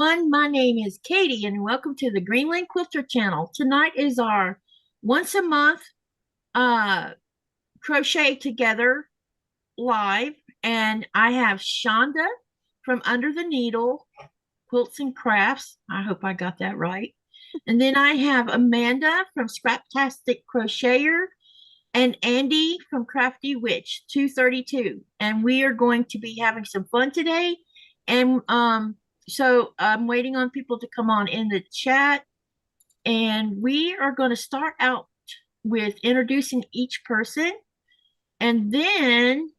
everyone. My name is Katie, and welcome to the Greenland Quilter channel. Tonight is our once a month uh, crochet together live, and I have Chaunda from Under the Needle Quilts and Crafts. I hope I got that right. And then I have Amanda from Scraptastic Crocheter and Andi from Crafty Witch 232. And we are going to be having some fun today. And so I'm waiting on people to come on in the chat. And we are going to start out with introducing each person. And then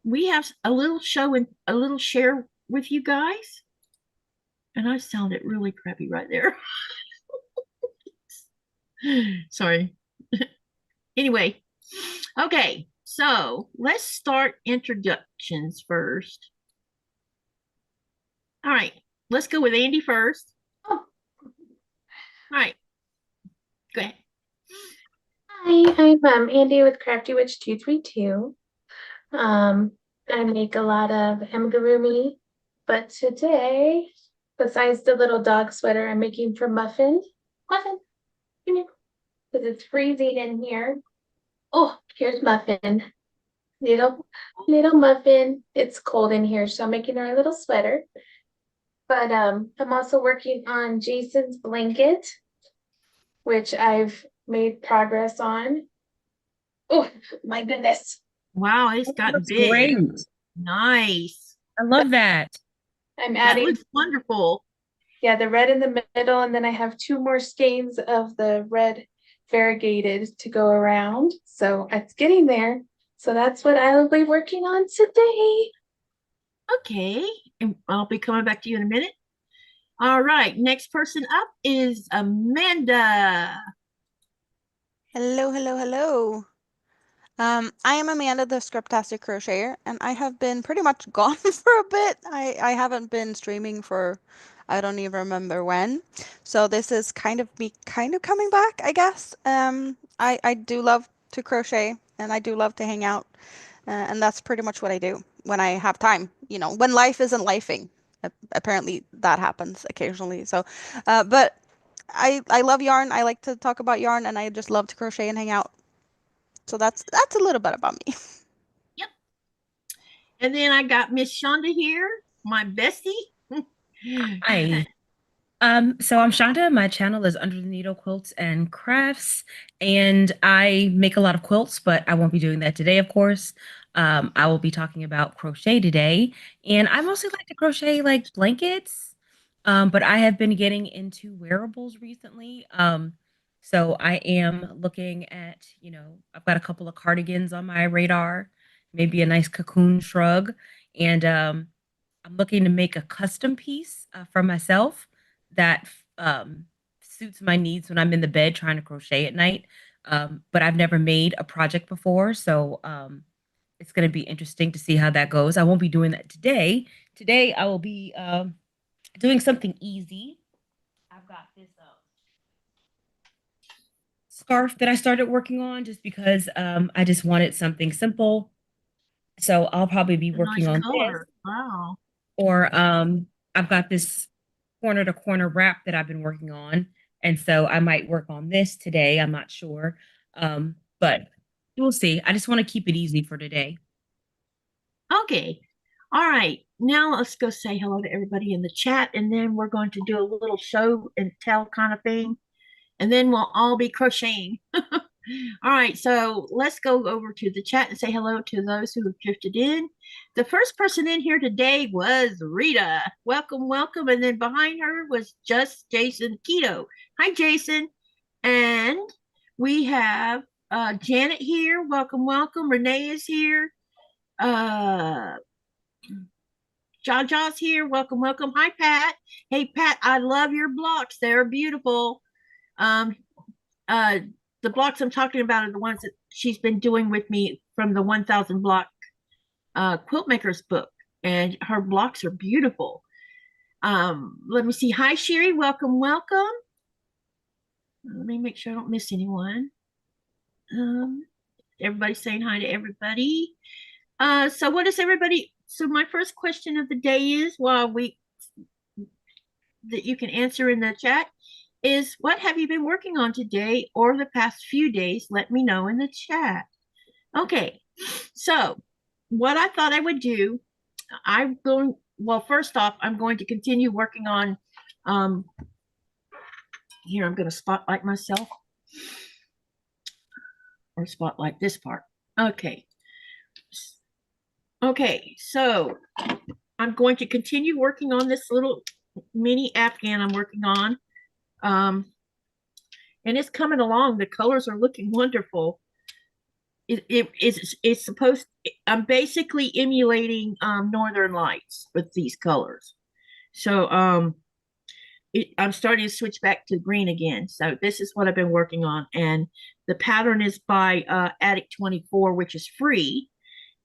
we have a little show and a little share with you guys. And I sounded really crappy right there. Sorry. Anyway, okay, so let's start introductions first. All right, let's go with Andi first. Oh. All right, go ahead. Hi, I'm Andi with Crafty Witch 232. I make a lot of amigurumi, but today, besides the little dog sweater, I'm making for Muffin. Muffin, come here, because it's freezing in here. Oh, here's Muffin. Little Muffin. It's cold in here, so I'm making her a little sweater. But I'm also working on Jason's blanket, which I've made progress on. Oh my goodness. Wow, it's gotten big. Great. Nice. I love that. I'm That adding, looks wonderful. yeah, the red in the middle, and then I have 2 more skeins of the red variegated to go around. So it's getting there. So that's what I'll be working on today. Okay, and I'll be coming back to you in a minute. All right, next person up is Amanda. Hello, hello, hello. I am Amanda, the Scraptastic Crocheter, and I have been pretty much gone for a bit. I haven't been streaming for, I don't even remember when. So this is kind of me kind of coming back, I guess. I do love to crochet, and I do love to hang out, and that's pretty much what I do when I have time, when life isn't lifing. Apparently that happens occasionally. So, but I love yarn. I like to talk about yarn, and I just love to crochet and hang out. So that's a little bit about me. Yep. And then I got Miss Chaunda here, my bestie. Hi. So I'm Chaunda. My channel is Under the Needle Quilts and Crafts, and I make a lot of quilts, but I won't be doing that today, of course. I will be talking about crochet today, and I mostly like to crochet like blankets, but I have been getting into wearables recently. So I am looking at, I've got a couple of cardigans on my radar, maybe a nice cocoon shrug, and I'm looking to make a custom piece for myself that suits my needs when I'm in the bed trying to crochet at night. But I've never made a project before, so it's going to be interesting to see how that goes. I won't be doing that today. Today, I will be doing something easy. I've got this scarf that I started working on just because I just wanted something simple. So I'll probably be working Nice on color. this. Wow. Or I've got this corner to corner wrap that I've been working on. And so I might work on this today. I'm not sure. But we'll see. I just want to keep it easy for today. Okay. All right. Now let's go say hello to everybody in the chat, and then we're going to do a little show and tell kind of thing. And then we'll all be crocheting. All right, so let's go over to the chat and say hello to those who have drifted in. The first person in here today was Rita. Welcome, welcome. And then behind her was just Jason Keto. Hi, Jason. And we have Janet here. Welcome, welcome. Renee is here. Jaja's here. Welcome, welcome. Hi, Pat. Hey, Pat, I love your blocks. They're beautiful. Um, the blocks I'm talking about are the ones that she's been doing with me from the 1000 block quilt makers book, and her blocks are beautiful. Let me see. Hi, Sherry. Welcome, welcome. Let me make sure I don't miss anyone. Everybody's saying hi to everybody. So what is everybody? So my first question of the day is, while we that you can answer in the chat is, what have you been working on today or the past few days? Let me know in the chat. Okay, so what I thought I would do, well, first off, I'm going to continue working on, here, I'm going to spotlight myself, or spotlight this part. Okay. Okay, so I'm going to continue working on this little mini Afghan I'm working on. And it's coming along. The colors are looking wonderful. It's supposed, I'm basically emulating Northern Lights with these colors. So I'm starting to switch back to green again. So this is what I've been working on. And the pattern is by Addict24, which is free.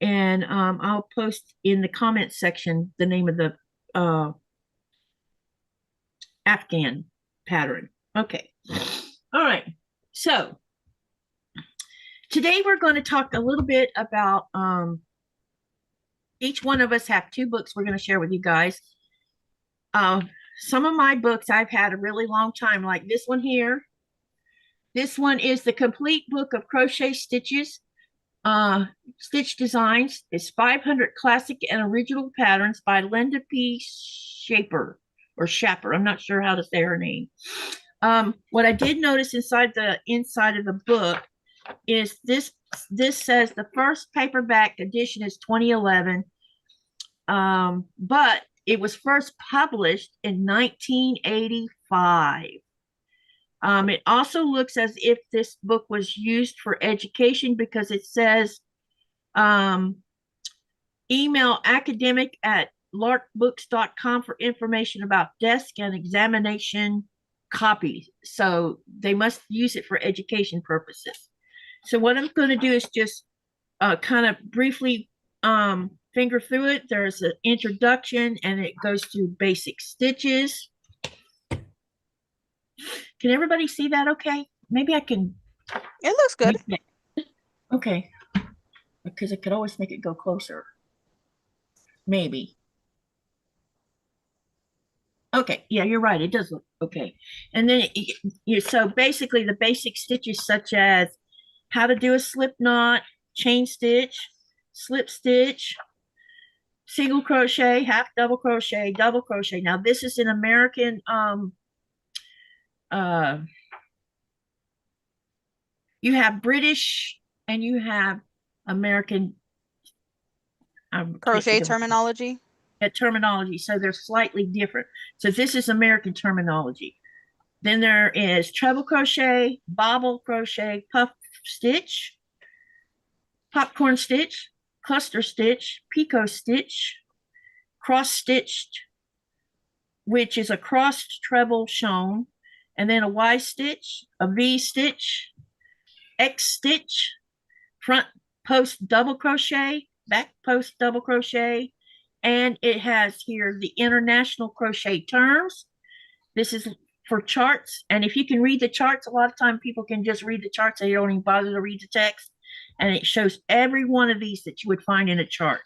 And I'll post in the comments section the name of the Afghan pattern. Okay. All right. So today we're going to talk a little bit about each one of us have 2 books we're going to share with you guys. Some of my books I've had a really long time, like this one here. This one is the complete book of crochet stitches, stitch designs. It's 500 classic and original patterns by Linda P. Schapper or Schapper. I'm not sure how to say her name. What I did notice inside of the book is this says the first paperback edition is 2011, but it was first published in 1985. It also looks as if this book was used for education because it says email academic@larkbooks.com for information about desk and examination copies. So they must use it for education purposes. So what I'm going to do is just kind of briefly finger through it. There's an introduction and it goes through basic stitches. Can everybody see that okay? Maybe I can. It looks good. Okay. Because I could always make it go closer. Maybe. Okay, yeah, you're right. It does look okay. And then, so basically the basic stitches such as how to do a slip knot, chain stitch, slip stitch, single crochet, half double crochet, double crochet. Now this is an American you have British and you have American Crochet terminology. Terminology, so they're slightly different. So this is American terminology. Then there is treble crochet, bobble crochet, puff stitch, popcorn stitch, cluster stitch, picot stitch, cross stitched, which is a crossed treble shown, and then a Y stitch, a V stitch, X stitch, front post double crochet, back post double crochet, and it has here the international crochet terms. This is for charts, and if you can read the charts, a lot of time people can just read the charts, they don't even bother to read the text, and it shows every one of these that you would find in a chart.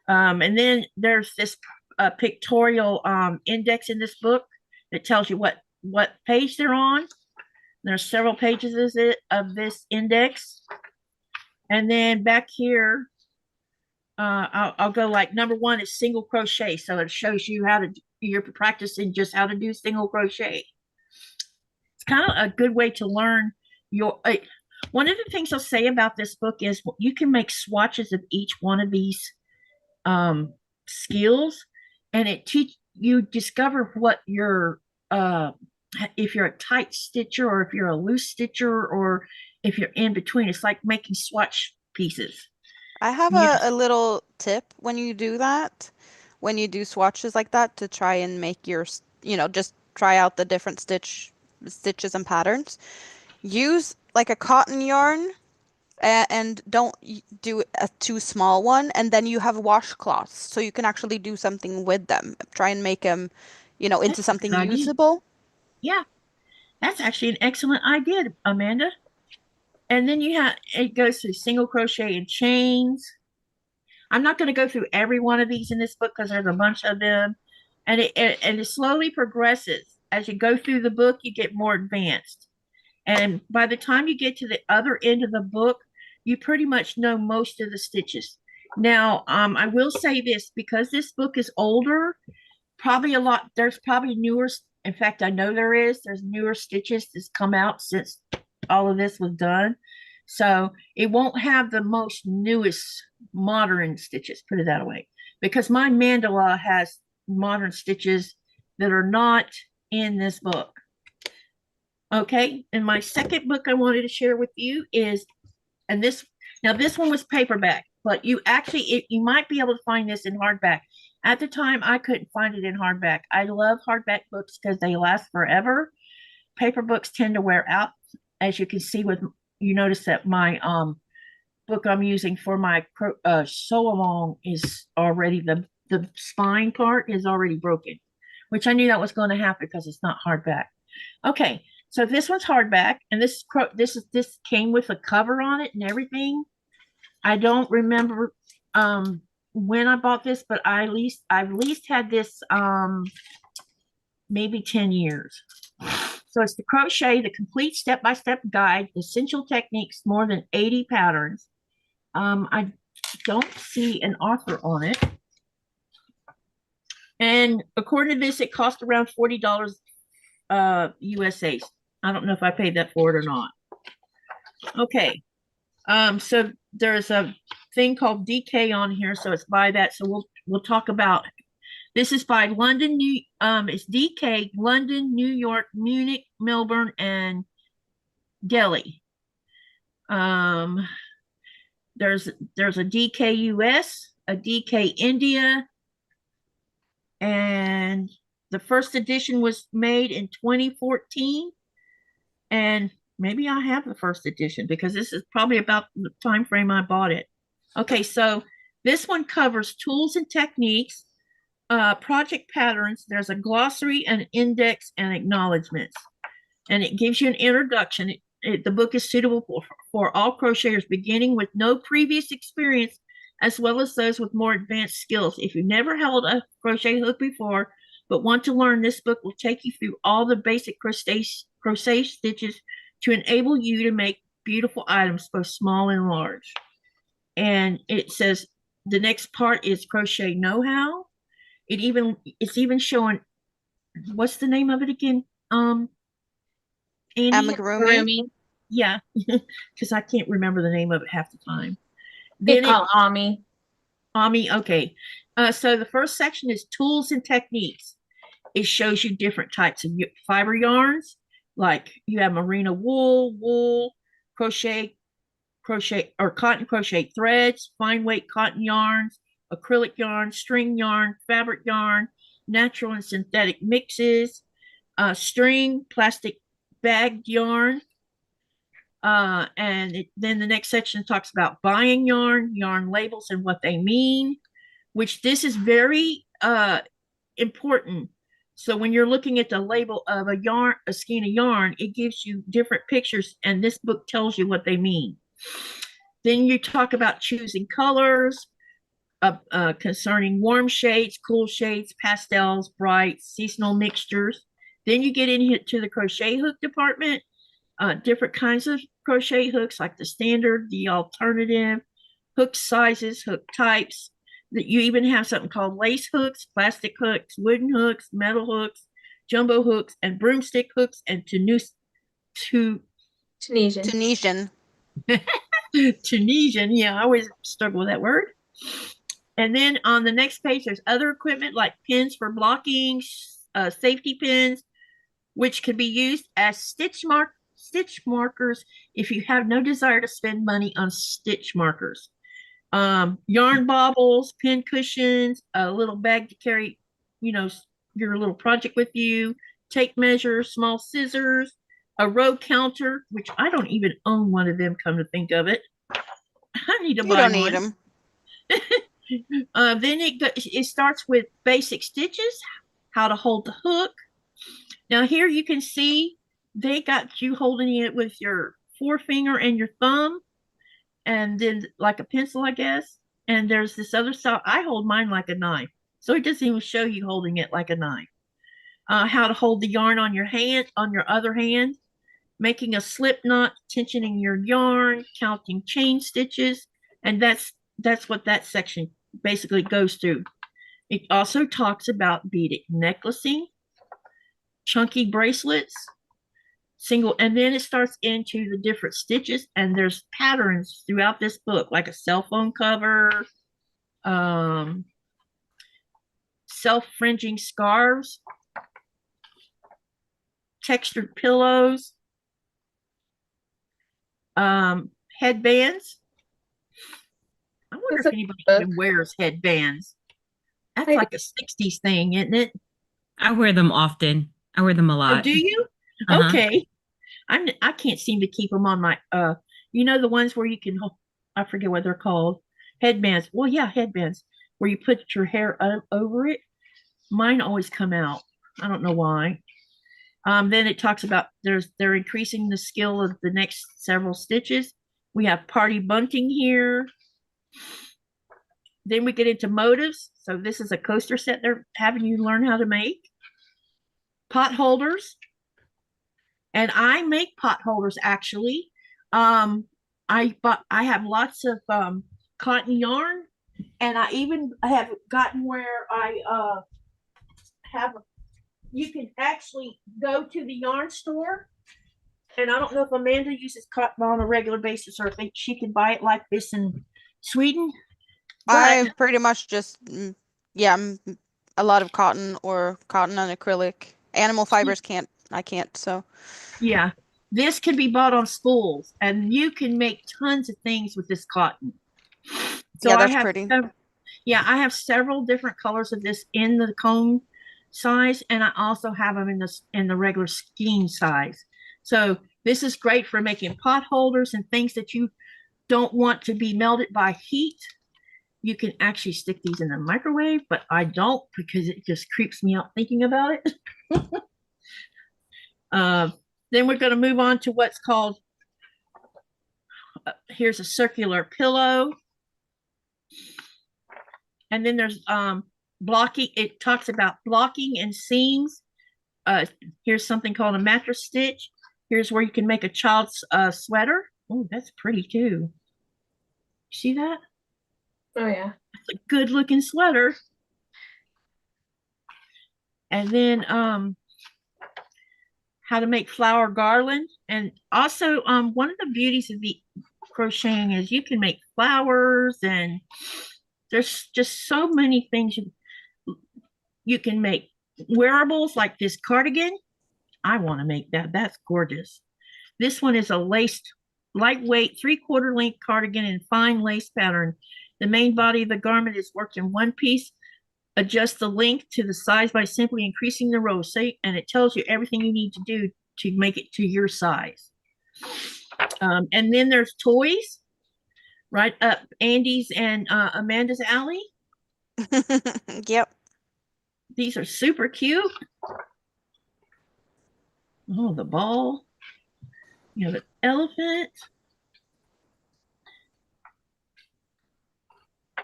And then there's this pictorial index in this book that tells you what page they're on. There's several pages of this index. And then back here, I'll go like number 1 is single crochet. So it shows you you're practicing just how to do single crochet. It's kind of a good way to learn one of the things I'll say about this book is you can make swatches of each one of these skills, and you discover what your if you're a tight stitcher or if you're a loose stitcher or if you're in between. It's like making swatch pieces. I have a little tip when you do that, when you do swatches like that, to try and make your, just try out the different stitches and patterns. Use like a cotton yarn and don't do a too small one, and then you have washcloths so you can actually do something with them. Try and make them, into something usable. Yeah, that's actually an excellent idea, Amanda. And then it goes through single crochet and chains. I'm not going to go through every one of these in this book because there's a bunch of them. and it slowly progresses. As you go through the book, you get more advanced. And by the time you get to the other end of the book, you pretty much know most of the stitches. Now, I will say this, because this book is older, there's probably newer, in fact, I know there's newer stitches that's come out since all of this was done. So it won't have the most newest modern stitches, put it that way, because my mandala has modern stitches that are not in this book. Okay, and my second book I wanted to share with you is, this one was paperback, but you might be able to find this in hardback. At the time, I couldn't find it in hardback. I love hardback books because they last forever. Paper books tend to wear out. As you can see, you notice that my book I'm using for my sew along is already, the spine part is already broken, which I knew that was going to happen because it's not hardback. Okay, so this one's hardback, and this came with a cover on it and everything. I don't remember when I bought this, but I've at least had this maybe 10 years. So it's the Crochet, the complete step-by-step guide, essential techniques, more than 80 patterns. I don't see an author on it. And according to this, it cost around $40 USA. I don't know if I paid that for it or not. Okay. So there's a thing called DK on here, so it's by that. So we'll talk about. This is by London, it's DK, London, New York, Munich, Melbourne, and Delhi. There's a DK US, a DK India, and the first edition was made in 2014. And maybe I have the first edition because this is probably about the time frame I bought it. Okay, so this one covers tools and techniques, project patterns. There's a glossary, an index, and acknowledgments. And it gives you an introduction. The book is suitable for all crocheters beginning with no previous experience, as well as those with more advanced skills. If you've never held a crochet hook before, but want to learn, this book will take you through all the basic crochet stitches to enable you to make beautiful items, both small and large. And it says the next part is crochet know-how. It's even showing, what's the name of it again? Andi? Amigurumi. Yeah, because I can't remember the name of it half the time. They call Ami. Ami, okay. So the first section is tools and techniques. It shows you different types of fiber yarns, like you have merino wool, crochet or cotton crochet threads, fine weight cotton yarns, acrylic yarn, string yarn, fabric yarn, natural and synthetic mixes, string, plastic bagged yarn. Then the next section talks about buying yarn labels and what they mean, which this is very important. So when you're looking at the label of a skein of yarn, it gives you different pictures, and this book tells you what they mean. Then you talk about choosing colors, concerning warm shades, cool shades, pastels, brights, seasonal mixtures. Then you get into the crochet hook department, different kinds of crochet hooks, like the standard, the alternative, hook sizes, hook types. That you even have something called lace hooks, plastic hooks, wooden hooks, metal hooks, jumbo hooks, and broomstick hooks, and Tunisian. Tunisian, yeah, I always struggle with that word. And then on the next page, there's other equipment like pins for blocking, safety pins, which can be used as stitch markers if you have no desire to spend money on stitch markers. Yarn bobbles, pin cushions, a little bag to carry, your little project with you, tape measure, small scissors, a row counter, which I don't even own one of them, come to think of it. I need to buy one. You don't need them. Then it starts with basic stitches, how to hold the hook. Now here you can see they got you holding it with your forefinger and your thumb, and then like a pencil, I guess. And there's this other side. I hold mine like a knife. So it doesn't even show you holding it like a knife. How to hold the yarn on your hand, on your other hand, making a slip knot, tensioning your yarn, counting chain stitches, and that's what that section basically goes through. It also talks about beaded necklacing, chunky bracelets, single, and then it starts into the different stitches, and there's patterns throughout this book, like a cell phone cover, self-fringing scarves, textured pillows, headbands. I wonder if anybody even wears headbands. That's like a 60s thing, isn't it? I wear them often. I wear them a lot. Oh, do you? Okay. I can't seem to keep them on my you know, the ones where you can, I forget what they're called, headbands. Well, yeah, headbands where you put your hair over it. Mine always come out. I don't know why. Then it talks about they're increasing the skill of the next several stitches. We have party bunting here. Then we get into motives. So this is a coaster set they're having you learn how to make. Pot holders. And I make pot holders actually. I have lots of cotton yarn, and I even have gotten where I have, you can actually go to the yarn store, and I don't know if Amanda uses cotton on a regular basis or if she can buy it like this in Sweden. I pretty much just, yeah, a lot of cotton or cotton and acrylic. Animal fibers I can't, so. Yeah, this can be bought on spools, and you can make tons of things with this cotton. So yeah, that's pretty. Yeah, I have several different colors of this in the cone size, and I also have them in the regular skein size. So this is great for making pot holders and things that you don't want to be melted by heat. You can actually stick these in the microwave, but I don't because it just creeps me out thinking about it. Then we're going to move on to what's called, here's a circular pillow. And then there's blocking. It talks about blocking and seams. Here's something called a mattress stitch. Here's where you can make a child's sweater. Oh, that's pretty too. See that? Oh, yeah. That's a good looking sweater. And then how to make flower garland. And also one of the beauties of the crocheting is you can make flowers, and there's just so many things you can make. Wearables like this cardigan. I want to make that. That's gorgeous. This one is a laced, lightweight, 3/4 length cardigan in fine lace pattern. The main body of the garment is worked in one piece. Adjust the length to the size by simply increasing the rows, and it tells you everything you need to do to make it to your size. And then there's toys, right up Andi's and Amanda's alley. Yep. These are super cute. Oh, the ball. You have an elephant.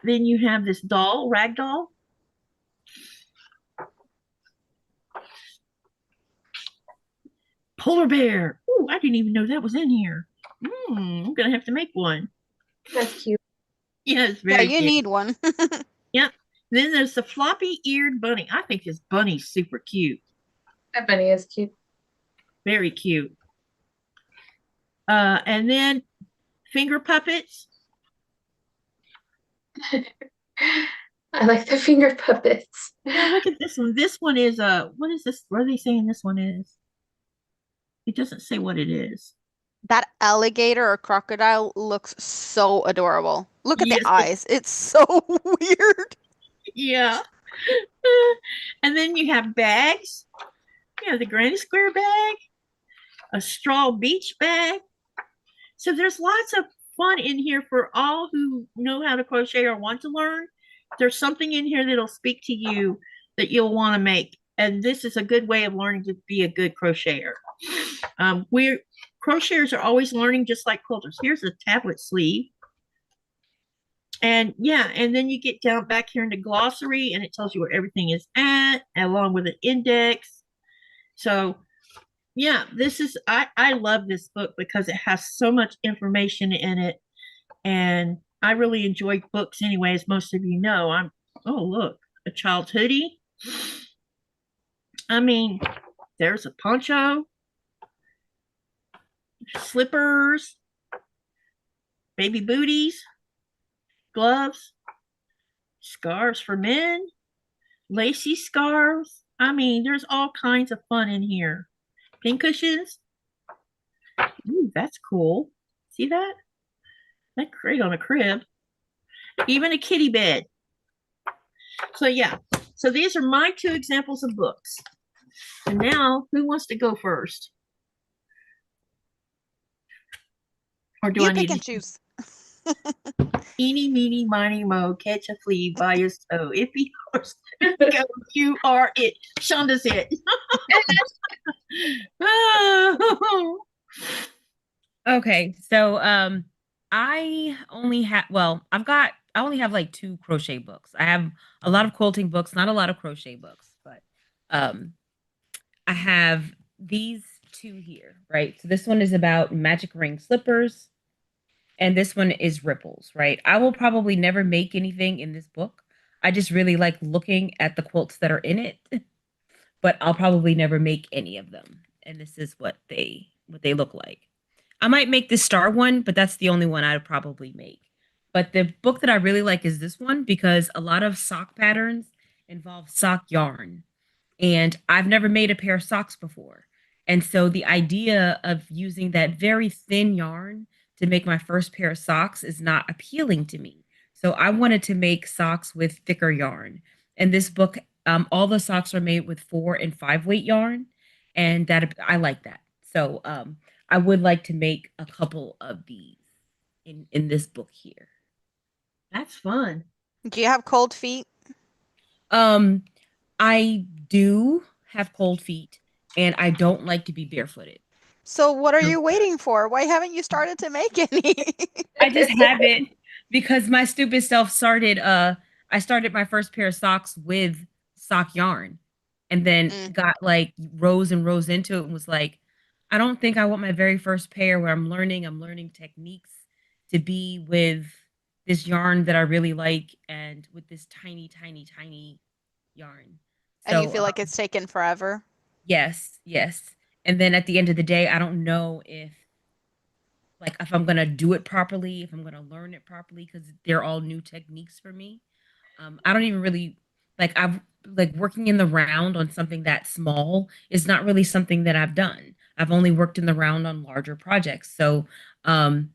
Then you have this doll, rag doll. Polar bear. Oh, I didn't even know that was in here. I'm gonna have to make one. That's cute. Yeah, it's very you cute. need one. Yep. Then there's the floppy-eared bunny. I think this bunny's super cute. That bunny is cute. Very cute. And then finger puppets. I like the finger puppets. Now look at this one. This one is what is this? What are they saying this one is? It doesn't say what it is. That alligator or crocodile looks so adorable. Look at Yes, the eyes. It's so weird. Yeah. And then you have bags. You have the granny square bag, a straw beach bag. So there's lots of fun in here for all who know how to crochet or want to learn. There's something in here that'll speak to you that you'll want to make. And this is a good way of learning to be a good crocheter. Crocheters are always learning, just like quilters. Here's a tablet sleeve. And yeah, and then you get down back here in the glossary and it tells you where everything is at, along with an index. So yeah, this is I love this book because it has so much information in it, and I really enjoy books anyway, as most of you know. Oh look, a child's hoodie. I mean, there's a poncho, slippers, baby booties, gloves, scarves for men, lacy scarves. I mean, there's all kinds of fun in here. Pincushions. Ooh, that's cool. See that? That great on a crib. Even a kitty bed. So yeah. So these are my two examples of books. And now, who wants to go first? Or do You I pick need and to? choose. Eeny, meeny, miny, mo, catch a flea by his toe. If he horse go, you are it. Chaunda's it. Oh. Okay, so I only have I only have like two crochet books. I have a lot of quilting books, not a lot of crochet books, but um I have these two here, right? So this one is about magic ring slippers and this one is ripples, right? I will probably never make anything in this book. I just really like looking at the quilts that are in it, but I'll probably never make any of them. And this is what they look like. I might make this star one, but that's the only one I'd probably make. But the book that I really like is this one because a lot of sock patterns involve sock yarn. And I've never made a pair of socks before. And so the idea of using that very thin yarn to make my first pair of socks is not appealing to me. So I wanted to make socks with thicker yarn. And this book, all the socks are made with 4 and 5 weight yarn, and that I like that. So I would like to make a couple of these in this book here. That's fun. Do you have cold feet? Um, I do have cold feet, and I don't like to be barefooted. So what are So you waiting for? Why haven't you started to make any? I just haven't because my stupid self started. I started my first pair of socks with sock yarn, and then Mm. got like rows and rows into it, and was like, I don't think I want my very first pair where I'm learning techniques to be with this yarn that I really like, and with this tiny, tiny, tiny yarn. And you So feel like it's taken forever? yes, yes. And then at the end of the day, I don't know if I'm gonna do it properly, if I'm gonna learn it properly, because they're all new techniques for me. I don't even really I've like working in the round on something that small is not really something that I've done. I've only worked in the round on larger projects. So I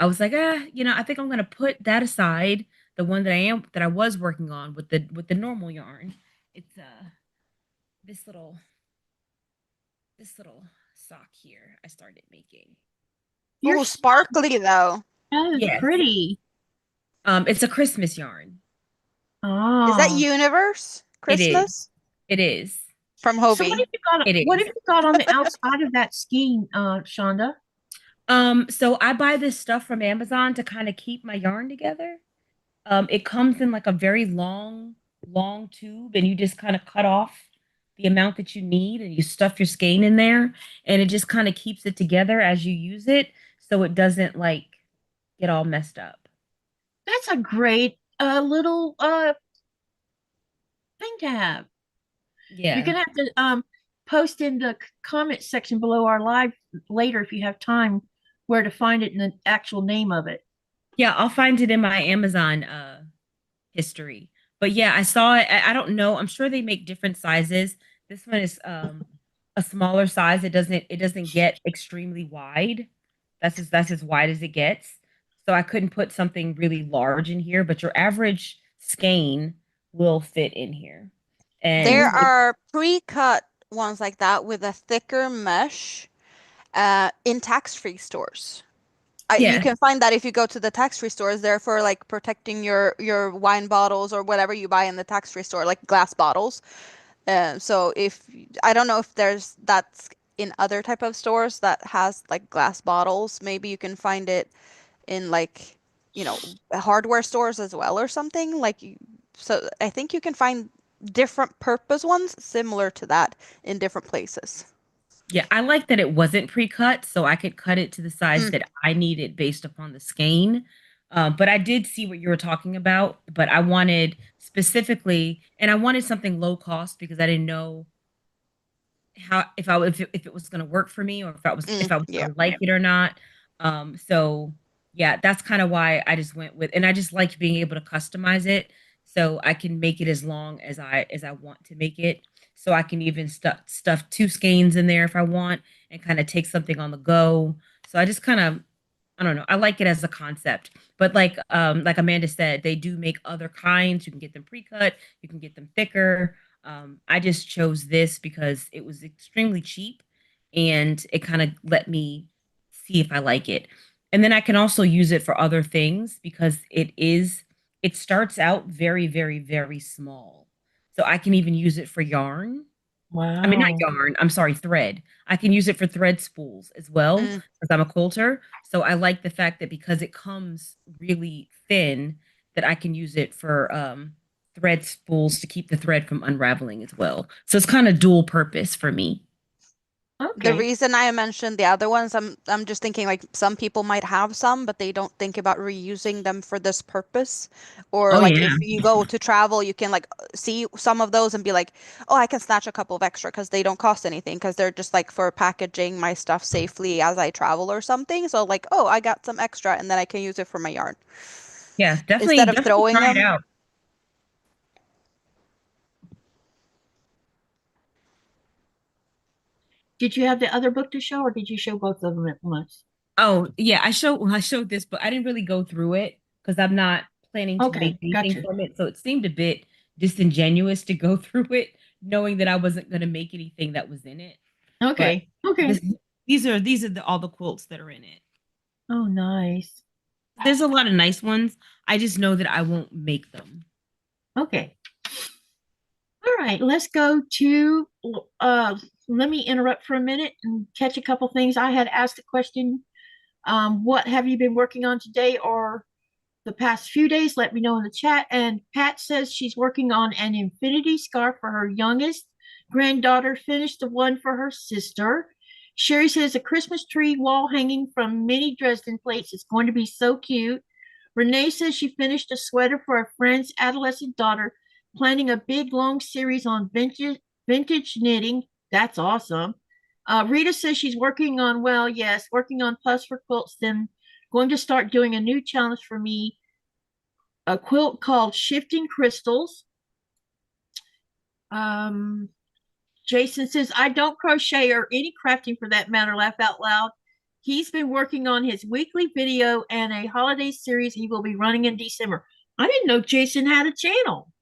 was like, I think I'm gonna put that aside, the one that I was working on with the normal yarn. It's this little this little sock here I started making. You're Oh, sparkly though. so Yes. pretty. It's a Christmas yarn. Is that Oh. Universe It is. Christmas It is. from So Hobie? It what is. have you got on the outside of that skein, Chaunda? So I buy this stuff from Amazon to kind of keep my yarn together. It comes in like a very long, long tube, and you just kind of cut off the amount that you need, and you stuff your skein in there, and it just kind of keeps it together as you use it, so it doesn't like get all messed up. That's a great little thing to have. You're Yeah. gonna have to post in the comment section below our live later if you have time where to find it and the actual name of it. Yeah, I'll find it in my Amazon history. But yeah, I saw it. I don't know. I'm sure they make different sizes. This one is a smaller size. It doesn't get extremely wide. That's as wide as it gets. So I couldn't put something really large in here, but your average skein will fit in here. And There Mm. are pre-cut ones like that with a thicker mesh in tax-free stores. You yeah, can find that if you go to the tax-free stores. They're for like protecting your wine bottles or whatever you buy in the tax-free store, like glass bottles. So if I don't know if that's in other type of stores that has like glass bottles. Maybe you can find it in like you know, hardware stores as well or something. Like, so I think you can find different purpose ones similar to that in different places. Yeah, I like that it wasn't pre-cut, so I could cut it to the size Mm. that I needed based upon the skein. But I did see what you were talking about, but I wanted specifically, and I wanted something low cost because I didn't know how if it was going to work for me or if I was Yeah. going to like it or not. So yeah, that's kind of why I just went with, and I just like being able to customize it so I can make it as long as I want to make it. So I can even stuff two skeins in there if I want and kind of take something on the go. So I just kind of, I don't know. I like it as a concept. But like Amanda said, they do make other kinds. You can get them pre-cut, you can get them thicker. I just chose this because it was extremely cheap and it kind of let me see if I like it. And then I can also use it for other things because it starts out very, very, very small. So I can even use it for yarn. I mean, not Wow. yarn, I'm sorry, thread. I can use it for thread spools as well Mm. because I'm a quilter. So I like the fact that because it comes really thin, that I can use it for thread spools to keep the thread from unraveling as well. So it's kind of dual purpose for me. The Okay. reason I mentioned the other ones, I'm just thinking like some people might have some, but they don't think about reusing them for this purpose. Or Oh like yeah. if you go to travel, you can like see some of those and be like, oh, I can snatch a couple of extra because they don't cost anything because they're just like for packaging my stuff safely as I travel or something. So like, oh, I got some extra and then I can use it for my yarn Yeah, definitely, instead of definitely throwing try it them. out. Did you have the other book to show, or did you show both of them at once? Oh, yeah, I showed this, but I didn't really go through it because I'm not planning to make Okay, anything gotcha. from it. So it seemed a bit disingenuous to go through it, knowing that I wasn't going to make anything that was in it. But Okay, okay. this, these are all the quilts that are in it. Oh, nice. There's a lot of nice ones. I just know that I won't make them. Okay. All right, let's go to let me interrupt for a minute and catch a couple things. I had asked a question. What have you been working on today or the past few days? Let me know in the chat. And Pat says she's working on an infinity scarf for her youngest granddaughter, finished the one for her sister. Sherry says a Christmas tree wall hanging from mini Dresden plates is going to be so cute. Renee says she finished a sweater for a friend's adolescent daughter, planning a big long series on vintage knitting. That's awesome. Rita says she's working on, well, yes, working on plus for quilts, then going to start doing a new challenge for me, a quilt called Shifting Crystals. Um, Jason says, I don't crochet or any crafting for that matter, laugh out loud. He's been working on his weekly video and a holiday series he will be running in December. I didn't know Jason had a channel.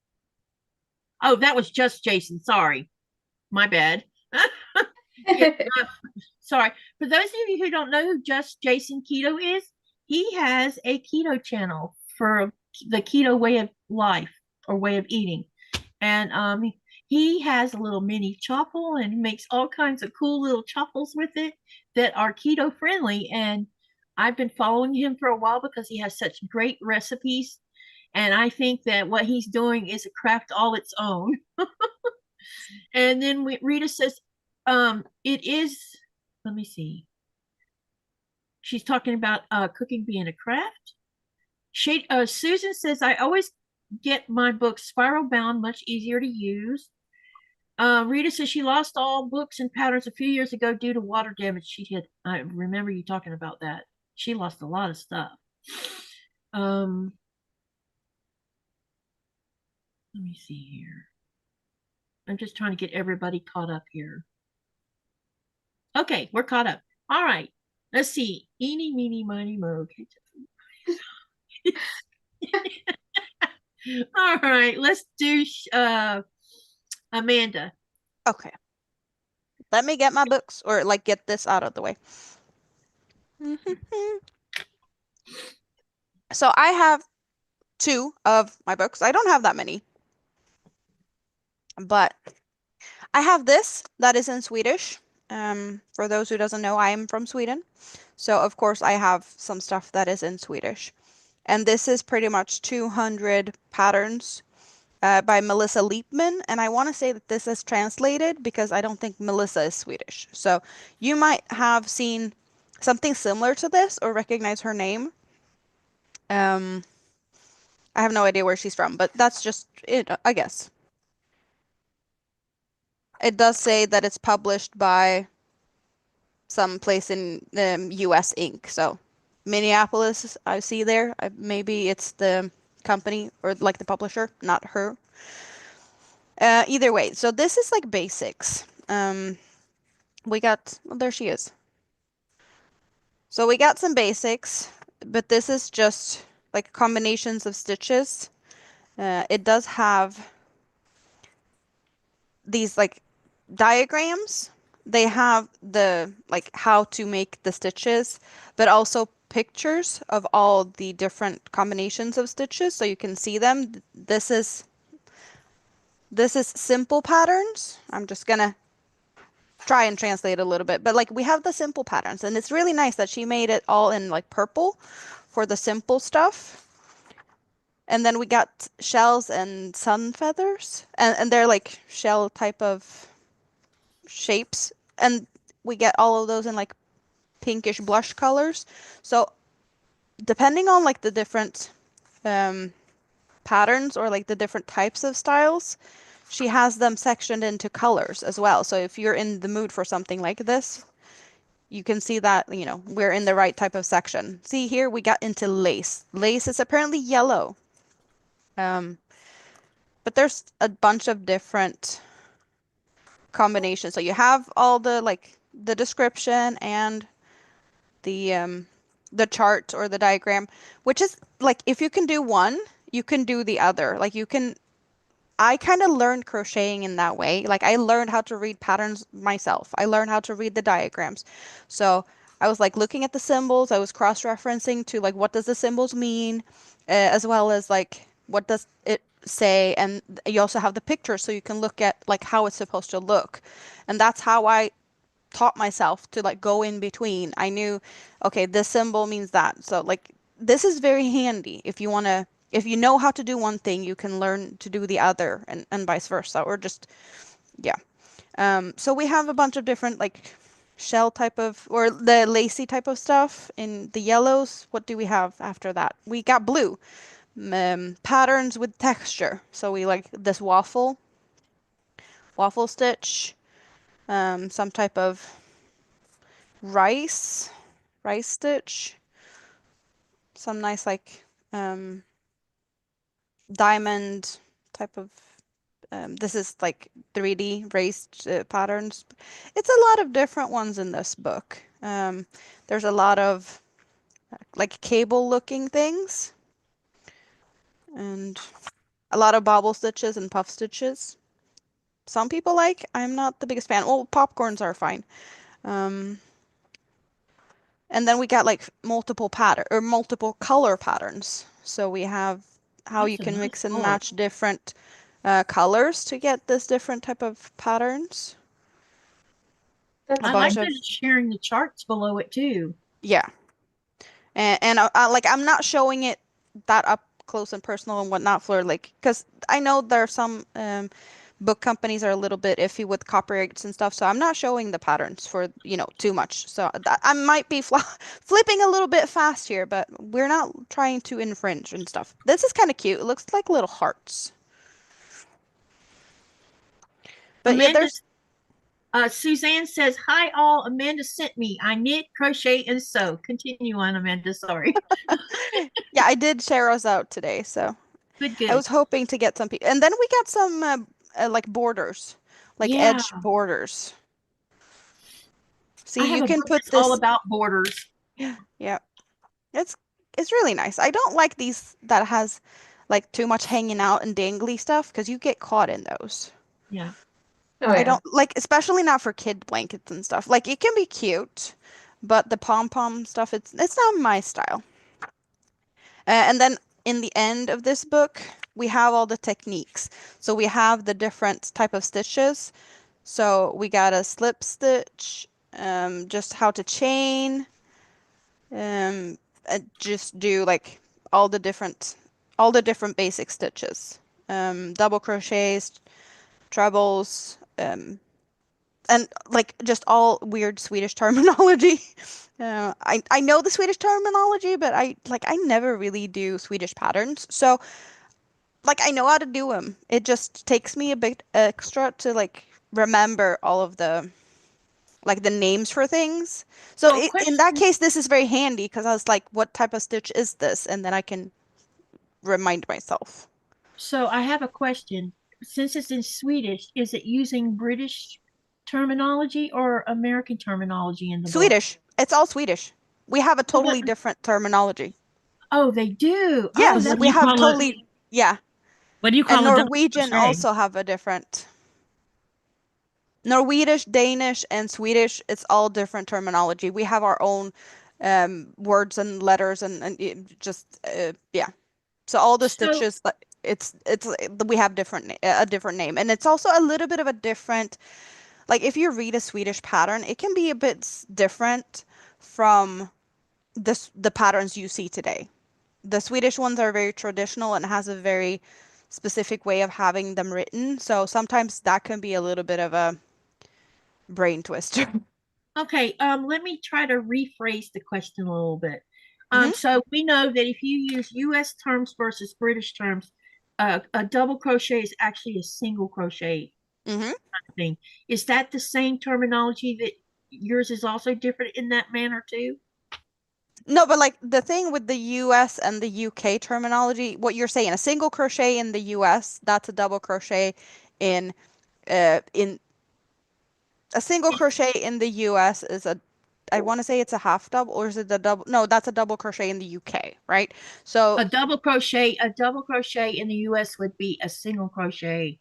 Oh, that was just Jason. Sorry. My bad. Yeah, sorry. For those of you who don't know who Just Jason Keto is, he has a keto channel for the keto way of life or way of eating. And he has a little mini chopple and makes all kinds of cool little chopples with it that are keto friendly. And I've been following him for a while because he has such great recipes. And I think that what he's doing is a craft all its own. And then Rita says, it is, let me see. She's talking about cooking being a craft. Susan says, I always get my books spiral bound, much easier to use. Rita says she lost all books and patterns a few years ago due to water damage. She had, I remember you talking about that. She lost a lot of stuff. Let me see here. I'm just trying to get everybody caught up here. Okay, we're caught up. All right. Let's see. Eeny, meeny, miny, mo. All right. Let's do Amanda. Okay. Let me get my books or like get this out of the way. So I have two of my books. I don't have that many, but I have this that is in Swedish. For those who doesn't know, I am from Sweden. So of course I have some stuff that is in Swedish. And this is pretty much 200 patterns by Melissa Leapman. And I want to say that this is translated because I don't think Melissa is Swedish. So you might have seen something similar to this or recognize her name. I have no idea where she's from, but that's just it, I guess. It does say that it's published by some place in US Inc. So Minneapolis, I see there. Maybe it's the company or like the publisher, not her. Either way, so this is like basics. We got, well, there she is. So we got some basics, but this is just like combinations of stitches. It does have these like diagrams. They have the like how to make the stitches, but also pictures of all the different combinations of stitches so you can see them. This is simple patterns. I'm just gonna try and translate a little bit, but like we have the simple patterns, and it's really nice that she made it all in like purple for the simple stuff. And then we got shells and sun feathers, and they're like shell type of shapes, and we get all of those in like pinkish blush colors. So depending on like the different patterns or like the different types of styles, she has them sectioned into colors as well. So if you're in the mood for something like this, you can see that, you know, we're in the right type of section. See here, we got into lace. Lace is apparently yellow. But there's a bunch of different combinations. So you have all the like the description and the chart or the diagram, which is like if you can do one, you can do the other. Like you can I kind of learned crocheting in that way. Like I learned how to read patterns myself. I learned how to read the diagrams. So I was like looking at the symbols. I was cross-referencing to like what does the symbols mean, as well as like what does it say. And you also have the pictures so you can look at like how it's supposed to look. And that's how I taught myself to like go in between. I knew, okay, this symbol means that. So like this is very handy if you want to, if you know how to do one thing, you can learn to do the other and vice versa, or just, yeah. So we have a bunch of different like shell type of, or the lacy type of stuff in the yellows. What do we have after that? We got blue, patterns with texture. So we like this waffle stitch, some type of rice stitch, some nice like diamond type of this is like 3D raised patterns. It's a lot of different ones in this book. There's a lot of like cable looking things and a lot of bobble stitches and puff stitches. Some people like, I'm not the biggest fan. Well, popcorns are fine. And then we got like multiple pattern or multiple color patterns. So we have how you can mix and match different colors to get this different type of patterns. I like that it's sharing the charts below it too. Yeah. And like I'm not showing it that up close and personal and whatnot for like, because I know there are some book companies are a little bit iffy with copyrights and stuff, so I'm not showing the patterns for, you know, too much. So I might be flipping a little bit fast here, but we're not trying to infringe and stuff. This is kind of cute. It looks like little hearts. But Amanda, yeah, there's Suzanne says, "Hi all, Amanda sent me. I knit, crochet, and sew." Continue on, Amanda. Sorry. yeah, I did share us out today, so Good. I was hoping to get some people, and then we got some like borders, like edge borders. See, you can put this all about borders. Yeah, it's really nice. I don't like these that has like too much hanging out and dangly stuff because you get caught in those. Yeah. Oh, yeah. I don't like, especially not for kid blankets and stuff. Like it can be cute, but the pom-pom stuff, it's not my style. And then in the end of this book, we have all the techniques. So we have the different type of stitches. So we got a slip stitch, just how to chain, just do like all the different basic stitches, double crochets, trebles, and like just all weird Swedish terminology. I know the Swedish terminology, but I never really do Swedish patterns, so like I know how to do them. It just takes me a bit extra to like remember all of the like the names for things. So Oh, in that question. case, this is very handy because I was like, what type of stitch is this? And then I can remind myself. So I have a question. Since it's in Swedish, is it using British terminology or American terminology in the book? Swedish. It's all Swedish. We have a Oh, what? totally different terminology. Oh, they do. Oh, Yes, What do that's we you have call it? totally, yeah. What do you And call a double Norwegian crochet? also have a different. Norwegish, Danish, and Swedish, it's all different terminology. We have our own words and letters and just yeah. So all the so. stitches, it's we have a different name, and it's also a little bit of a different. Like if you read a Swedish pattern, it can be a bit different from the patterns you see today. The Swedish ones are very traditional and has a very specific way of having them written. So sometimes that can be a little bit of a brain twister. Okay, let me try to rephrase the question a little bit. Hmm. So we know that if you use US terms versus British terms, a double crochet is actually a single crochet Hmm. thing. Is that the same terminology that yours is also different in that manner too? No, but like the thing with the US and the UK terminology, what you're saying, a single crochet in the US, that's a double crochet in a single crochet in the US is a, I want to say it's a half double, or is it the double? No, that's a double crochet in the UK, right? So A double crochet in the US would be a single crochet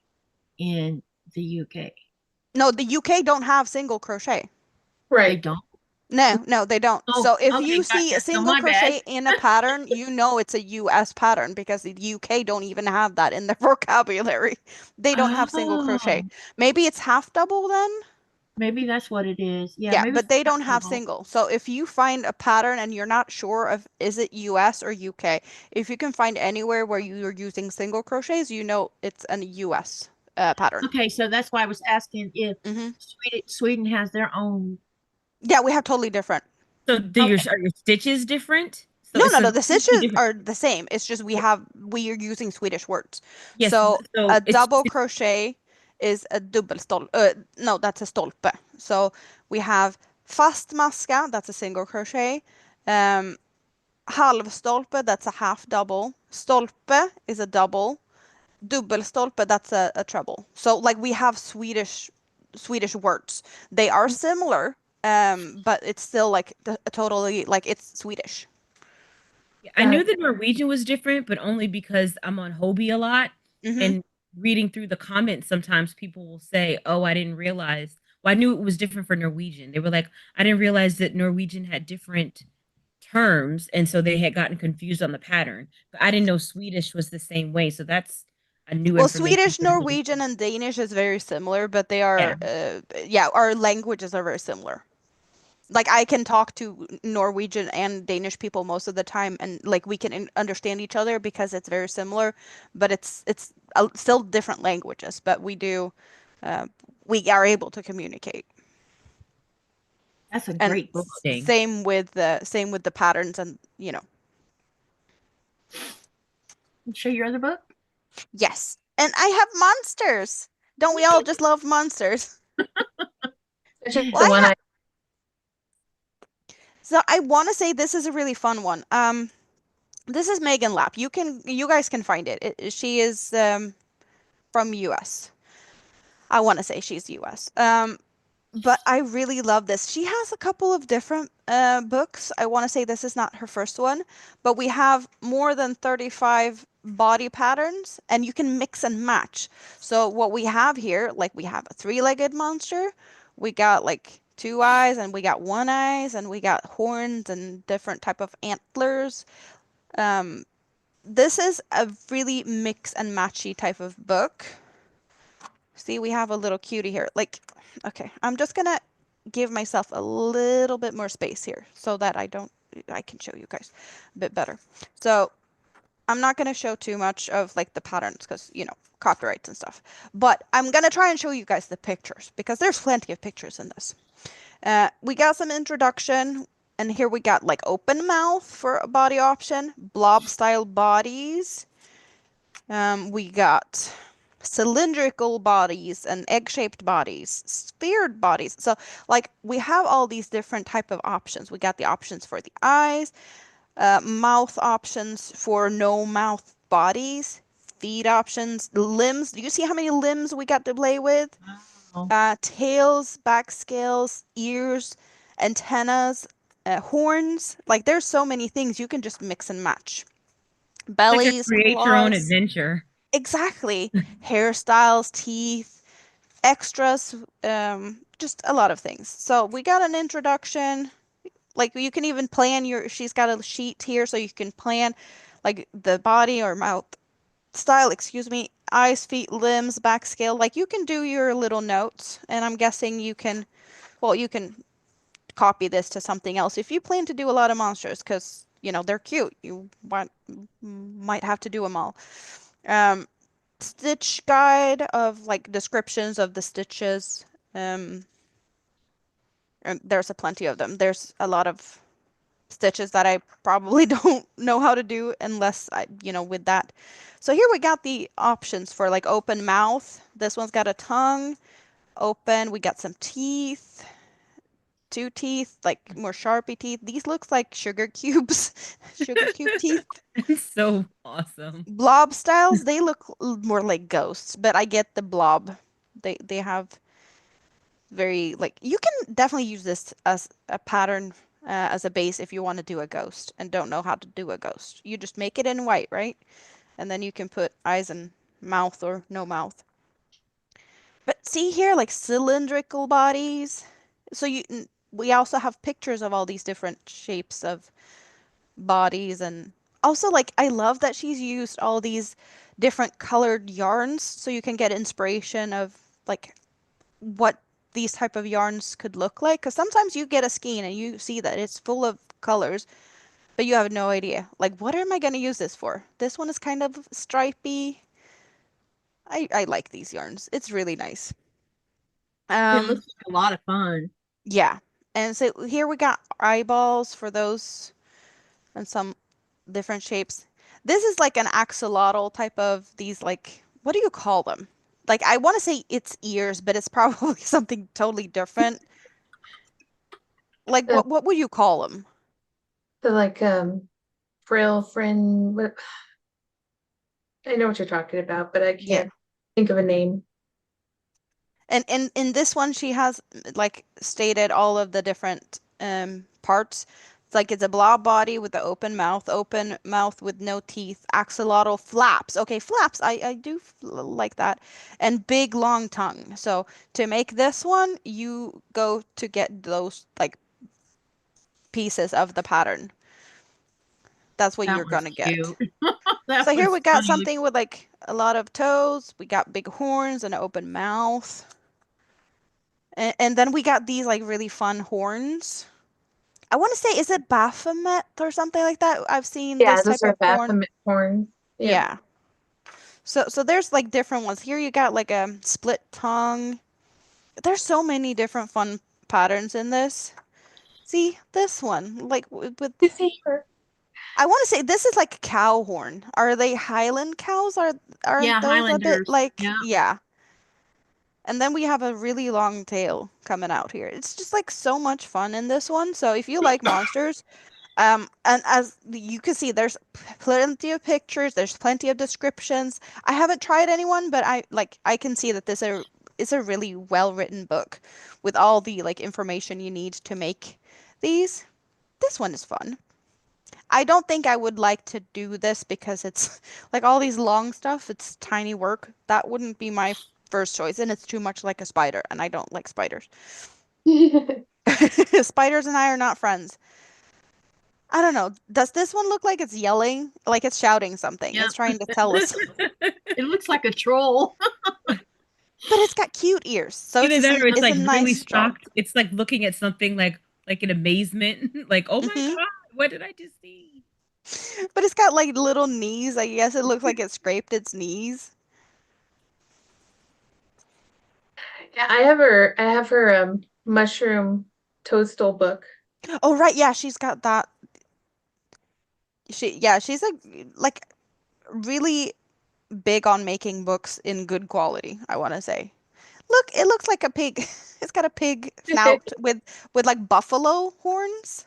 in the UK. no, the UK don't have single crochet. They Right. don't. No, they don't. Oh, So if okay, you see gotcha. a So single my bad. crochet in a pattern, you know it's a US pattern because the UK don't even have that in their vocabulary. They don't have single crochet. Oh, Maybe it's half double then? maybe that's what it is. Yeah, Yeah, maybe but it's they half don't have double. single. So if you find a pattern and you're not sure of is it US or UK, if you can find anywhere where you're using single crochets, you know it's an US pattern. Okay, so that's why I was asking if Hmm. Sweden has their own. Yeah, we have totally different. So Okay, are your stitches different? So No, it's no, a no. The completely stitches different. are the same. It's just we are using Swedish words. Yes. So a So double crochet is a dubbelstolpe. No, that's a stolpe. So we have fast maska, that's a single crochet. Um, halvstolpe, that's a half double. Stolpe is a double. Dubbelstolpe, that's a treble. So like we have Swedish words. They are similar, but it's still like totally like it's Swedish. I Got knew it. that Norwegian was different, but only because I'm on Hobie a lot Hmm. and reading through the comments, sometimes people will say, "Oh, I didn't realize." Well, I knew it was different for Norwegian. They were like, "I didn't realize that Norwegian had different terms," and so they had gotten confused on the pattern. But I didn't know Swedish was the same way. So that's a new Well, information Swedish, for me. Norwegian, and Danish is very similar, but they Yeah. are, yeah, our languages are very similar. Like I can talk to Norwegian and Danish people most of the time, and like we can understand each other because it's very similar, but it's still different languages. But uh, we are able to communicate, that's a and great book. Interesting. same with the patterns, and you know, Show your other book. yes. And I have monsters. Don't we all just love monsters? It's just Well, the one I so I want to say this is a really fun one. This is Megan Lapp. You guys can find it. She is from US. I want to say she's US. But I really love this. She has a couple of different books. I want to say this is not her first one, but we have more than 35 body patterns, and you can mix and match. So what we have here, like we have a three-legged monster, we got like two eyes, and we got one eyes, and we got horns and different type of antlers. Um, this is a really mix and matchy type of book. See, we have a little cutie here. Like, okay, I'm just gonna give myself a little bit more space here so that I can show you guys a bit better. So I'm not going to show too much of like the patterns because, you know, copyrights and stuff. But I'm going to try and show you guys the pictures because there's plenty of pictures in this. We got some introduction, and here we got like open mouth for a body option, blob style bodies. We got cylindrical bodies and egg-shaped bodies, sphered bodies. So like we have all these different type of options. We got the options for the eyes, mouth options for no mouth bodies, feet options, limbs. Do you see how many limbs we got to play with? Wow. Tails, back scales, ears, antennas, horns. Like there's so many things you can just mix and match. Like a Bellies, create your own claws. adventure. Exactly. Hairstyles, teeth, extras, just a lot of things. So we got an introduction. Like you can even plan she's got a sheet here so you can plan like the body or mouth style, excuse me, eyes, feet, limbs, back scale. Like you can do your little notes, and I'm guessing you can, well, you can copy this to something else if you plan to do a lot of monsters because, you know, they're cute. You might have to do them all. Um, Stitch guide of like descriptions of the stitches. Um, and there's a plenty of them. There's a lot of stitches that I probably don't know how to do unless I, you know, with that. So here we got the options for like open mouth. This one's got a tongue open. We got some teeth, two teeth, like more Sharpie teeth. These looks like sugar cubes, sugar cube teeth. It's so awesome. Blob styles, they look more like ghosts, but I get the blob. They have very like you can definitely use this as a pattern as a base if you want to do a ghost and don't know how to do a ghost. You just make it in white, right? And then you can put eyes and mouth or no mouth. But see here, like cylindrical bodies. So we also have pictures of all these different shapes of bodies, and also like I love that she's used all these different colored yarns so you can get inspiration of like what these type of yarns could look like, because sometimes you get a skein and you see that it's full of colors but you have no idea like what am I going to use this for. This one is kind of stripy. I like these yarns. It's really nice. It um looks like a lot of fun. yeah, and so here we got eyeballs for those and some different shapes. This is like an axolotl type of these, like, what do you call them? Like, I want to say it's ears, but it's probably something totally different. Like, The, what would you call them? the like frill friend. I know what you're talking about, but I Yeah. can't think of a name. And in this one, she has like stated all of the different parts. It's like it's a blob body with the open mouth with no teeth, axolotl flaps. Okay, flaps. I do like that, and big long tongue. So to make this one, you go to get those like pieces of the pattern. That's what That you're one's gonna get. cute. That So here one's we got funny. something with like a lot of toes. We got big horns and an open mouth. And then we got these like really fun horns. I want to say, is it Baphomet or something like that? I've seen Yeah, this those type are of horn. Baphomet horns. Yep. Yeah. So there's like different ones. Here you got like a split tongue. There's so many different fun patterns in this. See this one, like with You see her. I want to say this is like a cow horn. Are they Highland cows? Aren't Yeah, those a bit Highlanders. like, Yeah. yeah. And then we have a really long tail coming out here. It's just like so much fun in this one. So if you like monsters, and as you can see, there's plenty of pictures, there's plenty of descriptions. I haven't tried anyone, but I can see that this is a really well-written book with all the like information you need to make these. This one is fun. I don't think I would like to do this because it's like all these long stuff, it's tiny work. That wouldn't be my first choice, and it's too much like a spider, and I don't like spiders. Spiders and I are not friends. I don't know. Does this one look like it's yelling? Like it's shouting something. Yeah. It's trying to tell us. It looks like a troll. But it's got cute ears. So Either that or it's it's a like really nice job. shocked. It's like looking at something like in amazement, like, oh my Hmm. God, what did I just see? But it's got like little knees. I guess it looks like it scraped its knees. Yeah, I have her mushroom toadstool book. Oh, right. Yeah, she's got that. She's like really big on making books in good quality, I want to say. Look, it looks like a pig. It's got a pig snout with like buffalo horns.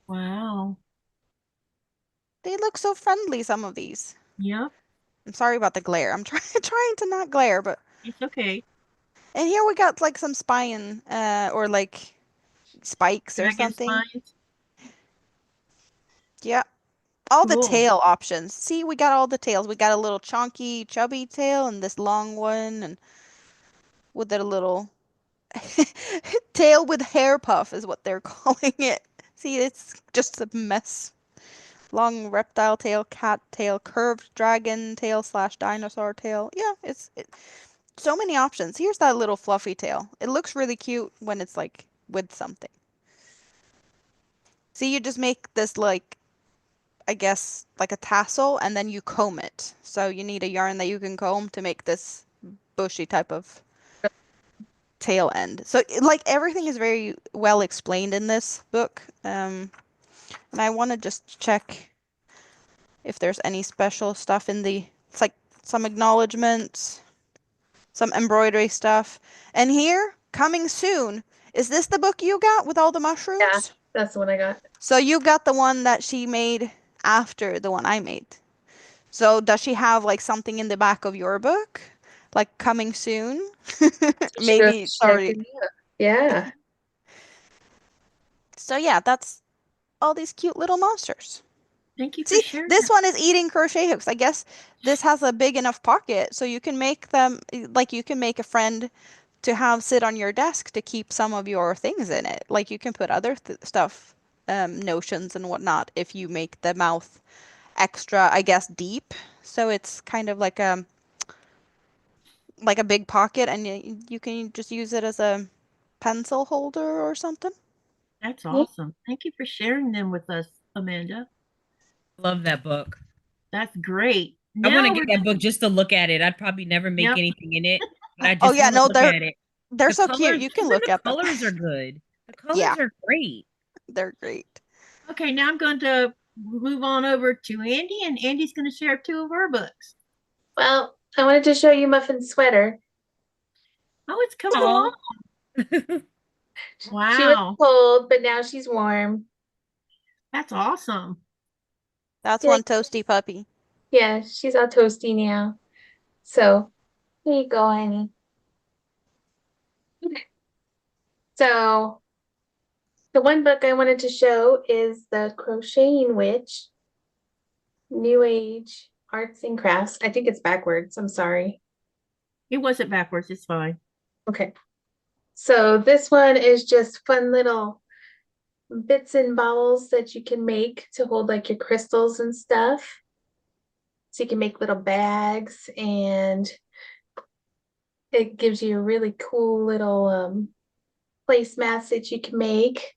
Wow. They look so friendly, some of these. Yep. I'm sorry about the glare. I'm trying to not glare, but It's okay. and here we got like some spine or like spikes or Dragon something. spines. Yeah. All the Cool. tail options. See, we got all the tails. We got a little chunky, chubby tail and this long one and with a little tail with hair puff is what they're calling it. See, it's just a mess. Long reptile tail, cat tail, curved dragon tail slash dinosaur tail. Yeah, so many options. Here's that little fluffy tail. It looks really cute when it's like with something. See, you just make this like, I guess, like a tassel and then you comb it. So you need a yarn that you can comb to make this bushy type of tail end. So like everything is very well explained in this book. And I want to just check if there's any special stuff in the, it's like some acknowledgements, some embroidery stuff. And here, coming soon, is this the book you got with all the Yeah, mushrooms? that's the one I got. So you got the one that she made after the one I made. So does she have like something in the back of your book? Like coming soon? Should have Maybe it's checked already. it out. Yeah. So yeah, that's all these cute little monsters. Thank you for See, sharing this that. one is eating crochet hooks. I guess this has a big enough pocket so you can make them like you can make a friend to have sit on your desk to keep some of your things in it. Like you can put other stuff, notions and whatnot if you make the mouth extra, I guess, deep. So it's kind of like a big pocket and you can just use it as a pencil holder or something. That's Yeah. awesome. Thank you for sharing them with us, Amanda. Love that book. That's great. I want to Now get we're that book just to look at it. I'd probably never make yep. anything in it, but I Oh just yeah, want to no, look at it. they're The so cute. colors, You can even look the at them. colors are good. The Yeah, colors are great. they're great. Okay, now I'm going to move on over to Andi, and Andi's going to share two of her books. Well, I wanted to show you Muffin's sweater. Oh, it's coming along. Oh, She was Wow, cold, but now she's warm. that's awesome. That's Yeah, one toasty puppy. yeah, she's all toasty now. So here you go, honey. So the one book I wanted to show is The Crocheting Witch, New Age Arts and Crafts. I think it's backwards. I'm sorry. It wasn't backwards. It's fine. Okay. So this one is just fun little bits and balls that you can make to hold like your crystals and stuff. So you can make little bags, and it gives you a really cool little placemats that you can make.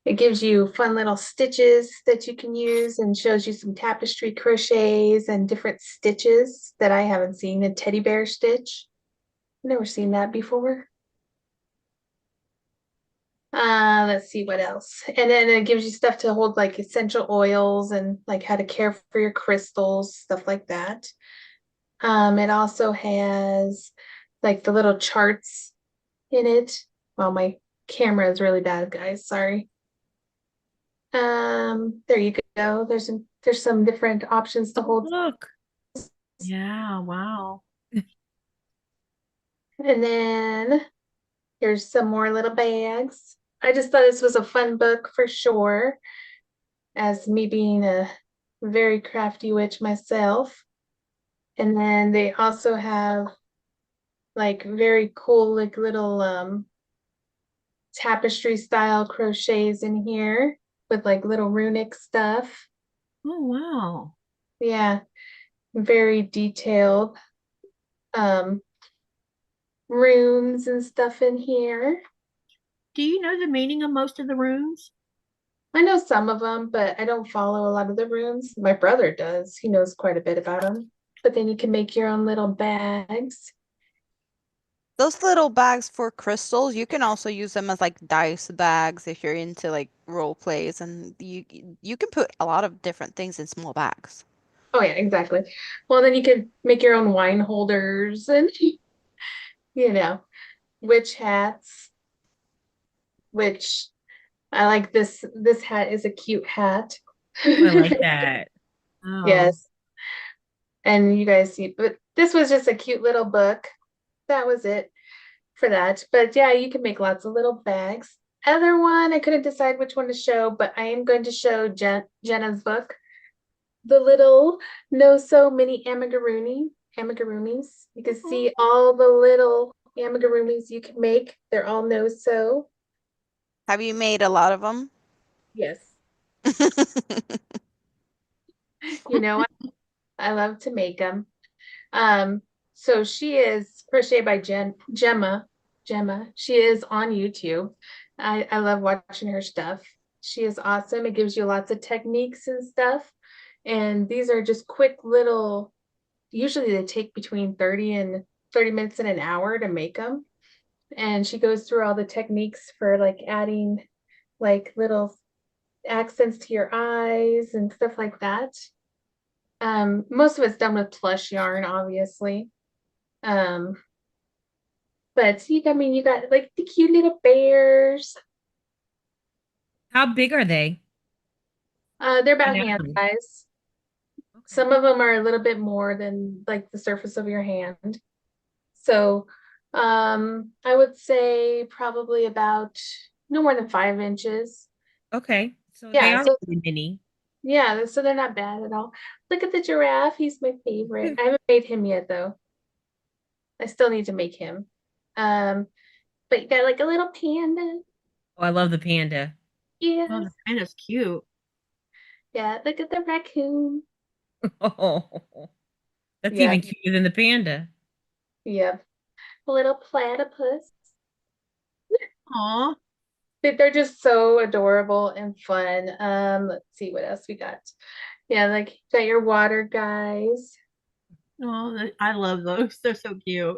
It gives you fun little stitches that you can use and shows you some tapestry crochets and different stitches that I haven't seen. A teddy bear stitch. Never seen that before. Let's see what else. And then it gives you stuff to hold like essential oils and like how to care for your crystals, stuff like that. It also has like the little charts in it. Well, my camera is really bad, guys. Sorry. There you go. There's some different options to hold. look. Yeah, wow. And then here's some more little bags. I just thought this was a fun book for sure, as me being a very crafty witch myself. And then they also have like very cool like little tapestry style crochets in here with like little runic stuff. Oh, wow. Yeah, very detailed um runes and stuff in here. Do you know the meaning of most of the runes? I know some of them, but I don't follow a lot of the rooms. My brother does. He knows quite a bit about them. But then you can make your own little bags. Those little bags for crystals, you can also use them as like dice bags if you're into like role plays, and you can put a lot of different things in small bags. Oh yeah, exactly. Well, then you can make your own wine holders and you know, witch hats, which I like this hat is a cute hat. Oh, I like that. Oh, Yes. And you guys see, but this was just a cute little book. That was it for that. But yeah, you can make lots of little bags. Other one, I couldn't decide which one to show, but I am going to show Jenna's book, the little no so mini amigurumis. You can see all the little amigurumis you can make. They're all no so. Have you made a lot of them? Yes. You know, I love to make them. Um, so she is crocheted by Gemma. Gemma. She is on YouTube. I love watching her stuff. She is awesome. It gives you lots of techniques and stuff. And these are just quick little, usually they take between 30 minutes and an hour to make them. And she goes through all the techniques for like adding like little accents to your eyes and stuff like that. Most of it's done with plush yarn, obviously. Um, but I mean, you got like the cute little bears. How big are they? They're about hand Roughly. size. Okay. Some of them are a little bit more than like the surface of your hand. So, I would say probably about no more than 5 inches. Okay. So they Yeah, are so really mini. yeah, so they're not bad at all. Look at the giraffe. He's my favorite. I haven't made him yet though. I still need to make him. Um, but you got like a little panda. Oh, I love the panda. oh, Yes. the panda's cute. Yeah, look at the raccoon. Oh, that's Yeah, even cuter than the panda. yeah. A little platypus. Aw, They're just so adorable and fun. Let's see what else we got. Yeah, like got your water guys oh, I love those. They're so cute.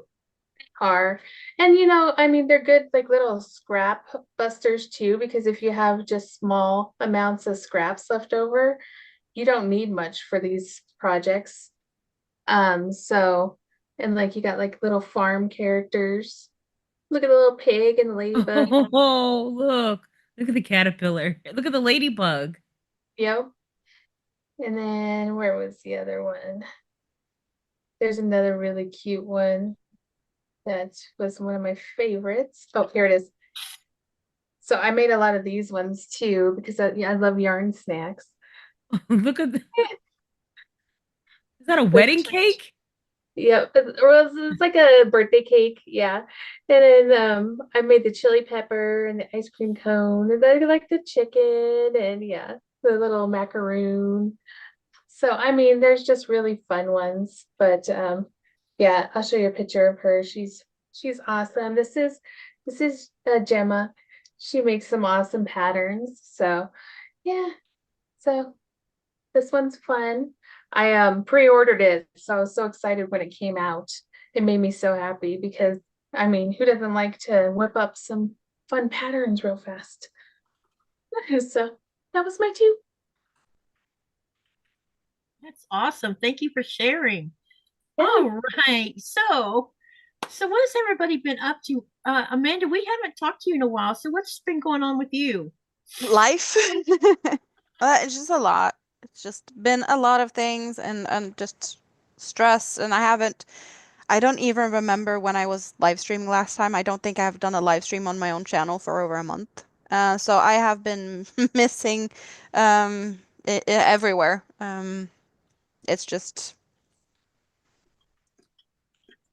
are. And you know, I mean, they're good like little scrap busters too, because if you have just small amounts of scraps left over, you don't need much for these projects. So and like you got like little farm characters. Look at the little pig and the ladybug. Oh, look. Look at the caterpillar. Look at the ladybug. Yep. And then where was the other one? There's another really cute one that was one of my favorites. Oh, here it is. So I made a lot of these ones too because yeah, I love yarn snacks. Look at is that a Like, wedding cake? yeah, or it's like a birthday cake, yeah. And then I made the chili pepper and the ice cream cone, and then I like the chicken and yeah, the little macaroon. So I mean, there's just really fun ones, but yeah, I'll show you a picture of her. She's awesome. This is Gemma. She makes some awesome patterns. So yeah, so this one's fun. I pre-ordered it, so I was so excited when it came out. It made me so happy because I mean, who doesn't like to whip up some fun patterns real fast? So that was my two. That's awesome. Thank you for sharing. Yeah. All right. So what has everybody been up to? Amanda, we haven't talked to you in a while. So what's been going on with you? Life. It's just a lot. It's just been a lot of things and just stress. And I don't even remember when I was live streaming last time. I don't think I've done a live stream on my own channel for over a month. So I have been missing everywhere. It's just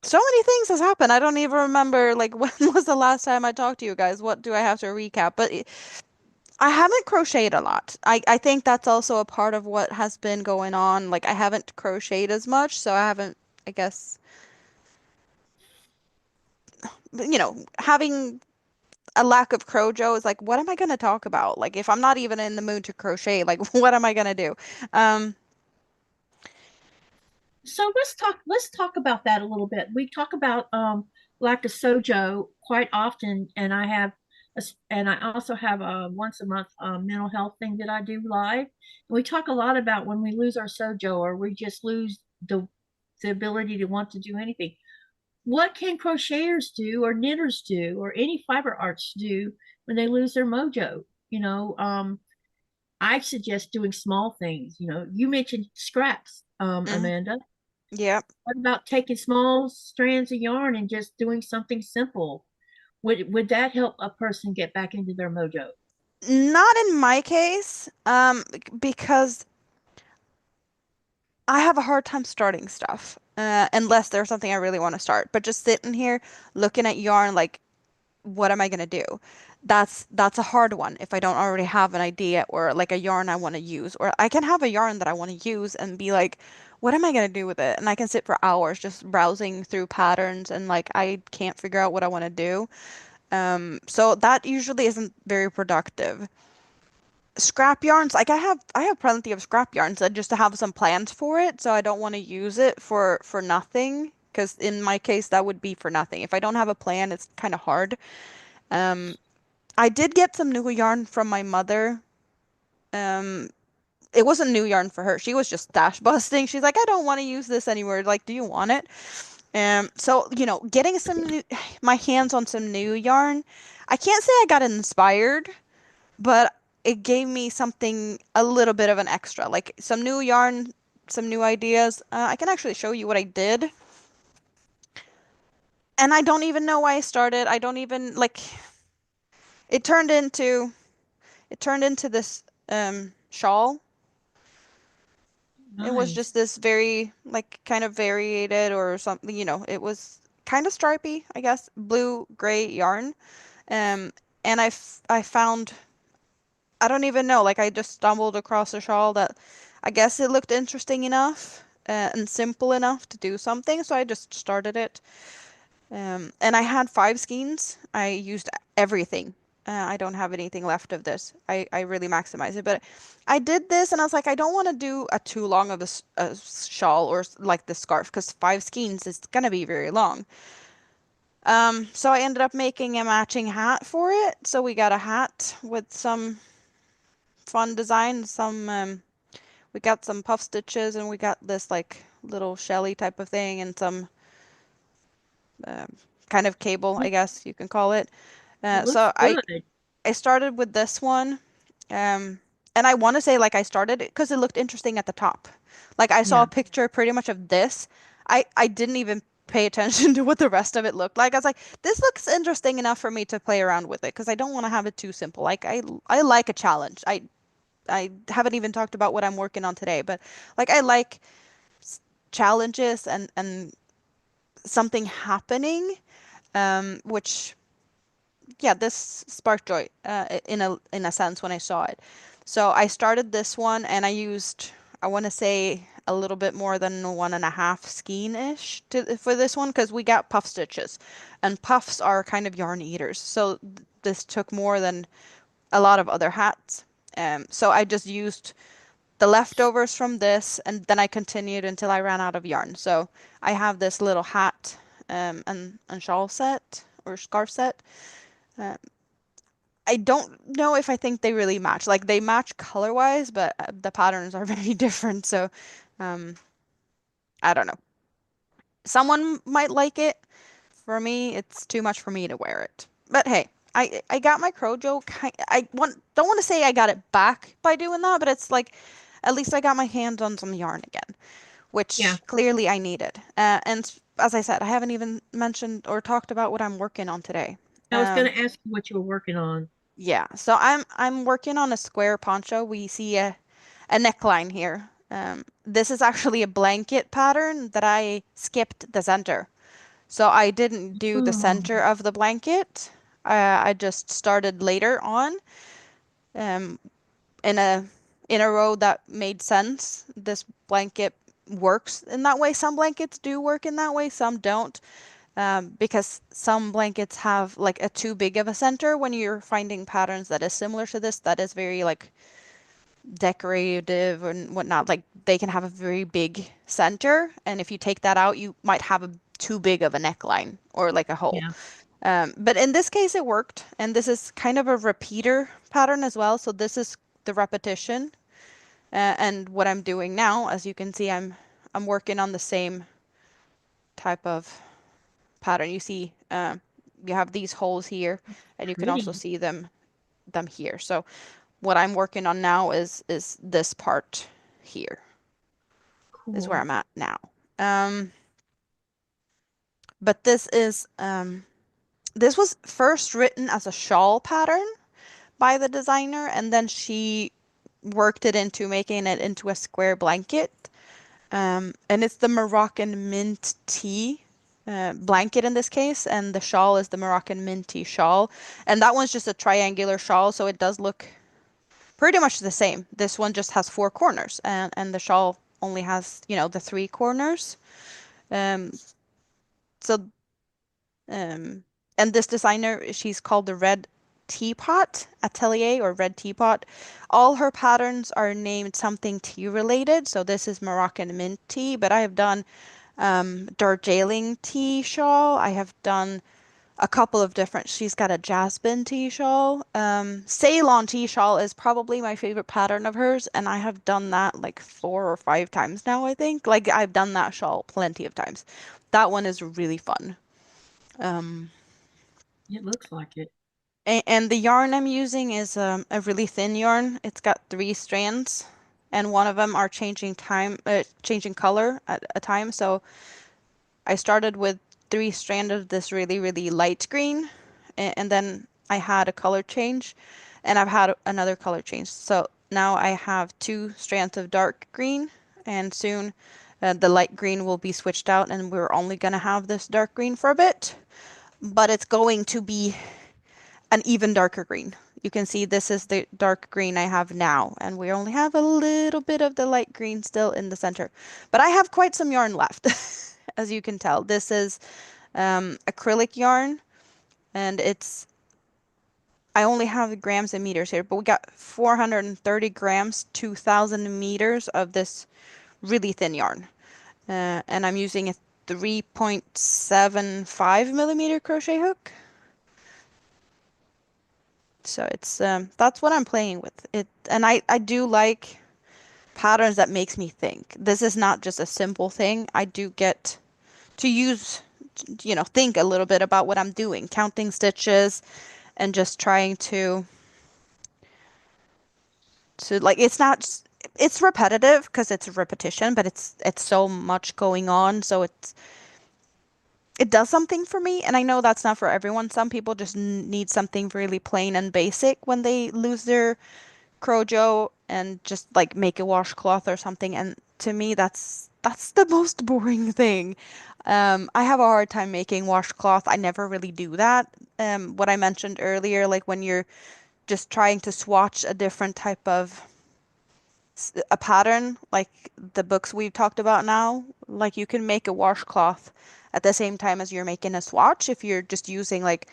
so many things has happened. I don't even remember like when was the last time I talked to you guys. What do I have to recap? But I haven't crocheted a lot. I think that's also a part of what has been going on. Like I haven't crocheted as much, so I haven't, I guess, having a lack of crojo is like, what am I going to talk about? Like, if I'm not even in the mood to crochet, like, what am I going to do? So let's talk about that a little bit. We talk about lack of sojo quite often, and I also have a once a month mental health thing that I do live. And we talk a lot about when we lose our sojo or we just lose the ability to want to do anything. What can crocheters do or knitters do or any fiber arts do when they lose their mojo? I suggest doing small things. You mentioned scraps, Mhm. Amanda. Yep. What about taking small strands of yarn and just doing something simple? Would that help a person get back into their mojo? Not in my case, because I have a hard time starting stuff, unless there's something I really want to start. But just sitting here looking at yarn, like, what am I gonna do? That's a hard one if I don't already have an idea or like a yarn I want to use. Or I can have a yarn that I want to use and be like, what am I gonna do with it? And I can sit for hours just browsing through patterns and like I can't figure out what I want to do. So that usually isn't very productive. Scrap yarns, like I have plenty of scrap yarns just to have some plans for it, so I don't want to use it for nothing. Because in my case, that would be for nothing. If I don't have a plan, it's kind of hard. Um, I did get some new yarn from my mother. Um, it wasn't new yarn for her. She was just stash busting. She's like, I don't want to use this anymore. Like, do you want it? So, getting my hands on some new yarn. I can't say I got inspired, but it gave me something a little bit of an extra, like some new yarn, some new ideas. I can actually show you what I did. And I don't even know why I started. I don't even like it turned into this shawl. It was Nice. just this very like kind of variated or something, it was kind of stripy, I guess, blue gray yarn. Um and I found, I don't even know, like I just stumbled across a shawl that I guess it looked interesting enough and simple enough to do something, so I just started it. And I had 5 skeins. I used everything. I don't have anything left of this. I really maximize it, but I did this and I was like, I don't want to do a too long of a shawl or like the scarf because 5 skeins is gonna be very long. So I ended up making a matching hat for it. So we got a hat with some fun design, we got some puff stitches and we got this like little shelly type of thing and some um, kind of cable, I guess you can call it. It looks So I good. I started with this one, um, and I want to say like I started it because it looked interesting at the top. Like I saw Yeah. a picture pretty much of this. I didn't even pay attention to what the rest of it looked like. I was like, this looks interesting enough for me to play around with it because I don't want to have it too simple. Like I like a challenge. I haven't even talked about what I'm working on today, but like I like challenges and something happening, which yeah, this sparked joy in a sense when I saw it. So I started this one and I used, I want to say a little bit more than 1.5 skein-ish for this one because we got puff stitches and puffs are kind of yarn eaters. So this took more than a lot of other hats. So I just used the leftovers from this and then I continued until I ran out of yarn. So I have this little hat and shawl set or scarf set. Uh, I don't know if I think they really match. Like they match color-wise, but the patterns are very different. So, um, I don't know. Someone might like it. For me, it's too much for me to wear it. But hey, I got my Crojo. Don't want to say I got it back by doing that, but it's like at least I got my hands on some yarn again, Yeah. which clearly I needed. And as I said, I haven't even mentioned or talked about what I'm working on today. I was going Um, to ask you what you were working on. Yeah, so I'm working on a square poncho. We see a neckline here. This is actually a blanket pattern that I skipped the center. So I didn't do the Oh, center of the blanket. I just started later on, um, in a row that made sense. This blanket works in that way. Some blankets do work in that way, some don't. because some blankets have like a too big of a center when you're finding patterns that is similar to this, that is very like decorative and whatnot. Like they can have a very big center, and if you take that out, you might have a too big of a neckline or like a hole. Yeah. But in this case, it worked, and this is kind of a repeater pattern as well. So this is the repetition, and what I'm doing now, as you can see, I'm working on the same type of pattern. You see, you have these holes here, and you can also Pretty. see them here. So what I'm working on now is this part here is where Cool. I'm at now. But this is this was first written as a shawl pattern by the designer, and then she worked it into making it into a square blanket. And it's the Moroccan mint tea blanket in this case, and the shawl is the Moroccan mint tea shawl. And that one's just a triangular shawl, so it does look pretty much the same. This one just has 4 corners, and the shawl only has, you know, the 3 corners. Um, so Um, and this designer, she's called the Red Teapot Atelier or Red Teapot. All her patterns are named something tea related. So this is Moroccan mint tea, but I have done Darjeeling tea shawl. I have done a couple of different. She's got a jasmine tea shawl. Ceylon tea shawl is probably my favorite pattern of hers, and I have done that like 4 or 5 times now, I think. Like I've done that shawl plenty of times. That one is really fun. Um, It looks like it. And the yarn I'm using is a really thin yarn. It's got 3 strands, and one of them are changing color at a time. So I started with 3 strands of this really, really light green, and then I had a color change, and I've had another color change. So now I have 2 strands of dark green, and soon the light green will be switched out, and we're only gonna have this dark green for a bit. But it's going to be an even darker green. You can see this is the dark green I have now, and we only have a little bit of the light green still in the center. But I have quite some yarn left, as you can tell. This is acrylic yarn, and I only have the grams and meters here, but we got 430 grams, 2,000 meters of this really thin yarn. And I'm using a 3.75 millimeter crochet hook. So it's that's what I'm playing with it, and I do like patterns that makes me think. This is not just a simple thing. I do get to use, you know, think a little bit about what I'm doing, counting stitches and just trying to like it's repetitive because it's a repetition, but it's so much going on, so it does something for me, and I know that's not for everyone. Some people just need something really plain and basic when they lose their Crojo and just like make a washcloth or something. And to me, that's the most boring thing. I have a hard time making washcloth. I never really do that. What I mentioned earlier, like when you're just trying to swatch a different type of a pattern, like the books we've talked about now, like you can make a washcloth at the same time as you're making a swatch if you're just using like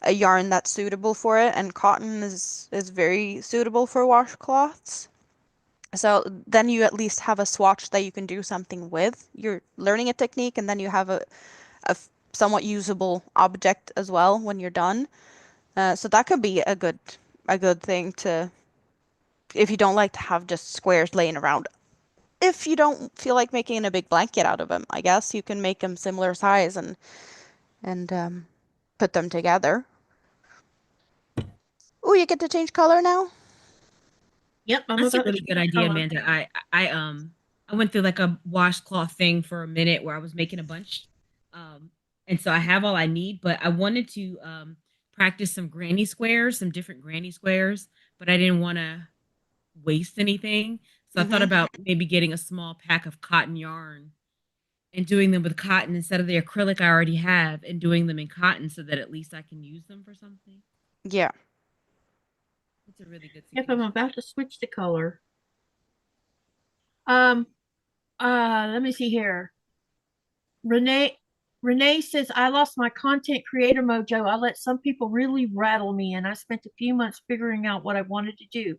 a yarn that's suitable for it, and cotton is very suitable for washcloths. So then you at least have a swatch that you can do something with. You're learning a technique, and then you have a somewhat usable object as well when you're done. So that could be a good thing to if you don't like to have just squares laying around. If you don't feel like making a big blanket out of them, I guess you can make them similar size and put them together. Oh, you get to change color now? Yep, I'm That's a about to really good change idea, color. Amanda. I went through like a washcloth thing for a minute where I was making a bunch. Um and so I have all I need, but I wanted to practice some granny squares, some different granny squares, but I didn't want to waste anything. So I thought Mm-hmm. about maybe getting a small pack of cotton yarn and doing them with cotton instead of the acrylic I already have, and doing them in cotton so that at least I can use them for something. Yeah. It's a really good Yep, I'm suggestion. about to switch the color. Um, let me see here. Renee, Renee says, I lost my content creator mojo. I let some people really rattle me, and I spent a few months figuring out what I wanted to do.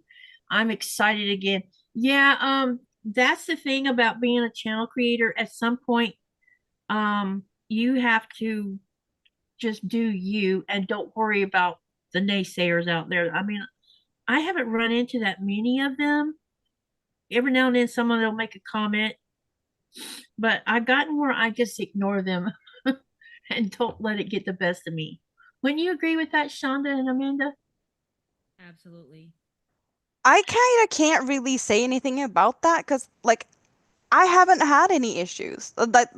I'm excited again. Yeah, that's the thing about being a channel creator. At some point, you have to just do you and don't worry about the naysayers out there. I mean, I haven't run into that many of them. Every now and then someone will make a comment, but I've gotten where I just ignore them and don't let it get the best of me. Wouldn't you agree with that, Chaunda and Amanda? Absolutely. I kind of can't really say anything about that because, like, I haven't had any issues.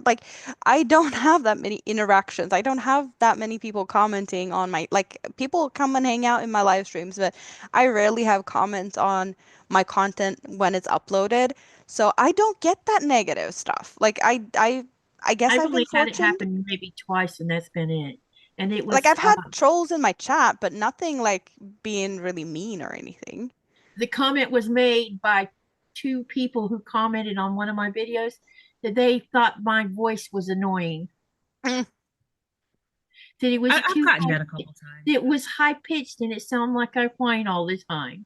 Like, I don't have that many interactions. I don't have that many people commenting on my, like, people come and hang out in my live streams, but I rarely have comments on my content when it's uploaded. So I don't get that negative stuff. Like, I guess I've I've been only had it fortunate. happen maybe twice, and that's been it. And it Like, was I've had trolls in my chat, but nothing like being really mean or anything. the comment was made by two people who commented on one of my videos that they thought my voice was annoying. Mm. That it was I've too gotten high, that a couple times. it was high pitched and it sounded like I whine all the time.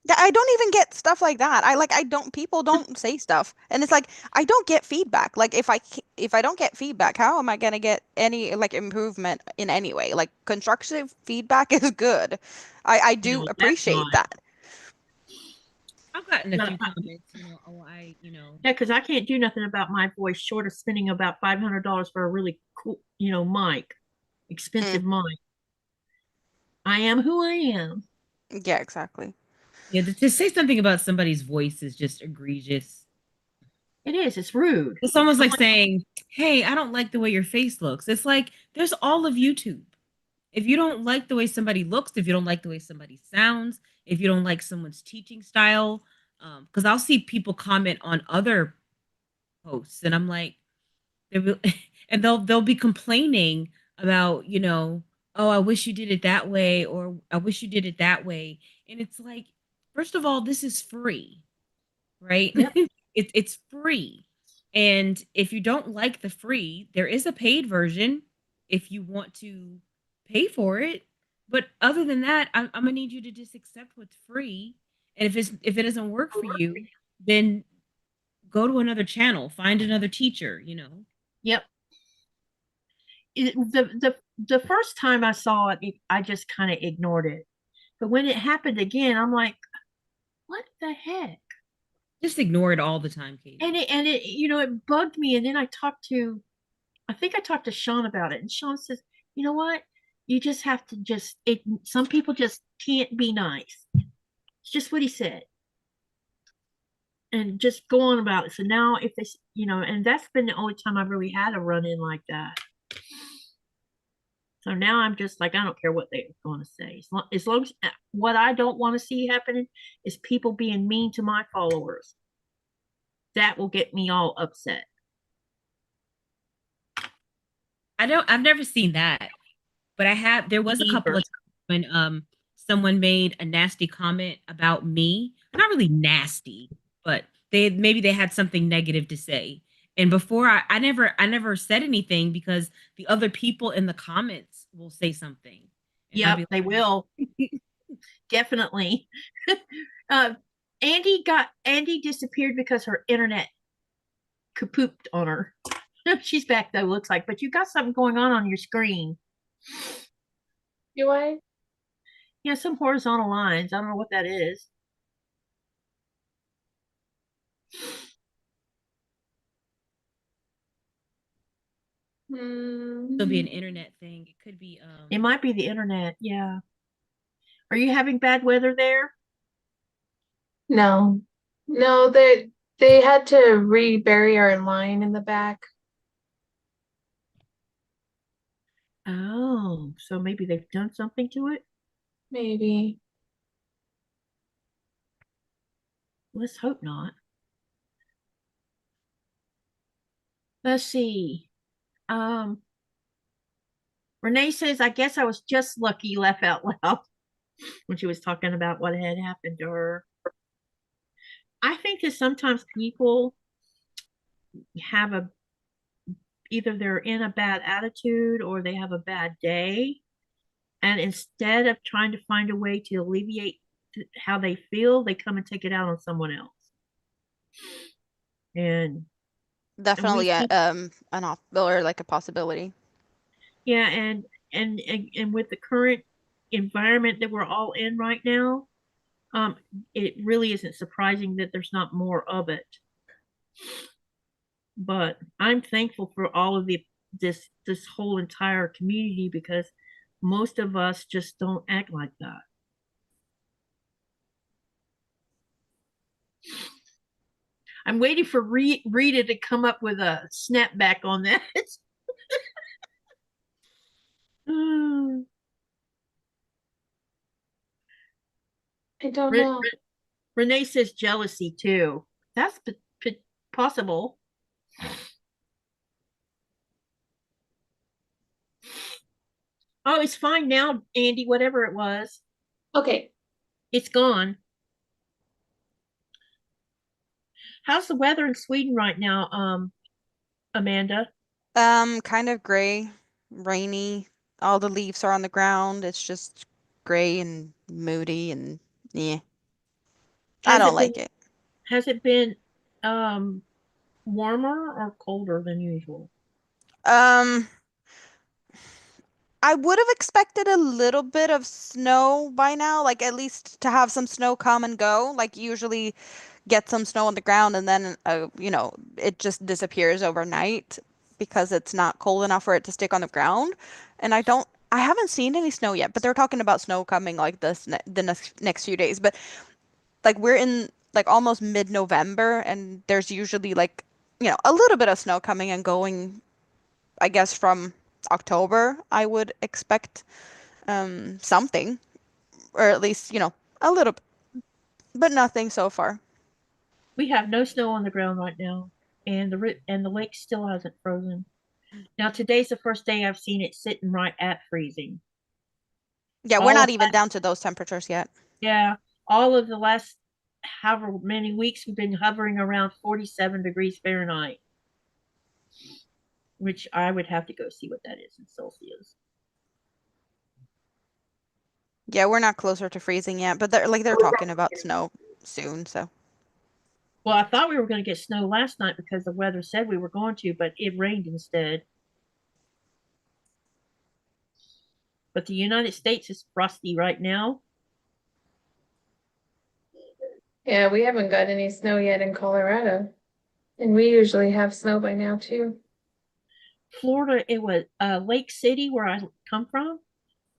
Yeah, I don't even get stuff like that. I don't people don't say stuff. And it's like I don't get feedback. Like if I don't get feedback, how am I gonna get any like improvement in any way? Like constructive feedback is good. I do No, that's appreciate not. that. I've gotten a No, few comments, oh, yeah, because I can't do nothing about my voice short of spending about $500 for a really cool, mic, Mm, expensive mic. I am who I am. yeah, exactly. yeah, to say something about somebody's voice is just egregious. It is. It's rude. It's almost like saying, "Hey, I don't like the way your face looks." It's like there's all of YouTube. If you don't like the way somebody looks, if you don't like the way somebody sounds, if you don't like someone's teaching style, because I'll see people comment on other posts, and I'm like, they will, and they'll be complaining about, oh, I wish you did it that way, or I wish you did it that way, and it's like, first of all, this is free, right? Yep. It's free. And if you don't like the free, there is a paid version if you want to pay for it. But other than that, I'm gonna need you to just accept what's free. And if it doesn't work for you, then go to another channel, find another teacher. Yep. The first time I saw it, I just kind of ignored it. But when it happened again, I'm like, what the heck? Just ignore it all the time, Katie. And it it bugged me. And then I think I talked to Sean about it, and Sean says, you know what? You just have to some people just can't be nice. It's just what he said. And just go on about it. So now if they, and that's been the only time I've really had a run in like that. So now I'm just like, I don't care what they're going to say. As long as what I don't want to see happening is people being mean to my followers. That will get me all upset. I've never seen that, but there was a couple of times when someone made a nasty comment about me. Not really nasty, but maybe they had something negative to say. And before I never said anything because the other people in the comments will say something. And Yep, they will. Definitely. uh Andi disappeared because her internet kapooped on her. She's back though, looks like, but you got something going on your screen. Do I? Yeah, some horizontal lines. I don't know what that is. It'll be an internet thing. It could be It might be the internet. Yeah. Are you having bad weather there? No. No, they had to rebury our line in the back. Oh, so maybe they've done something to it. Maybe. Let's hope not. Let's see. Um, Renee says, I guess I was just lucky, laugh out loud, when she was talking about what had happened to her. I think that sometimes people have either they're in a bad attitude or they have a bad day. And instead of trying to find a way to alleviate how they feel, they come and take it out on someone else. And Definitely we an off or like a possibility. yeah, and with the current environment that we're all in right now, it really isn't surprising that there's not more of it. But I'm thankful for all of this whole entire community because most of us just don't act like that. I'm waiting for Rita to come up with a snapback on that. I don't know. Renee says jealousy too. That's possible. Oh, it's fine now, Andi, whatever it was. Okay. It's gone. How's the weather in Sweden right now, Amanda? Kind of gray, rainy. All the leaves are on the ground. It's just gray and moody and yeah. I Has don't it been like it. has it been um warmer or colder than usual? Um, I would have expected a little bit of snow by now, like at least to have some snow come and go. Like usually get some snow on the ground and then it just disappears overnight because it's not cold enough for it to stick on the ground. And I haven't seen any snow yet, but they're talking about snow coming like the next few days. But like we're in like almost mid-November and there's usually like, a little bit of snow coming and going, I guess from October, I would expect something, or at least, a little bit, but nothing so far. We have no snow on the ground right now, and the lake still hasn't frozen. Now today's the first day I've seen it sitting right at freezing. Yeah, we're All not of even down to those temperatures yet. Yeah, all of the last however many weeks we've been hovering around 47 degrees Fahrenheit, which I would have to go see what that is in Celsius. Yeah, we're not closer to freezing yet, but they're talking about snow soon, so. Well, I thought we were going to get snow last night because the weather said we were going to, but it rained instead. But the United States is frosty right now. Yeah, we haven't got any snow yet in Colorado. And we usually have snow by now too. Florida, it was Lake City where I come from.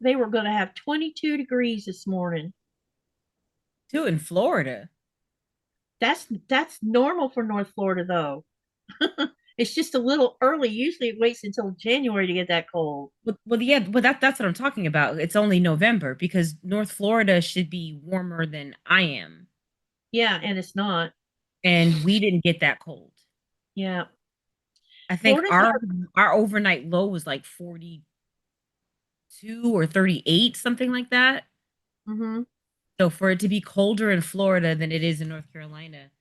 They were going to have 22 degrees this morning. Too in Florida. That's normal for North Florida though. It's just a little early. Usually it waits until January to get that cold. Yeah, that's what I'm talking about. It's only November because North Florida should be warmer than I am. Yeah, and it's not. And we didn't get that cold. Yeah. I think Florida's our overnight low was like 42 or 38, something like that. mm-hmm. So for it to be colder in Florida than it is in North Carolina,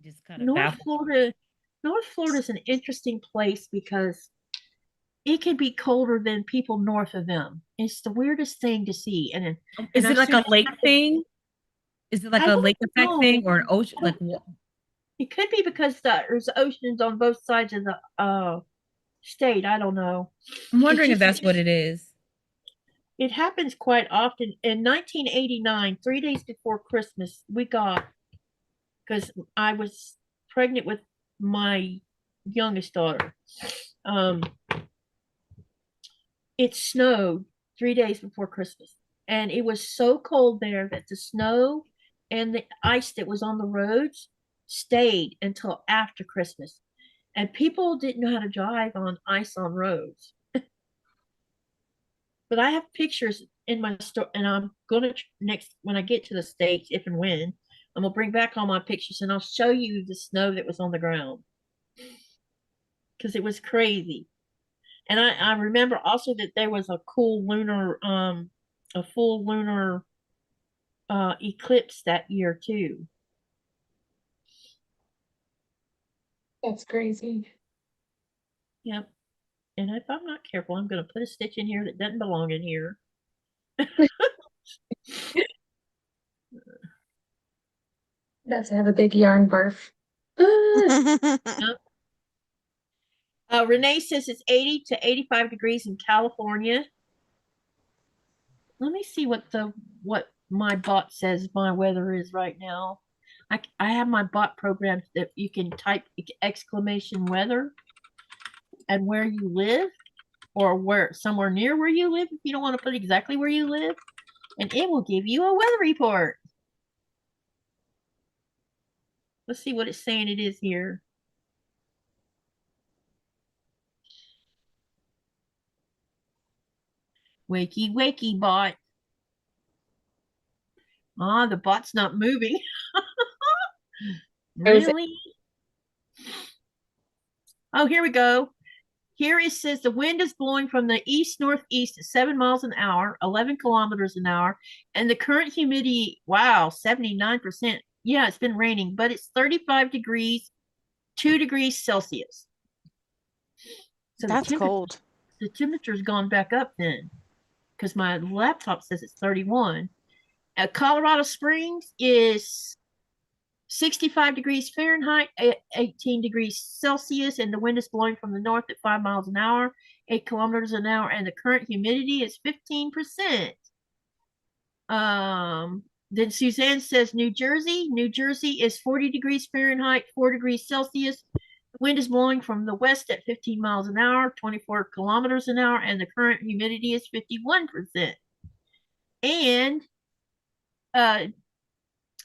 just kind of North baffles. Florida. North Florida is an interesting place because it can be colder than people north of them. It's the weirdest thing to see. And Is it I've like seen a lake thing? Is it like I a don't lake effect know. thing or an ocean? Like what? It could be because there's oceans on both sides of the state. I don't know. I'm It's wondering if just that's what it is. it happens quite often. In 1989, 3 days before Christmas, we got because I was pregnant with my youngest daughter. Um, it snowed 3 days before Christmas, and it was so cold there that the snow and the ice that was on the roads stayed until after Christmas. And people didn't know how to drive on ice on roads. But I have pictures in my store, and I'm gonna next when I get to the States, if and when, I'm gonna bring back all my pictures and I'll show you the snow that was on the ground because it was crazy. And I remember also that there was a a full lunar eclipse that year too. That's crazy. Yep. And if I'm not careful, I'm going to put a stitch in here that doesn't belong in here. Does have a big yarn barf. Renee says it's 80 to 85 degrees in California. Let me see what my bot says my weather is right now. I have my bot programmed that you can type exclamation weather and where you live, or where somewhere near where you live if you don't want to put exactly where you live, and it will give you a weather report. Let's see what it's saying it is here. Wakey, wakey, bot. Ah, the bot's not moving. Really? Oh, here we go. Here it says the wind is blowing from the east-northeast at 7 miles an hour, 11 kilometers an hour, and the current humidity, wow, 79%. Yeah, it's been raining, but it's 35 degrees, 2 degrees Celsius. So That's cold. The temperature's gone back up then, because my laptop says it's 31. Colorado Springs is 65 degrees Fahrenheit, 18 degrees Celsius, and the wind is blowing from the north at 5 miles an hour, 8 kilometers an hour, and the current humidity is 15%. Then Suzanne says New Jersey. New Jersey is 40 degrees Fahrenheit, 4 degrees Celsius. The wind is blowing from the west at 15 miles an hour, 24 kilometers an hour, and the current humidity is 51%. And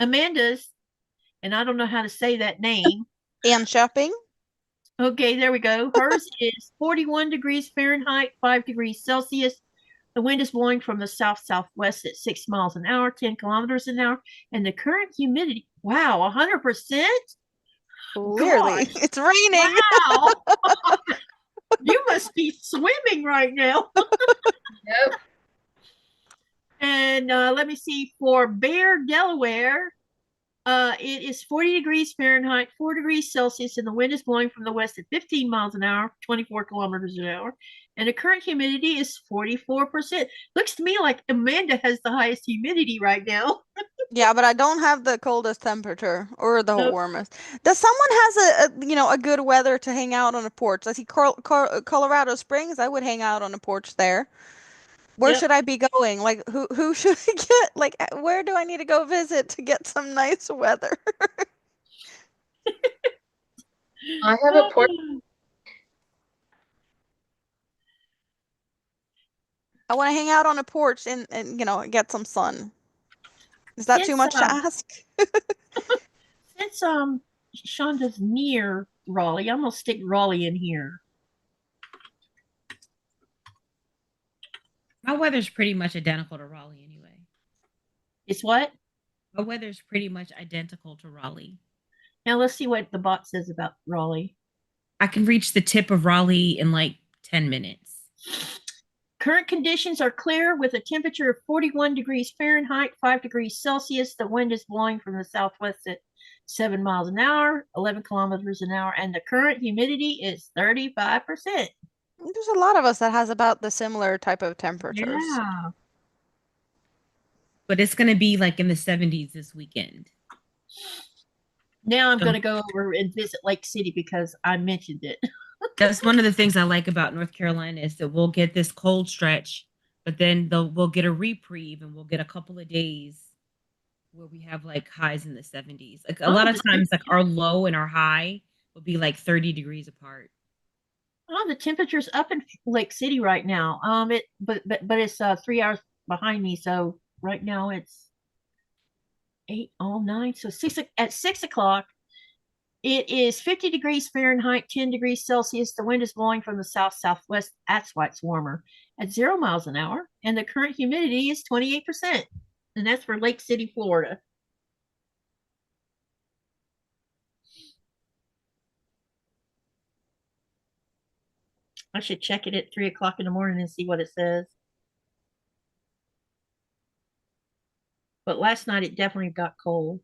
Amanda's, and I don't know how to say that name. And shopping. Okay, there we go. Hers is 41 degrees Fahrenheit, 5 degrees Celsius. The wind is blowing from the south-southwest at 6 miles an hour, 10 kilometers an hour. And the current humidity, wow, 100%? Clearly, Gosh, it's raining. wow. You must be swimming right now. Yep. And let me see, for Bear, Delaware, it is 40 degrees Fahrenheit, 4 degrees Celsius, and the wind is blowing from the west at 15 miles an hour, 24 kilometers an hour. And the current humidity is 44%. Looks to me like Amanda has the highest humidity right now. Yeah, but I don't have the coldest temperature or the Nope. warmest. Does someone has a good weather to hang out on a porch? I see Colorado Springs. I would hang out on a porch there. Where Yep. should I be going? Like who should I get? Like where do I need to go visit to get some nice weather? I have a porch. I want to hang out on a porch and get some sun. Is that too much to ask? Since Chaunda's near Raleigh, I'm gonna stick Raleigh in here. My weather's pretty much identical to Raleigh anyway. It's what? My weather's pretty much identical to Raleigh. Now let's see what the bot says about Raleigh. I can reach the tip of Raleigh in like 10 minutes. Current conditions are clear with a temperature of 41 degrees Fahrenheit, 5 degrees Celsius. The wind is blowing from the southwest at 7 miles an hour, 11 kilometers an hour, and the current humidity is 35%. There's a lot of us that has about the similar type of temperatures. Yeah. But it's going to be like in the 70s this weekend. Now I'm going to go over and visit Lake City because I mentioned it. That's one of the things I like about North Carolina is that we'll get this cold stretch, but then we'll get a reprieve and we'll get a couple of days where we have like highs in the 70s. Like a lot of times, like our low and our high will be like 30 degrees apart. Oh, the temperature's up in Lake City right now. But it's 3 hours behind me, so right now it's 8:09. So at 6 o'clock, it is 50 degrees Fahrenheit, 10 degrees Celsius. The wind is blowing from the south-southwest. That's why it's warmer at 0 miles an hour. And the current humidity is 28%. And that's for Lake City, Florida. I should check it at 3 o'clock in the morning and see what it says. But last night it definitely got cold.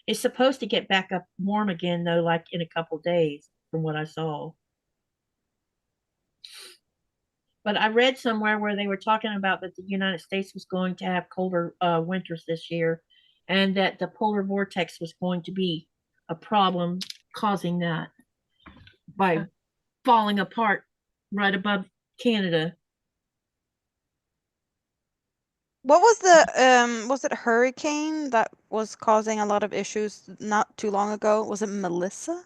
It's supposed to get back up warm again, though, like in a couple days, from what I saw. But I read somewhere where they were talking about that the United States was going to have colder winters this year, and that the polar vortex was going to be a problem causing that by falling apart right above Canada. What was it hurricane that was causing a lot of issues not too long ago? Was it Melissa?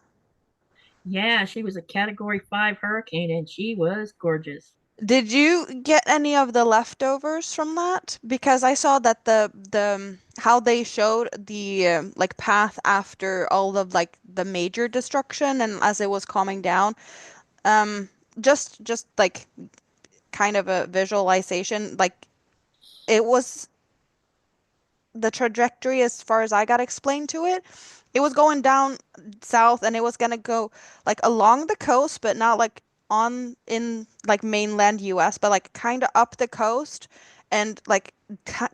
Yeah, she was a Category 5 hurricane, and she was gorgeous. Did you get any of the leftovers from that? Because I saw that the how they showed the like path after all of like the major destruction and as it was calming down. Um, just like kind of a visualization, like it was the trajectory as far as I got explained to it. It was going down south and it was gonna go like along the coast, but not like on in like mainland US, but like kind of up the coast and like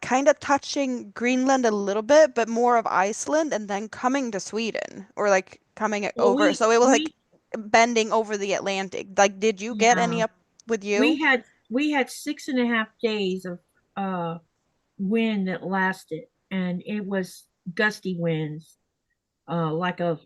kind of touching Greenland a little bit, but more of Iceland and then coming to Sweden or like coming Well, over. we So it was like we bending over the Atlantic. Like, did you get any yeah, up with we you? had we had 6.5 days of wind that lasted, and it was gusty winds, like a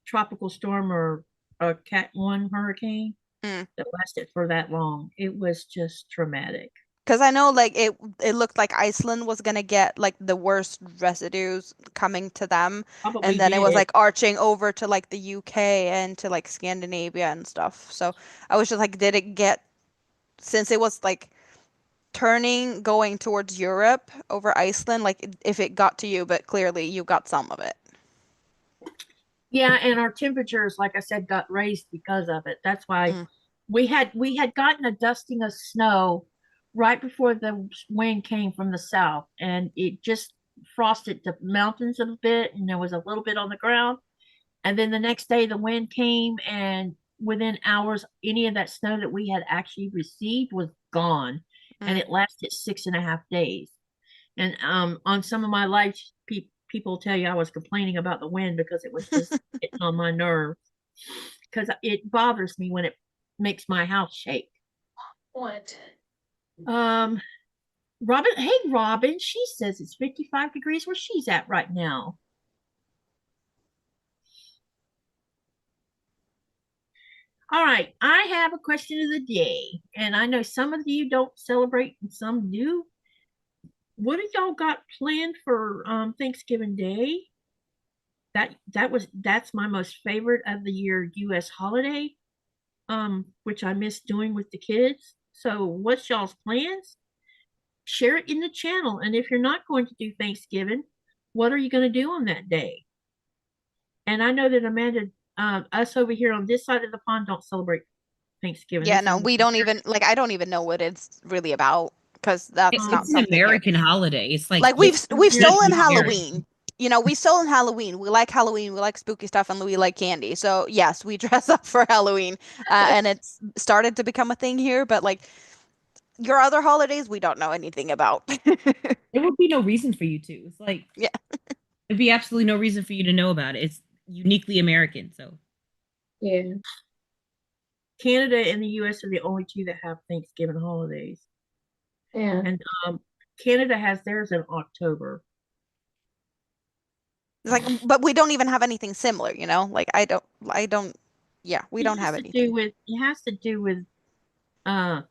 tropical storm or a Cat 1 hurricane Mm. that lasted for that long. It was just traumatic. Because I know like it looked like Iceland was gonna get like the worst residues coming to them, and Probably then it was did. like arching over to like the UK and to like Scandinavia and stuff. So I was just like, did it get since it was like turning going towards Europe over Iceland, like if it got to you, but clearly you got some of it. Yeah, and our temperatures, like I said, got raised because of it. That's why Mm. we had gotten a dusting of snow right before the wind came from the south, and it just frosted the mountains a bit, and there was a little bit on the ground. And then the next day, the wind came, and within hours, any of that snow that we had actually received was gone, and Mm. it lasted 6.5 days. And on some of my live people tell you I was complaining about the wind because it was just getting on my nerves because it bothers me when it makes my house shake. What? Um, Robin, hey Robin, she says it's 55 degrees where she's at right now. All right, I have a question of the day, and I know some of you don't celebrate and some do. What have y'all got planned for Thanksgiving Day? That's my most favorite of the year US holiday, which I miss doing with the kids. So what's y'all's plans? Share it in the channel. And if you're not going to do Thanksgiving, what are you going to do on that day? And I know that Amanda, us over here on this side of the pond don't celebrate Thanksgiving. Yeah, This is no, an we don't even like I don't even know what it's really about because that's not It's an something here. American holiday. It's like Like it's we've stolen definitely Halloween. American. You know, we stolen Halloween. We like Halloween. We like spooky stuff, and we like candy. So yes, we dress up for Halloween, and it's started to become a thing here. But like your other holidays, we don't know anything about. There would be no reason for you to. It's like Yeah. there'd be absolutely no reason for you to know about it. It's uniquely American. So Yeah. Canada and the US are the only two that have Thanksgiving holidays. Yeah. And Canada has theirs in October. It's like, but we don't even have anything similar. You know, like I don't. Yeah, we don't have anything. It has to do with uh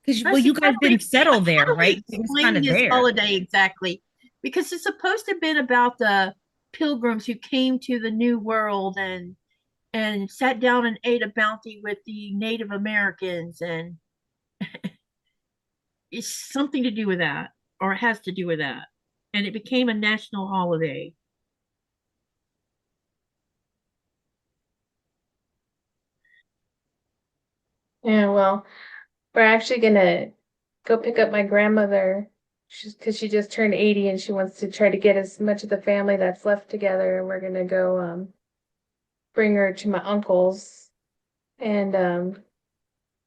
because well, let's see, you guys didn't settle there, how do we right? It was kind explain of this there. holiday exactly? Because it's supposed to have been about the pilgrims who came to the New World and sat down and ate a bounty with the Native Americans, and it's something to do with that, or it has to do with that. And it became a national holiday. Yeah. Well, we're actually gonna go pick up my grandmother. She's because she just turned 80 and she wants to try to get as much of the family that's left together. And we're gonna go bring her to my uncle's and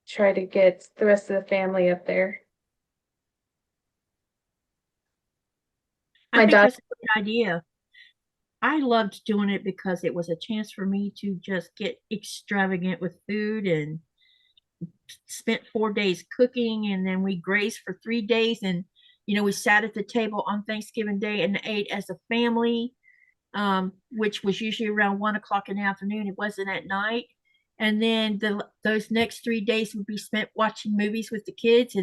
try to get the rest of the family up there. I My think daughter, that's a great idea. I loved doing it because it was a chance for me to just get extravagant with food, and spent 4 days cooking, and then we grazed for 3 days, and we sat at the table on Thanksgiving Day and ate as a family, which was usually around 1 o'clock in the afternoon. It wasn't at night. And then those next 3 days would be spent watching movies with the kids,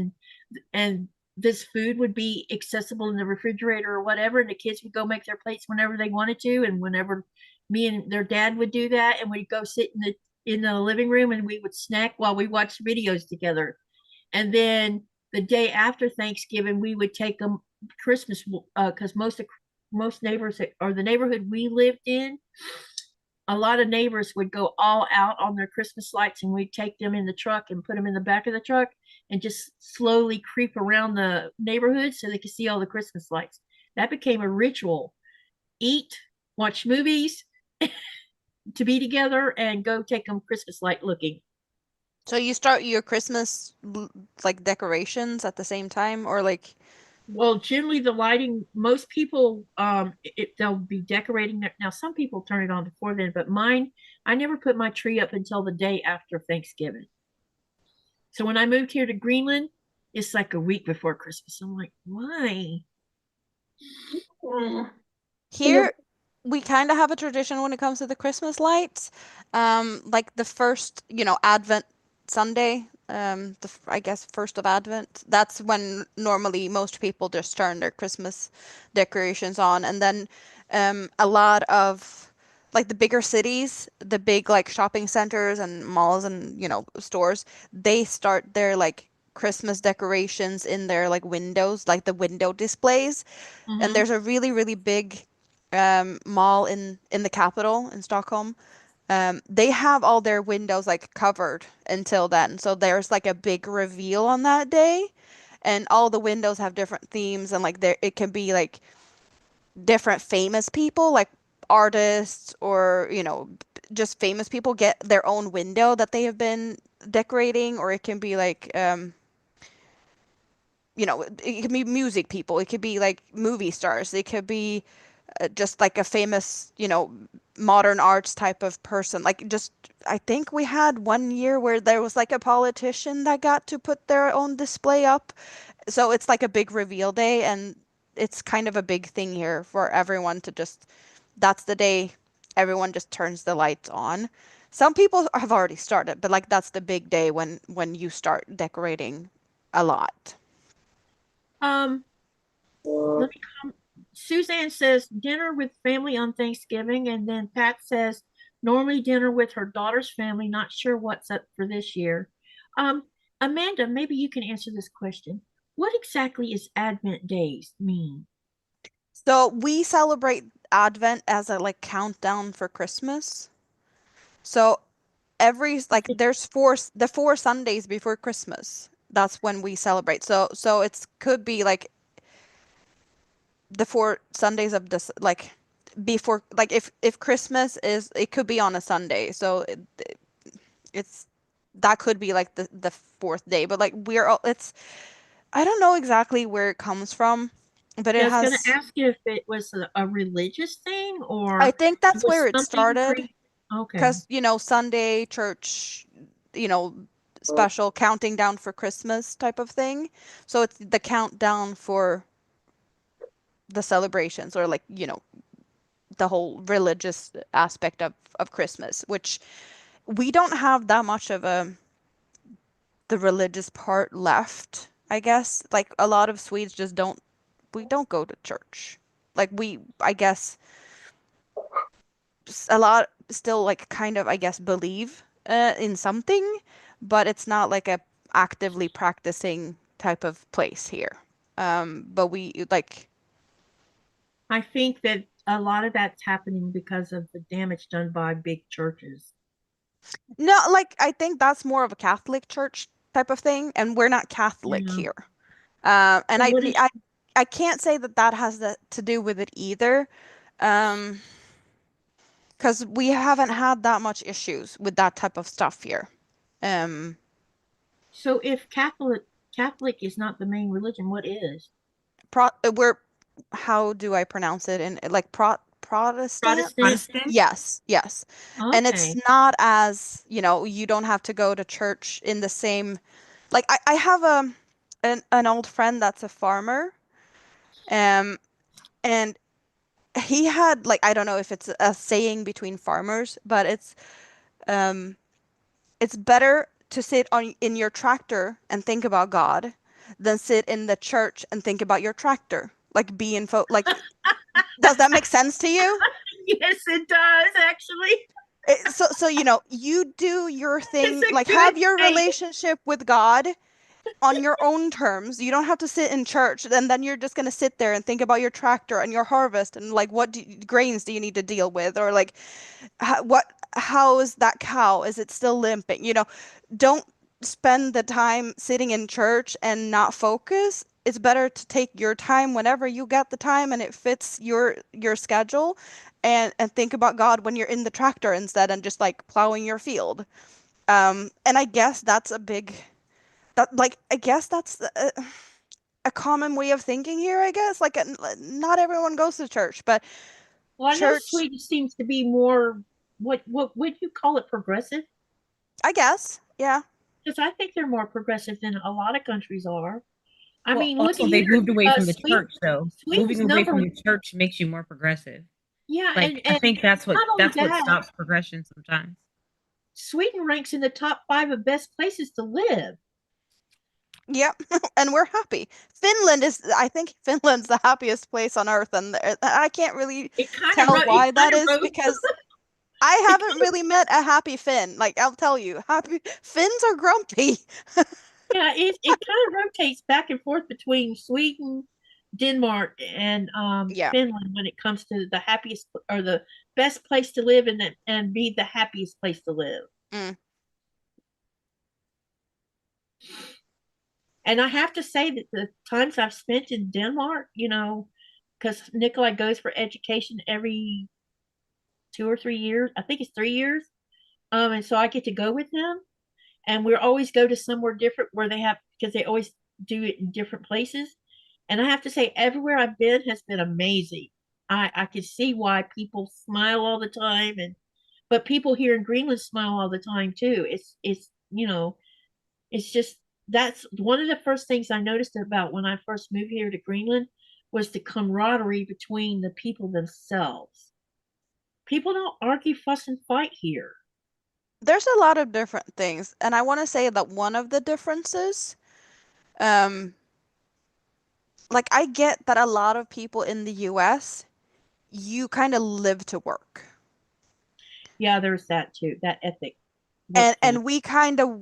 and this food would be accessible in the refrigerator or whatever, and the kids would go make their plates whenever they wanted to, and whenever me and their dad would do that, and we'd go sit in the living room and we would snack while we watched videos together. And then the day after Thanksgiving, we would take them Christmas, because most neighbors, or the neighborhood we lived in, a lot of neighbors would go all out on their Christmas lights, and we'd take them in the truck and put them in the back of the truck and just slowly creep around the neighborhood so they could see all the Christmas lights. That became a ritual. Eat, watch movies, to be together, and go take them Christmas light looking. So you start your Christmas like decorations at the same time, or like? Well, generally the lighting, most people, they'll be decorating it. Now, some people turn it on before then, but mine, I never put my tree up until the day after Thanksgiving. So when I moved here to Greenland, it's like a week before Christmas. I'm like, why? Here, we kind of have a tradition when it comes to the Christmas lights. Like the first, Advent Sunday, I guess first of Advent, that's when normally most people just turn their Christmas decorations on. And then a lot of like the bigger cities, the big like shopping centers and malls and, stores, they start their like Christmas decorations in their like windows, like the window displays. And Mm-hmm. there's a really, really big mall in the capital in Stockholm. They have all their windows like covered until then. So there's like a big reveal on that day, and all the windows have different themes, and like there it can be like different famous people, like artists or, just famous people get their own window that they have been decorating, or it can be like it can be music people, it could be like movie stars, it could be just like a famous, modern arts type of person. Like just, I think we had one year where there was like a politician that got to put their own display up. So it's like a big reveal day, and it's kind of a big thing here for everyone to just, that's the day everyone just turns the lights on. Some people have already started, but like that's the big day when you start decorating a lot. Um, let me come. Suzanne says dinner with family on Thanksgiving, and then Pat says normally dinner with her daughter's family. Not sure what's up for this year. Um, Amanda, maybe you can answer this question. What exactly is Advent days mean? So we celebrate Advent as a like countdown for Christmas. So every like there's four Sundays before Christmas. That's when we celebrate. So it's could be like the 4 Sundays of this like before, like if Christmas is, it could be on a Sunday. So it's that could be like the fourth day. But like we're all, it's, I don't know exactly where it comes from, but Yeah, it I was going to has, ask you if it was a religious thing I or think it that's was where it something started. pre. Okay. Because, Sunday church, you know, special counting down for Christmas type of thing. So it's the countdown for the celebrations, or like, the whole religious aspect of Christmas, which we don't have that much of the religious part left, I guess. Like a lot of Swedes just we don't go to church. Like I guess a lot still like kind of, I guess, believe in something, but it's not like a actively practicing type of place here. But we like, I think that a lot of that's happening because of the damage done by big churches. no, like I think that's more of a Catholic church type of thing, and we're not Catholic Yeah. here. And So I what is I I can't say that that has to do with it either. Um, because we haven't had that much issues with that type of stuff here. Um, so if Catholic is not the main religion, what is? we're, how do I pronounce it? In like Protestant. Protestant? Yes, yes. And it's Okay. not as, you don't have to go to church in the same, like I have an old friend that's a farmer, um, and he had like, I don't know if it's a saying between farmers, but um it's better to sit on in your tractor and think about God than sit in the church and think about your tractor. Like like, does that make sense to you? Yes, it does, actually. So you do your It's thing, a like good have your thing. relationship with God on your own terms. You don't have to sit in church, and then you're just gonna sit there and think about your tractor and your harvest and like grains do you need to deal with, or like how is that cow? Is it still limping? Don't spend the time sitting in church and not focus. It's better to take your time whenever you get the time and it fits your schedule, and think about God when you're in the tractor instead and just like plowing your field. And I guess that's a big that like I guess that's a common way of thinking here, I guess. Like not everyone goes to church, but Well, I know church, Sweden seems to be more, what would you call it, progressive? I guess. Yeah. Because I think they're more progressive than a lot of countries are. I Well, mean, look at also they've here. moved away from the Sweden, church, though. Sweden's Moving away number, from the church makes you more progressive. yeah, Like I and think not only that's what that, stops progression sometimes. Sweden ranks in the top 5 of best places to live. Yep. And we're happy. I think Finland's the happiest place on earth, and I can't really tell It why kind that of is rose. because I It haven't really met a happy Finn. Like I'll tell you, happy Finns are grumpy. Yeah, it kind of rotates back and forth between Sweden, Denmark, and Yeah. Finland when it comes to the happiest or the best place to live and be the happiest place to live. Mm. And I have to say that the times I've spent in Denmark, because Nikolai goes for education every 2 or 3 years. I think it's 3 years. And so I get to go with him, and we always go to somewhere different where they have because they always do it in different places. And I have to say, everywhere I've been has been amazing. I can see why people smile all the time, but people here in Greenland smile all the time too. It's just that's one of the first things I noticed about when I first moved here to Greenland was the camaraderie between the people themselves. People don't argue, fuss, and fight here. There's a lot of different things, and I want to say that one of the differences, um, like I get that a lot of people in the US, you kind of live to work. Yeah, there's that too. That ethic, work And ethic. we kind of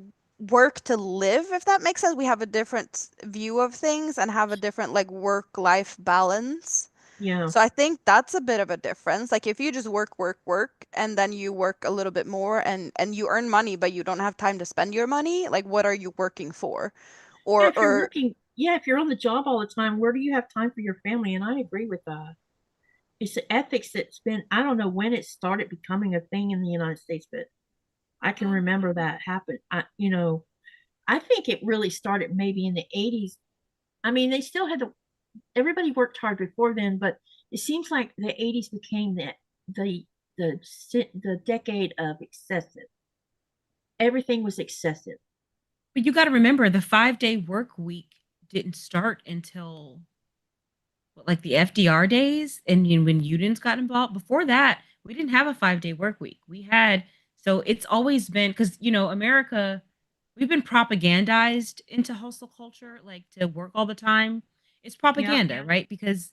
work to live, if that makes sense. We have a different view of things and have a different like work-life balance. Yeah. So I think that's a bit of a difference. Like if you just work, work, work, and then you work a little bit more and you earn money, but you don't have time to spend your money, like what are you working for? Yeah, Or if you're on the job all the time, where do you have time for your family? And I agree with that. It's the ethics that's been, I don't know when it started becoming a thing in the United States, but I can remember that happened. I think it really started maybe in the 80s. I mean, they still had to, everybody worked hard before then, but it seems like the 80s became the, the decade of excessive. Everything was excessive. But you got to remember the 5-day work week didn't start until like the FDR days, and when unions got involved. Before that, we didn't have a 5-day work week. We had so it's always been because America, we've been propagandized into hustle culture, like to work all the time. It's Yeah. propaganda, right? Because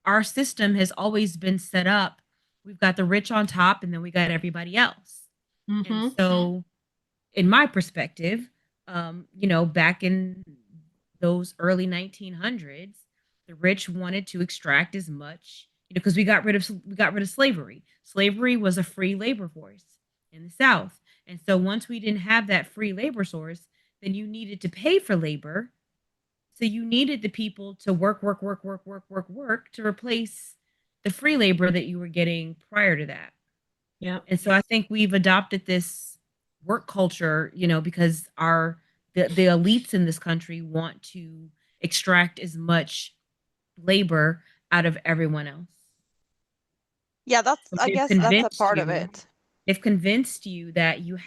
our system has always been set up. We've got the rich on top, and then we got everybody else. And Mm-hmm. so, in my perspective, back in those early 1900s, the rich wanted to extract as much, because we got rid of slavery. Slavery was a free labor force in the South. And so once we didn't have that free labor source, then you needed to pay for labor. So you needed the people to work, work, work, work, work, work, work to replace the free labor that you were getting prior to that. Yeah. And so I think we've adopted this work culture, because the elites in this country want to extract as much labor out of everyone else. Yeah, that's, So I they've guess that's a convinced part of you, it. they've convinced you that you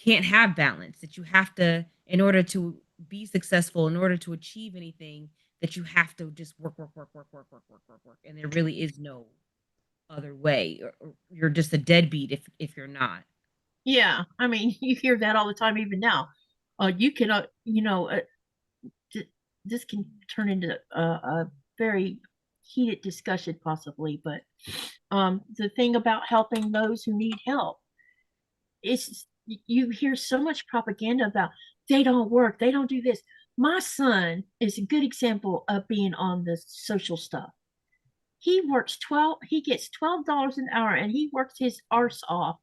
can't have balance, that you have to, in order to be successful, in order to achieve anything, that you have to just work, work, work, work, work, work, work, work, work. And there really is no other way. Or you're just a deadbeat if you're not. Yeah, I mean, you hear that all the time, even now. You cannot, this can turn into a very heated discussion, possibly. But the thing about helping those who need help is you hear so much propaganda about they don't work, they don't do this. My son is a good example of being on the social stuff. He gets $12 an hour and he works his arse off,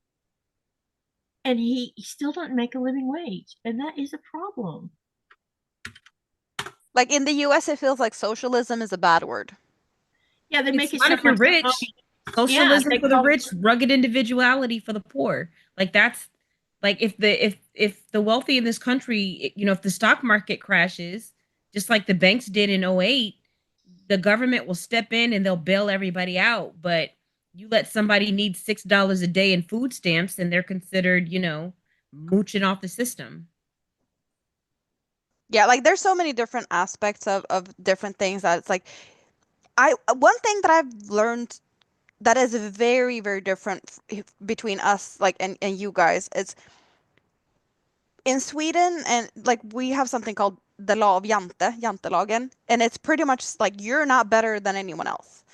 and he still doesn't make a living wage, and that is a problem. Like in the US, it feels like socialism is a bad word. Yeah, they make It's it not sound if you're like rich. yeah, Socialism they for the call rich, rugged individuality for the poor. Like that's like if the wealthy in this country, if the stock market crashes, just like the banks did in '08, the government will step in and they'll bail everybody out. But you let somebody need $6 a day in food stamps and they're considered, mooching off the system. Yeah, like there's so many different aspects of different things that it's like I one thing that I've learned that is very, very different between us, like, and you guys, is in Sweden, and like we have something called the law of jantelagen, and it's pretty much like you're not better than anyone else.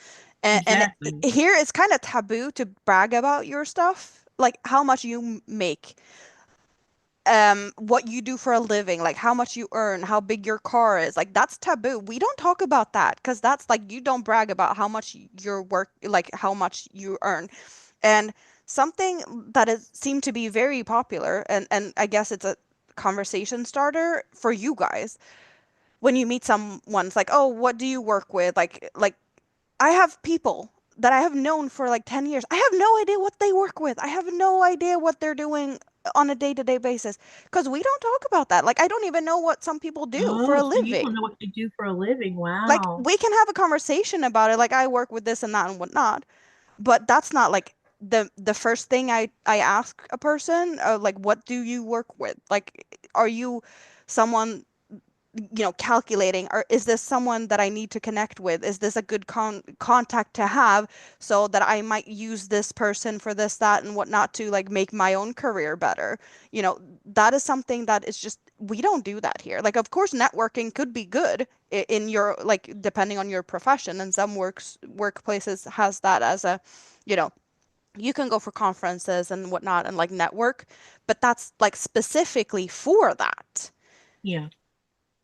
And exactly. here it's kind of taboo to brag about your stuff, like how much you make, what you do for a living, like how much you earn, how big your car is. Like that's taboo. We don't talk about that because that's like you don't brag about how much your work, like how much you earn. And something that is seemed to be very popular, and I guess it's a conversation starter for you guys when you meet someone. It's like, oh, what do you work with? Like I have people that I have known for like 10 years. I have no idea what they work with. I have no idea what they're doing on a day-to-day basis because we don't talk about that. Like I don't even know what some people do for Oh, a so you don't living. know what they do for a living. Like Wow. we can have a conversation about it, like I work with this and that and whatnot, but that's not like the first thing I ask a person, like what do you work with? Like are you someone, calculating, or is this someone that I need to connect with? Is this a good contact to have so that I might use this person for this, that, and whatnot to like make my own career better? That is something that is just, we don't do that here. Like, of course, networking could be good in your, like, depending on your profession, and some workplaces has that as a, you know, you can go for conferences and whatnot and like network, but that's like specifically for that. Yeah.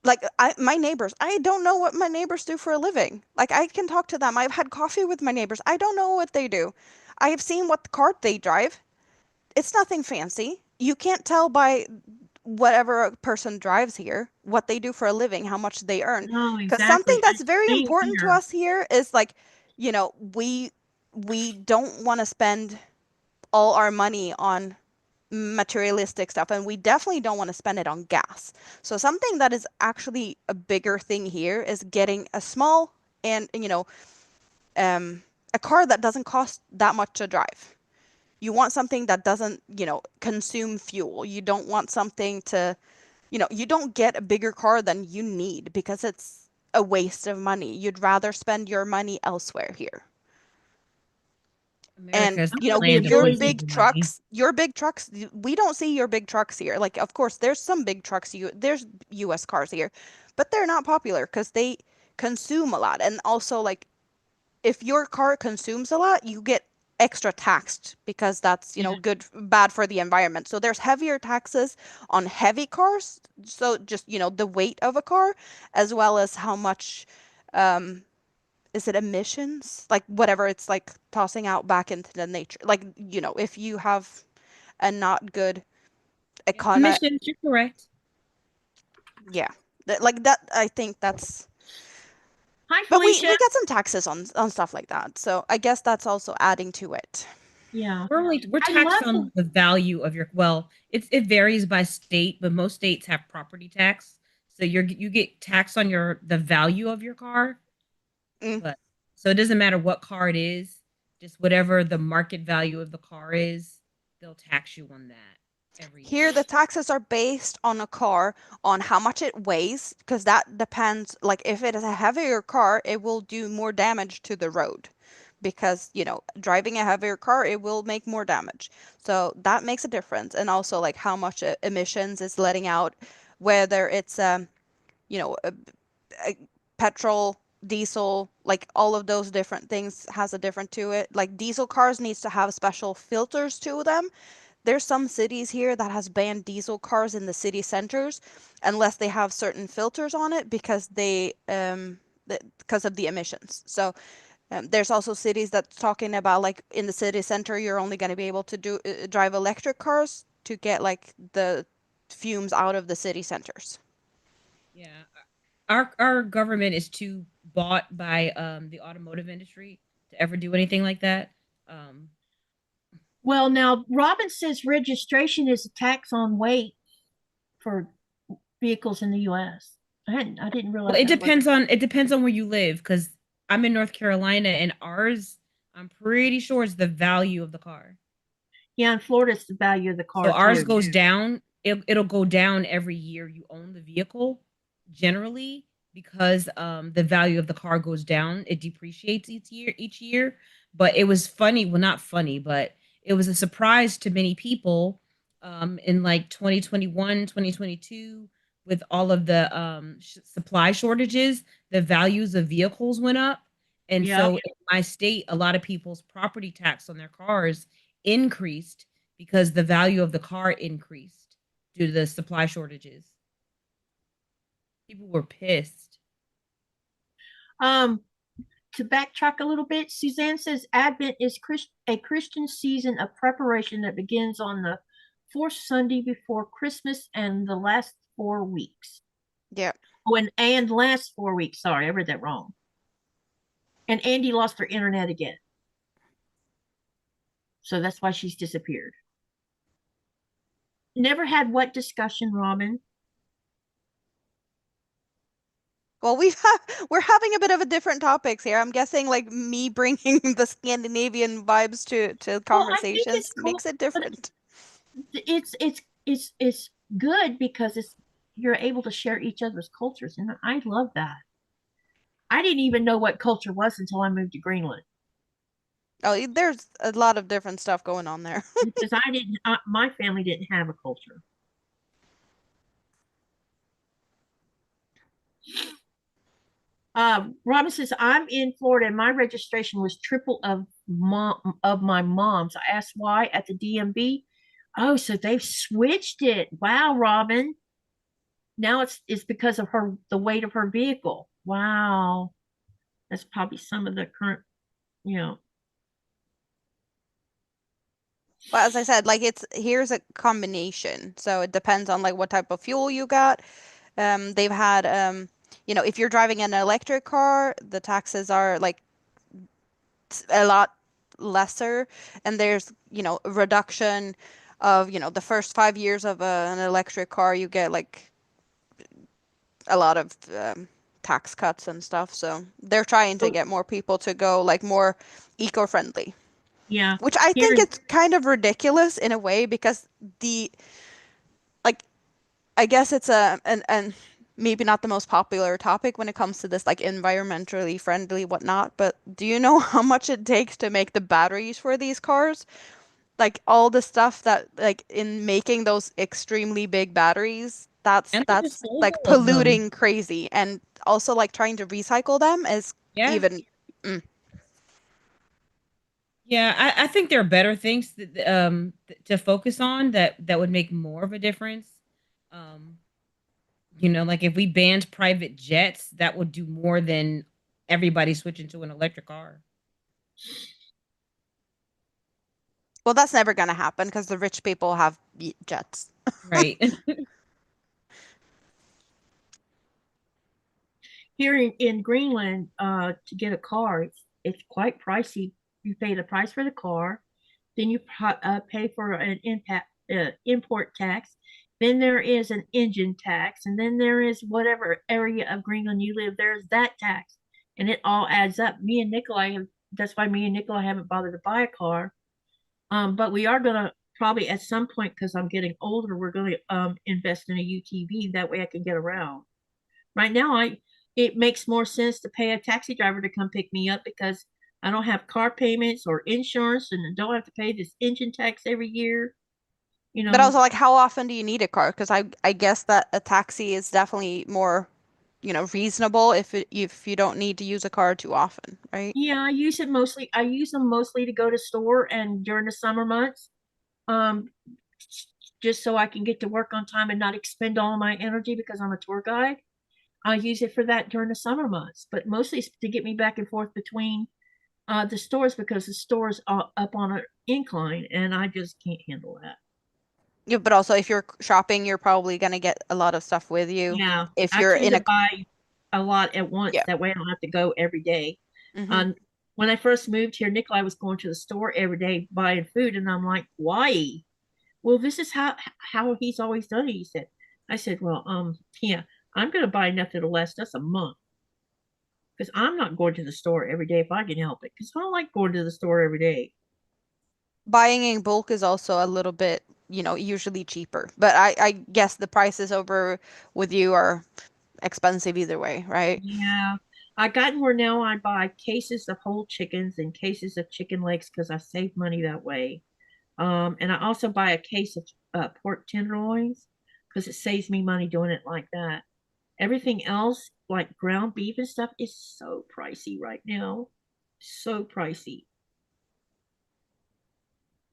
Like my neighbors, I don't know what my neighbors do for a living. Like I can talk to them. I've had coffee with my neighbors. I don't know what they do. I have seen what cart they drive. It's nothing fancy. You can't tell by whatever a person drives here what they do for a living, how much they earn. No, Because something exactly. that's very Same important to here. us here is like, you know, we we don't want to spend all our money on materialistic stuff, and we definitely don't want to spend it on gas. So something that is actually a bigger thing here is getting a small and a car that doesn't cost that much to drive. You want something that doesn't, consume fuel. You don't want something to, you don't get a bigger car than you need because it's a waste of money. You'd rather spend your money elsewhere here. America And is I the want the land of ability. wasted money. your big trucks, we don't see your big trucks here. Like, of course, there's some big trucks, there's US cars here, but they're not popular because they consume a lot. And also, like, if your car consumes a lot, you get extra taxed because that's, Yeah. bad for the environment. So there's heavier taxes on heavy cars. So just, the weight of a car, as well as how much, um, is it emissions? Like whatever it's like tossing out back into the nature. Like, if you have a not good Yes, econ emissions, you're correct. yeah. Like that, I think that's, Hi, but we Felicia. we get some taxes on stuff like that. So I guess that's also adding to it. Yeah. We're I taxed love on the value of your, well, it varies by state, but most states have property tax. So you get taxed on the value of your car, Mm. but So it doesn't matter what car it is, just whatever the market value of the car is, they'll tax you on that every year. Here, the taxes are based on a car, on how much it weighs, because that depends. Like, if it is a heavier car, it will do more damage to the road because, driving a heavier car, it will make more damage. So that makes a difference. And also, like, how much emissions is letting out, whether it's, you know, petrol, diesel, like all of those different things has a different to it. Like diesel cars needs to have special filters to them. There's some cities here that has banned diesel cars in the city centers unless they have certain filters on it because of the emissions. So there's also cities that's talking about like in the city center you're only going to be able to drive electric cars to get like the fumes out of the city centers. Yeah. Our government is too bought by the automotive industry to ever do anything like that. Um, Well, now Robin says registration is a tax on weight for vehicles in the U.S. I didn't realize well, it that was. depends on where you live because I'm in North Carolina and ours, I'm pretty sure it's the value of the car. Yeah, in Florida, it's the value of the So car ours too. goes down. It'll go down every year you own the vehicle, generally, because the value of the car goes down. It depreciates each year. But it was funny, well, not funny, but it was a surprise to many people in like 2021, 2022, with all of the supply shortages, the values of vehicles went up. And Yeah. so in my state, a lot of people's property tax on their cars increased because the value of the car increased due to the supply shortages. People were pissed. To backtrack a little bit, Suzanne says Advent is a Christian season of preparation that begins on the fourth Sunday before Christmas and the last 4 weeks. Yeah. Oh, and last 4 weeks. Sorry, I read that wrong. And Andi lost her internet again. So that's why she's disappeared. Never had what discussion, Robin? Well, we're having a bit of a different topics here. I'm guessing like me bringing the Scandinavian vibes to Well, I think conversations it's cool, makes it different. it's good because you're able to share each other's cultures, and I love that. I didn't even know what culture was until I moved to Greenland. Oh, there's a lot of different stuff going on there. Because my family didn't have a culture. Robin says, I'm in Florida and my registration was triple of my mom's. I asked why at the DMV. Oh, so they've switched it. Wow, Robin. Now it's because of the weight of her vehicle. Wow. That's probably some of the current, you know. But as I said, like here's a combination. So it depends on like what type of fuel you got. They've had if you're driving an electric car, the taxes are like a lot lesser, and there's a reduction of the first 5 years of an electric car, you get like a lot of tax cuts and stuff. So they're trying to get more people to go like more eco-friendly. Yeah. Which I think it's kind of ridiculous in a way because like I guess it's and maybe not the most popular topic when it comes to this like environmentally friendly whatnot, but do you know how much it takes to make the batteries for these cars? Like all the stuff that like in making those extremely big batteries, And that's like polluting crazy, and also like trying to recycle them is even. Yeah, I think there are better things to focus on that would make more of a difference. Um, like if we banned private jets, that would do more than everybody switching to an electric car. Well, that's never going to happen because the rich people have jets. Right. Here in Greenland, to get a car, it's quite pricey. You pay the price for the car, then you pay for an import tax. Then there is an engine tax, and then there is whatever area of Greenland you live, there's that tax. and it all adds up. Me and Nikolai have, that's why me and Nikolai haven't bothered to buy a car. But we are gonna probably at some point, because I'm getting older, we're gonna invest in a UTV. That way I can get around. Right now, it makes more sense to pay a taxi driver to come pick me up because I don't have car payments or insurance, and I don't have to pay this engine tax every year. You But also, know, like, how often do you need a car? Because I guess that a taxi is definitely more, reasonable if you don't need to use a car too often, right? yeah, I use it mostly. I use them mostly to go to store and during the summer months, um, just so I can get to work on time and not expend all my energy because I'm a tour guide. I use it for that during the summer months, but mostly it's to get me back and forth between the stores because the stores are up on an incline and I just can't handle that. Yeah, but also if you're shopping, you're probably gonna get a lot of stuff with you. Yeah, If I you're tend in to a, buy a lot at once. yeah. That way I don't have to go every day. Hmm. Um, when I first moved here, Nikolai was going to the store every day buying food, and I'm like, why? Well, this is how he's always done it. He said. I said, well, yeah, I'm gonna buy enough that'll last us a month because I'm not going to the store every day if I can help it. Because I don't like going to the store every day. Buying in bulk is also a little bit, usually cheaper. But I guess the prices over with you are expensive either way, right? Yeah, I gotten where now I buy cases of whole chickens and cases of chicken legs because I save money that way. And I also buy a case of pork tenderloins because it saves me money doing it like that. Everything else, like ground beef and stuff, is so pricey right now. So pricey.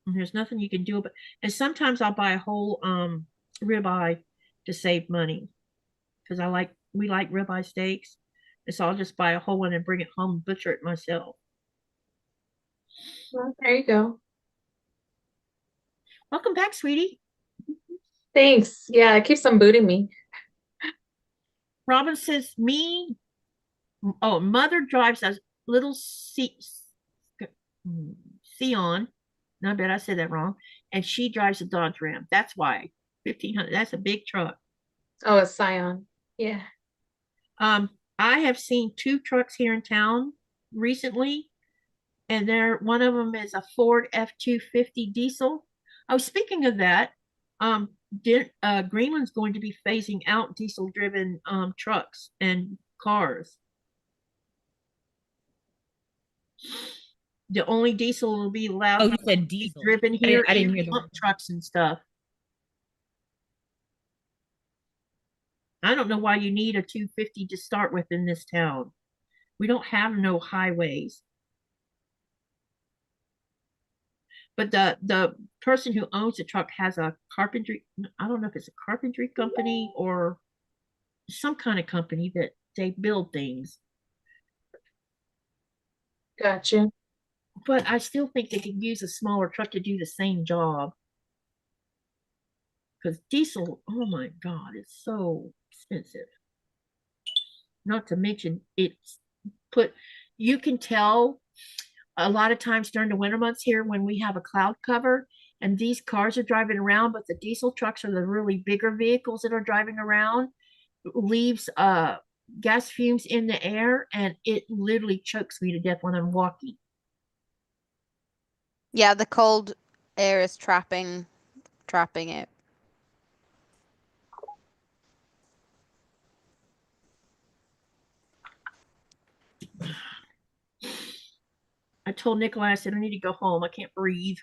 And there's nothing you can do about it. And sometimes I'll buy a whole ribeye to save money because we like ribeye steaks. And so I'll just buy a whole one and bring it home and butcher it myself. Well, there you go. Welcome back, sweetie. Thanks. Yeah, it keeps on booting me. Robin says, me, oh, mother drives a little Sion. No, I bet I said that wrong. And she drives a Dodge Ram. That's why 1,500. That's a big truck. Oh, it's Scion. Yeah. Um, I have seen two trucks here in town recently, and one of them is a Ford F-250 diesel. Oh, speaking of that, um, Greenland's going to be phasing out diesel-driven trucks and cars. The only diesel will be allowed Oh, to you said be diesel. driven I here didn't in hear the dump word. trucks and stuff. I don't know why you need a 250 to start with in this town. We don't have no highways. But the person who owns the truck has a carpentry, I don't know if it's a carpentry company or some kind of company that they build things. Gotcha. But I still think they could use a smaller truck to do the same job. Because diesel, oh my God, it's so expensive. Not to mention it's put, you can tell a lot of times during the winter months here when we have a cloud cover and these cars are driving around, but the diesel trucks are the really bigger vehicles that are driving around, leaves gas fumes in the air, and it literally chokes me to death when I'm walking. Yeah, the cold air is trapping it. I told Nikolai, I said, I need to go home. I can't breathe.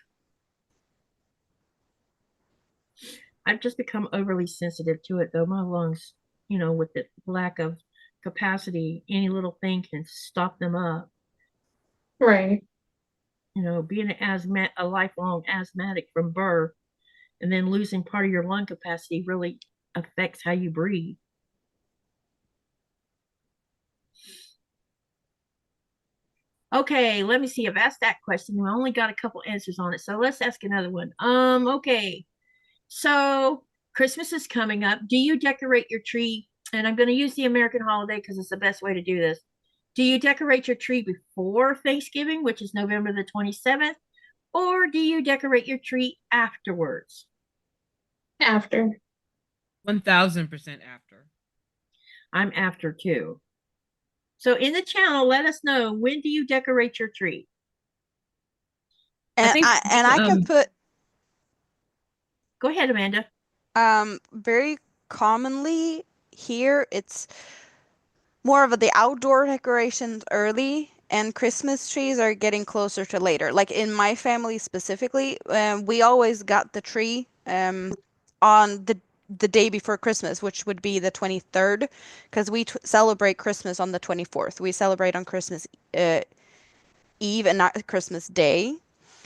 I've just become overly sensitive to it, though. My lungs, with the lack of capacity, any little thing can stop them up. Right. Being a lifelong asthmatic from birth and then losing part of your lung capacity really affects how you breathe. Okay, let me see. I've asked that question. I only got a couple answers on it. So let's ask another one. Okay. So Christmas is coming up. Do you decorate your tree? And I'm going to use the American holiday because it's the best way to do this. Do you decorate your tree before Thanksgiving, which is November the 27th? Or do you decorate your tree afterwards? After. 1000% after. I'm after too. So in the channel, let us know, when do you decorate your tree? I And think I can put Go ahead, Amanda. very commonly here it's more of the outdoor decorations early, and Christmas trees are getting closer to later. Like in my family specifically, we always got the tree on the day before Christmas, which would be the 23rd, because we celebrate Christmas on the 24th. We celebrate on Christmas Eve and not Christmas Day.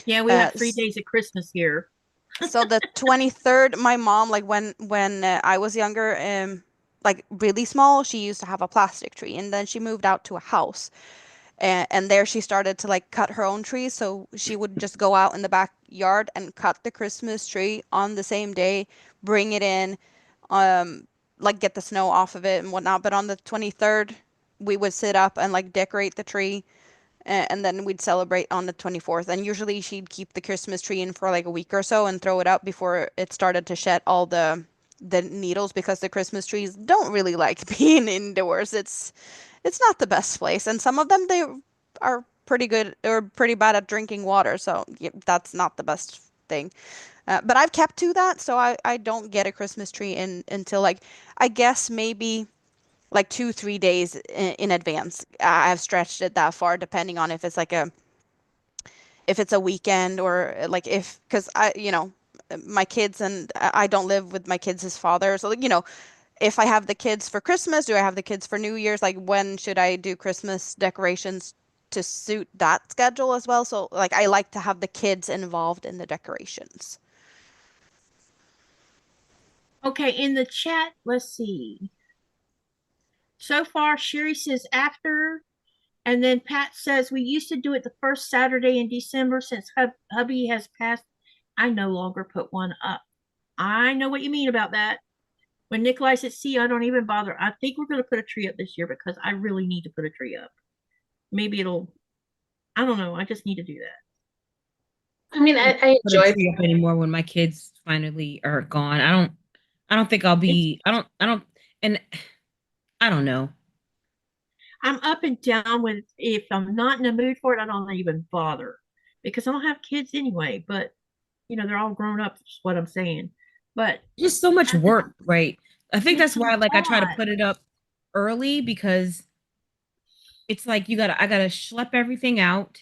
Yeah, we have 3 days of Christmas here. So the 23rd, my mom, like when I was younger, like really small, she used to have a plastic tree, and then she moved out to a house, and there she started to like cut her own trees. So she would just go out in the backyard and cut the Christmas tree on the same day, bring it in, like get the snow off of it and whatnot. But on the 23rd, we would sit up and like decorate the tree, and then we'd celebrate on the 24th. And usually she'd keep the Christmas tree in for like a week or so and throw it out before it started to shed all the needles, because the Christmas trees don't really like being indoors. It's not the best place, and some of them they are pretty good or pretty bad at drinking water, so yeah, that's not the best thing. But I've kept to that, so I don't get a Christmas tree in until like I guess maybe like 2 3 days in advance. I've stretched it that far, depending on if it's like if it's a weekend, or like if because I my kids, and I don't live with my kids' father, so like, if I have the kids for Christmas, do I have the kids for New Year's? Like when should I do Christmas decorations to suit that schedule as well? So like I like to have the kids involved in the decorations. Okay, in the chat, let's see. So far, Sherry says after, and then Pat says we used to do it the first Saturday in December. Since hubby has passed, I no longer put one up. I know what you mean about that. When Nikolai said, see, I don't even bother. I think we're going to put a tree up this year because I really need to put a tree up. Maybe it'll, I don't know. I just need to do that. I mean, I put a enjoy. tree up anymore when my kids finally are gone. I don't think I'll be. I don't. And I don't know. I'm up and down with, if I'm not in the mood for it, I don't even bother because I don't have kids anyway. But they're all grown up. Is what I'm saying. But Just so much work, right? I think it's that's a why like I try to lot. put it up early, because it's like I gotta schlep everything out,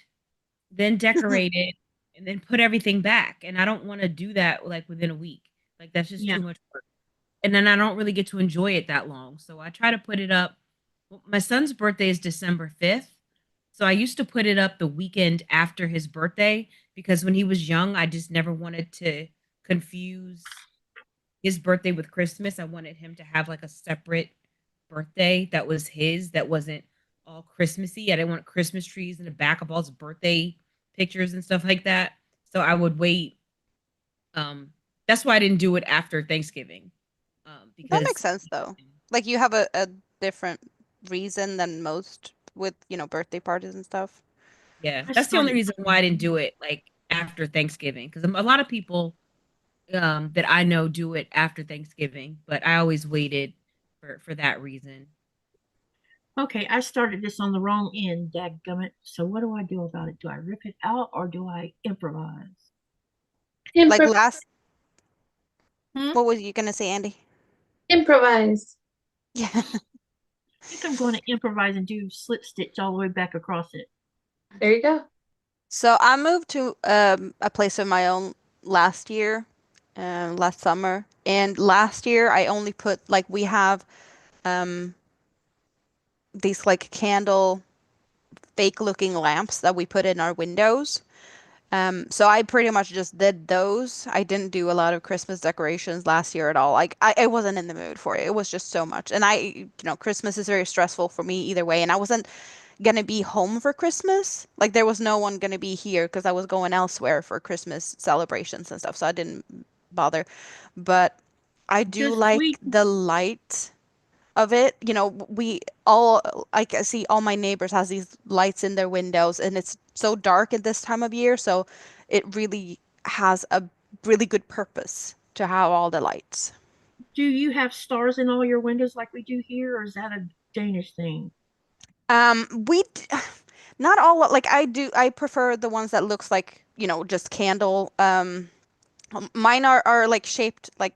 then decorate it, and then put everything back. And I don't want to do that like within a week. Like that's just Yeah. too much work. And then I don't really get to enjoy it that long. So I try to put it up. My son's birthday is December 5th. So I used to put it up the weekend after his birthday, because when he was young, I just never wanted to confuse his birthday with Christmas. I wanted him to have like a separate birthday that was his, that wasn't all Christmassy. I didn't want Christmas trees in the back of all his birthday pictures and stuff like that. So I would wait. Um, that's why I didn't do it after Thanksgiving. That makes Because sense though. Like you have a different reason than most with, birthday parties and stuff. yeah, I that's the only started. reason why I didn't do it like after Thanksgiving. Because a lot of people that I know do it after Thanksgiving, but I always waited for that reason. Okay, I started this on the wrong end, dadgummit. So what do I do about it? Do I rip it out or do I improvise? Like Hmm? what was you gonna say, Andy? Improvise. Yeah. I think I'm going to improvise and do slip stitch all the way back across it. There you go. So I moved to a place of my own last year, last summer, and last year I only put like we have um these like candle fake looking lamps that we put in our windows. So I pretty much just did those. I didn't do a lot of Christmas decorations last year at all. Like I wasn't in the mood for it. It was just so much. And Christmas is very stressful for me either way. And I wasn't gonna be home for Christmas. Like there was no one gonna be here because I was going elsewhere for Christmas celebrations and stuff. So I didn't bother. But I do Just like we the light of it. We all, I can see all my neighbors has these lights in their windows, and it's so dark at this time of year, so it really has a really good purpose to have all the lights. do you have stars in all your windows like we do here, or is that a Danish thing? Not all, like I prefer the ones that looks like, just candle. Mine are like shaped like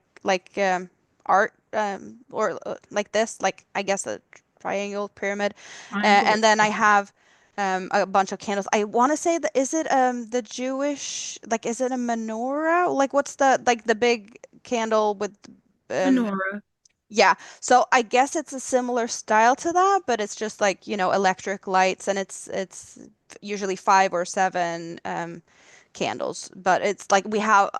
art, or like this, like I guess a triangle pyramid. Triangle. And then I have a bunch of candles. I want to say that, is it the Jewish, like, is it a menorah? Like, what's the big candle with um Menorah. yeah, so I guess it's a similar style to that, but it's just like, electric lights, and it's usually 5 or 7 candles. But it's like we have,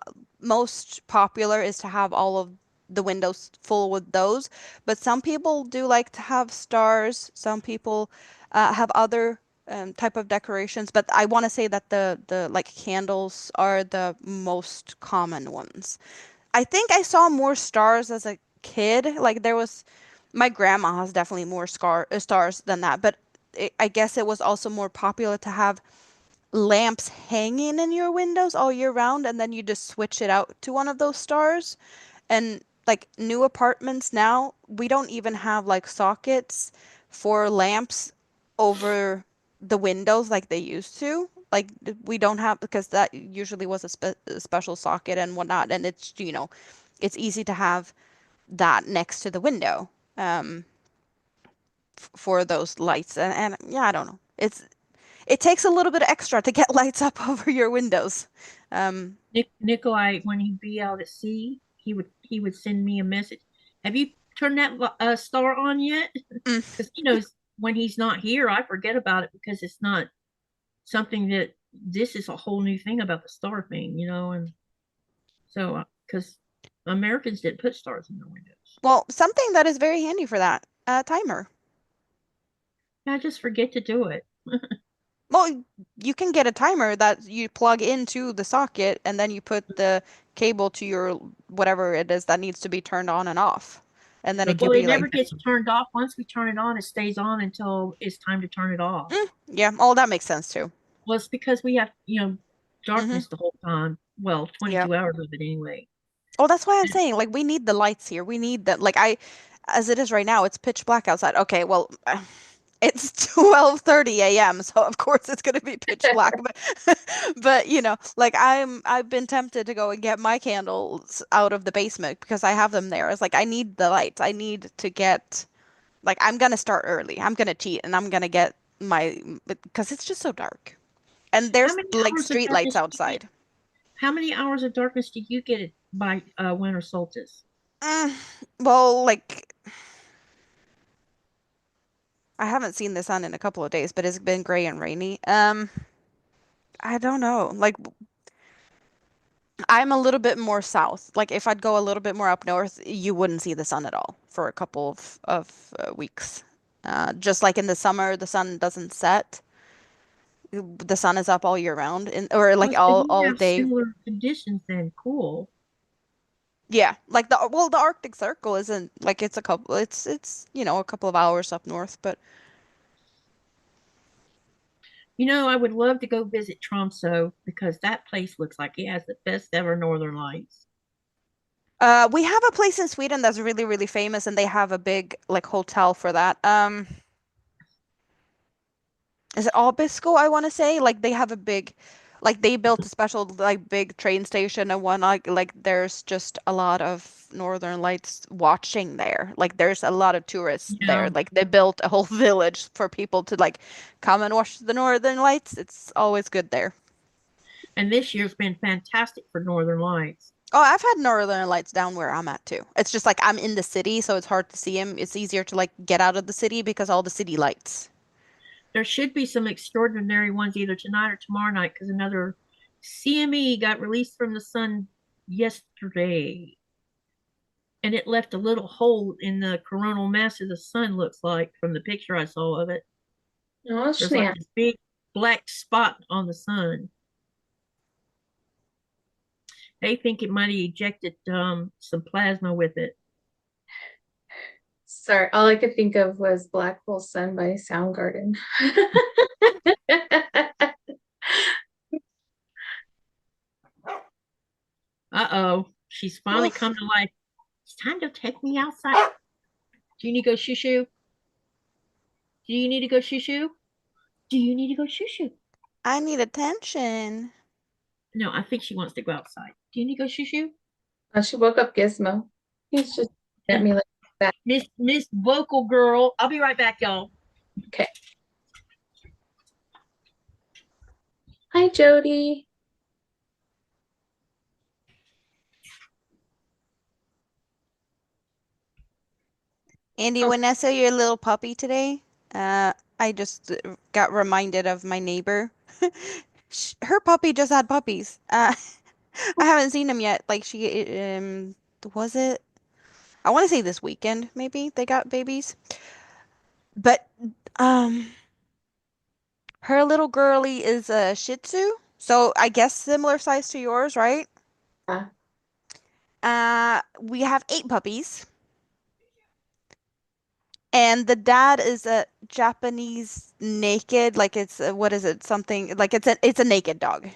most popular is to have all of the windows full with those. But some people do like to have stars. Some people have other type of decorations. But I want to say that the like candles are the most common ones. I think I saw more stars as a kid. Like, my grandma has definitely more stars than that. But I guess it was also more popular to have lamps hanging in your windows all year round, and then you just switch it out to one of those stars. And like new apartments now, we don't even have like sockets for lamps over the windows like they used to. Like, we don't have, because that usually was a special socket and whatnot, and it's easy to have that next to the window, um, for those lights. And yeah, I don't know. It takes a little bit extra to get lights up over your windows. Um, Nikolai, when he'd be out at sea, he would send me a message. Have you turned that star on yet? mm. Because he knows when he's not here, I forget about it because it's not something that this is a whole new thing about the star thing. And so because Americans didn't put stars in their windows. Well, something that is very handy for that, a timer. I just forget to do it. Well, you can get a timer that you plug into the socket, and then you put the cable to your whatever it is that needs to be turned on and off. And then it could Well, it be never like, gets turned off. Once we turn it on, it stays on until it's time to turn it off. yeah, oh, that makes sense too. Well, it's because we have, Hmm. darkness the whole time. Well, Yeah. 22 hours of it anyway. Oh, that's why I'm saying, like, we need the lights here. We need that. Like, as it is right now, it's pitch black outside. Okay, well, it's 12:30 a.m., so of course it's gonna be pitch black. But like, I've been tempted to go and get my candles out of the basement because I have them there. It's like I need the lights. I need to get, like, I'm gonna start early. I'm gonna cheat and I'm gonna get my, because it's just so dark. And How there's many like hours of street lights darkness do you get? outside. How many hours of darkness do you get by winter solstice? Mm, well, like, I haven't seen the sun in a couple of days, but it's been gray and rainy. I don't know. Like, I'm a little bit more south. Like, if I'd go a little bit more up north, you wouldn't see the sun at all for a couple of weeks. Just like in the summer, the sun doesn't set. The sun is up all year round, or Oh, like so all you all have day. similar conditions then. Cool. Yeah, like the Arctic Circle isn't like, it's a couple of hours up north, but I would love to go visit Tromso because that place looks like it has the best ever northern lights. we have a place in Sweden that's really, really famous, and they have a big like hotel for that. Is it Abisko, I want to say? Like, they have a big, like, they built a special like big train station and one, like there's just a lot of Northern Lights watching there. Like, there's a lot of tourists there. Yeah. Like, they built a whole village for people to like come and watch the Northern Lights. It's always good there. And this year's been fantastic for northern lights. Oh, I've had Northern Lights down where I'm at too. It's just like I'm in the city, so it's hard to see them. It's easier to like get out of the city because all the city lights. There should be some extraordinary ones either tonight or tomorrow night because another CME got released from the sun yesterday. And it left a little hole in the coronal mass of the sun, looks like, from the picture I saw of it. Oh, There's like snap. this big black spot on the sun. They think it might have ejected some plasma with it. Sorry, all I could think of was Black Hole Sun by Soundgarden. Uh-oh. She's finally Woof. come to life. It's time to take me outside. Do you need to go shoo shoo? Do you need to go shoo shoo? Do you need to go shoo shoo? I need attention. No, I think she wants to go outside. Do you need to go shoo shoo? She woke up Gizmo. He's just at me like that. Miss Vocal Girl. I'll be right back, y'all. Okay. Hi, Jody. Andy, Oh. when I saw your little puppy today, I just got reminded of my neighbor. Her puppy just had puppies. I haven't seen them yet. Like was it? I want to say this weekend, maybe they got babies. But um, her little girly is a Shih Tzu, so I guess similar size to yours, right? Yeah. We have 8 puppies. And the dad is a Japanese naked, like it's what is it? Something like it's a naked dog.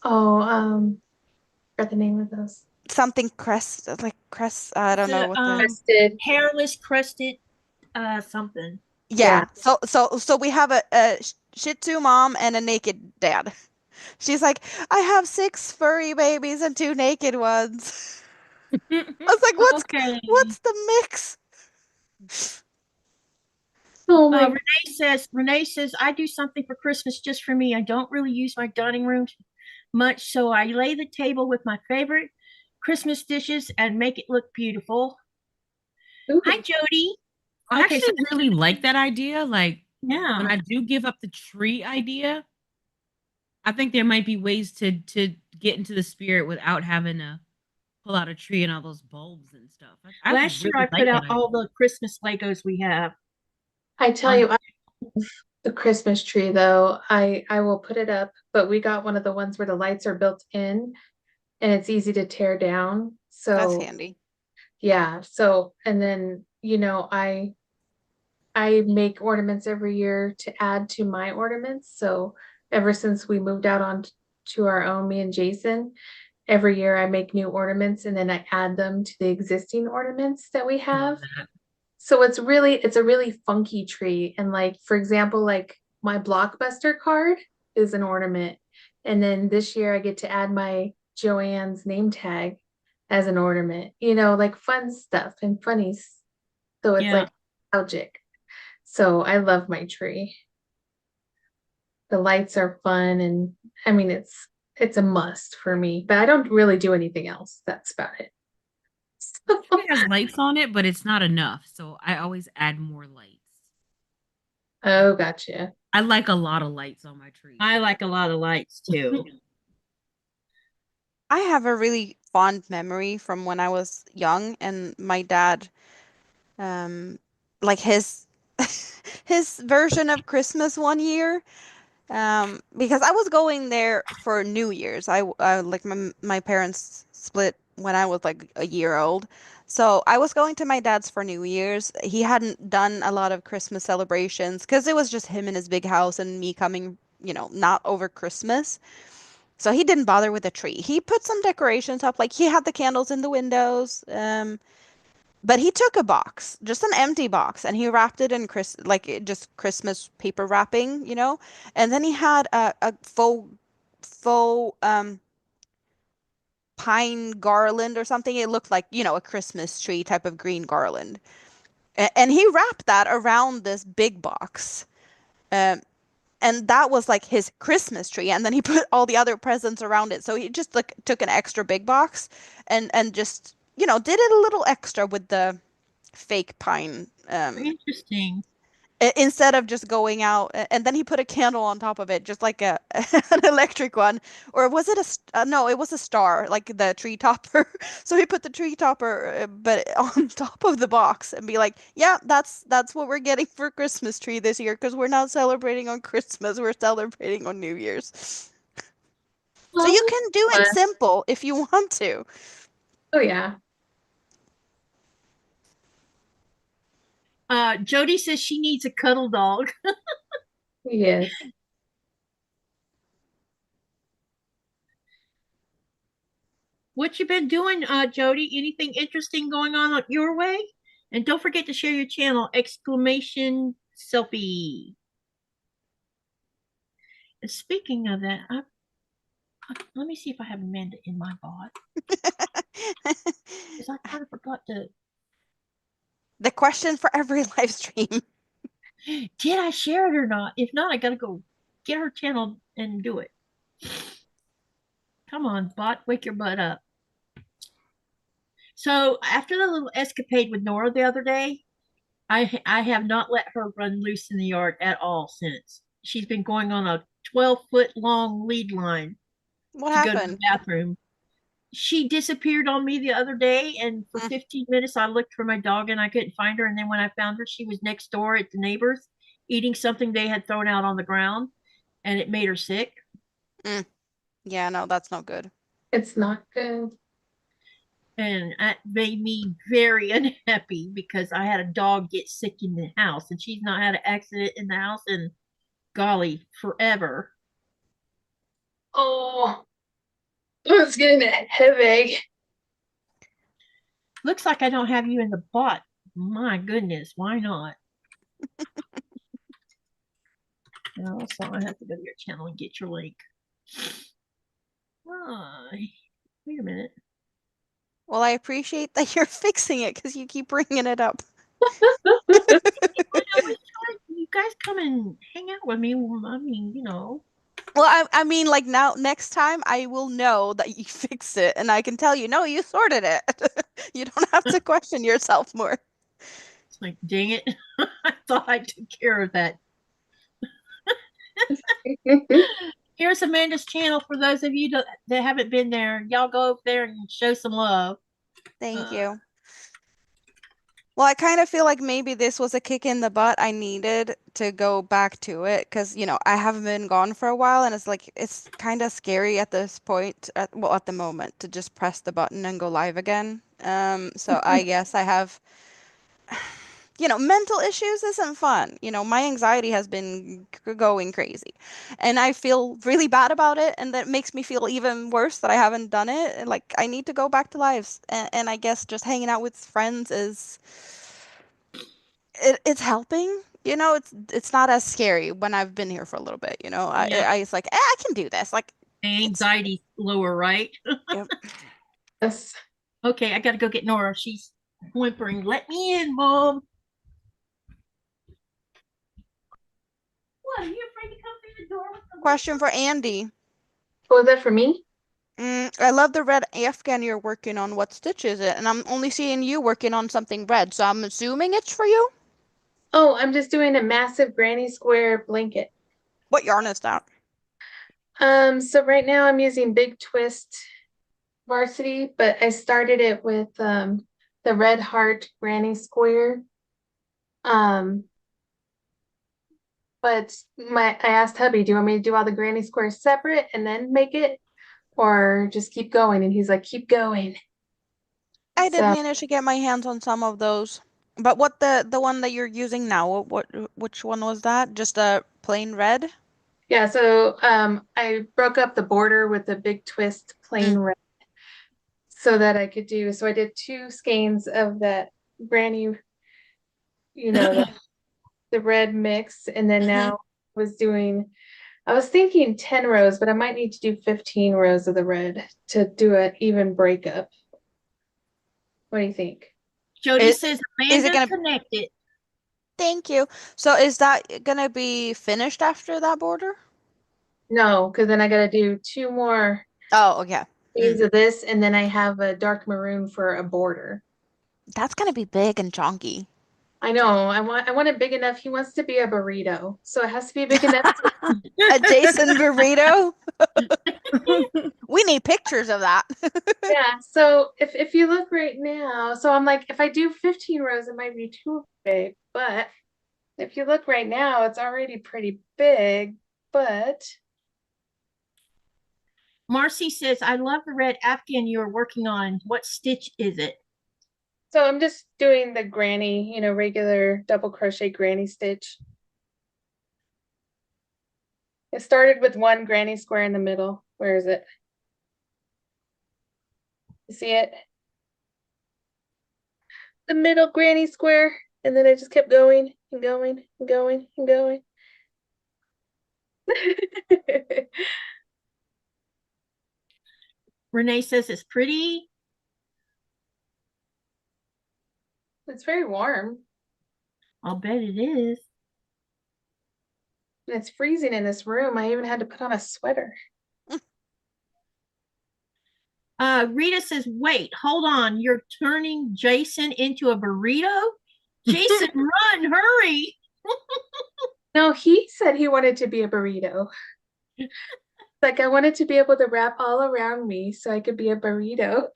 Oh, forgot the name of those. Something crest, like crest. I don't know The what the Crested. hairless crested something. Yeah. yeah. So we have a Shih Tzu mom and a naked dad. She's like, I have 6 furry babies and 2 naked ones. I was like, Okay. what's the mix? Oh my. Renee says, I do something for Christmas just for me. I don't really use my dining room much, so I lay the table with my favorite Christmas dishes and make it look beautiful. Ooh. Hi, Jody. I Okay, so actually really like that idea. Like when yeah. I do give up the tree idea, I think there might be ways to get into the spirit without having to pull out a tree and all those bulbs and stuff. I Last year I really put like out that all idea. the Christmas Legos we have. I tell On you, the Christmas tree though, I will put it up, but we got one of the ones where the lights are built in and it's easy to tear down. That's So handy. yeah, so and then I make ornaments every year to add to my ornaments. So ever since we moved out on to our own, me and Jason, every year I make new ornaments and then I add them to the existing ornaments that we I love have. that. So it's a really funky tree. And like, for example, like my Blockbuster card is an ornament. And then this year I get to add my Joanne's name tag as an ornament, like fun stuff and funnies. So it's yeah. like nostalgic. So I love my tree. The lights are fun and I mean it's a must for me, but I don't really do anything else. That's about it. Tree has lights on it, but it's not enough. So I always add more lights. Oh, gotcha. I like a lot of lights on my tree. I like a lot of lights too. I have a really fond memory from when I was young and my dad, um, like his his version of Christmas one year. Because I was going there for New Year's. Like my parents split when I was like a year old. So I was going to my dad's for New Year's. He hadn't done a lot of Christmas celebrations because it was just him in his big house and me coming, not over Christmas. So he didn't bother with a tree. He put some decorations up, like he had the candles in the windows. But he took a box, just an empty box, and he wrapped it in just Christmas paper wrapping. And then he had a faux pine garland or something. It looked like, a Christmas tree type of green garland. And he wrapped that around this big box. Um, and that was like his Christmas tree. And then he put all the other presents around it. So he just like took an extra big box and just, did it a little extra with the fake pine Interesting. instead of just going out and then he put a candle on top of it just like an electric one, or was it no, it was a star, like the tree topper. So he put the tree topper but on top of the box and be like, yeah, that's what we're getting for Christmas tree this year because we're not celebrating on Christmas, we're celebrating on New Year's. So you Well, can do it fun. simple if you want to. Oh yeah. Jody says she needs a cuddle dog. Yes. What you been doing, Jody? Anything interesting going on your way? And don't forget to share your channel, exclamation Sophie. And speaking of that, let me see if I have Amanda in my bot. Because I kind of forgot to. The question for every live stream. Did I share it or not? If not, I gotta go get her channel and do it. Come on, bot, wake your butt up. So after the little escapade with Nora the other day, I have not let her run loose in the yard at all since. She's been going on a 12-foot long lead line What to go to the happened? bathroom. She disappeared on me the other day, and for 15 minutes I looked for my dog and I couldn't find her. And then when I found her, she was next door at the neighbors eating something they had thrown out on the ground, and it made her sick. Yeah, no, that's not good. It's not good. And that made me very unhappy because I had a dog get sick in the house, and she's not had an accident in the house in golly forever. Oh, I was getting a headache. Looks like I don't have you in the bot. My goodness, why not? No, so I have to go to your channel and get your link. Wait a minute. Well, I appreciate that you're fixing it because you keep bringing it up. You guys come and hang out with me. I mean, you know. Well, I mean, like now, next time I will know that you fixed it, and I can tell you, no, you sorted it. You don't have to question yourself more. It's like, dang it. I thought I took care of that. Here's Amanda's channel for those of you that haven't been there. Y'all go over there and show some love. Thank you. Well, I kind of feel like maybe this was a kick in the butt I needed to go back to it because, you know, I haven't been gone for a while and it's like it's kind of scary at this point, at the moment, to just press the button and go live again. So I guess I have, you know, mental issues isn't fun. You know, my anxiety has been going crazy and I feel really bad about it. And that makes me feel even worse that I haven't done it. And like, I need to go back to lives. And I guess just hanging out with friends is, it's helping. You know, it's not as scary when I've been here for a little bit. You know, Yeah. I it's like, I can do this. Like, Anxiety's lower, right? yep. Yes. Okay, I gotta go get Nora. She's whimpering. Let me in, Mom. What? Are you afraid to come through the door with the Question for Andi. What was that for me? I love the red afghan you're working on. What stitch is it? And I'm only seeing you working on something red, so I'm assuming it's for you. Oh, I'm just doing a massive granny square blanket. What yarn is that? So right now I'm using Big Twist Varsity, but I started it with the Red Heart Granny Square. But I asked hubby, do you want me to do all the granny squares separate and then make it, or just keep going? And he's like, keep going. I did So manage to get my hands on some of those. But what the one that you're using now, which one was that? Just a plain red? yeah, so I broke up the border with the Big Twist plain red so that I could do, so I did 2 skeins of that granny, you know, the red mix, and then now I was thinking 10 rows, but I might need to do 15 rows of the red to do an even breakup. What do you think? Jody says is it Amanda gonna? connected. Thank you. So is that gonna be finished after that border? No, because then I gotta do 2 more Oh, okay. skeins of this, and then I have a dark maroon for a border. That's gonna be big and chunky. I know. I want it big enough. He wants to be a burrito, so it has to be big enough. A Jason burrito? We need pictures of that. Yeah. So if you look right now, so I'm like, if I do 15 rows, it might be too big. But if you look right now, it's already pretty big. But Marcy says, I love the red afghan you're working on. What stitch is it? so I'm just doing the granny, regular double crochet granny stitch. It started with 1 granny square in the middle. Where is it? You see it? The middle granny square. And then I just kept going and going and going and going. Renee says it's pretty. It's very warm. I'll bet it is. And it's freezing in this room. I even had to put on a sweater. Rita says, wait, hold on. You're turning Jason into a burrito? Jason, run, hurry. No, he said he wanted to be a burrito. Like I wanted to be able to wrap all around me so I could be a burrito.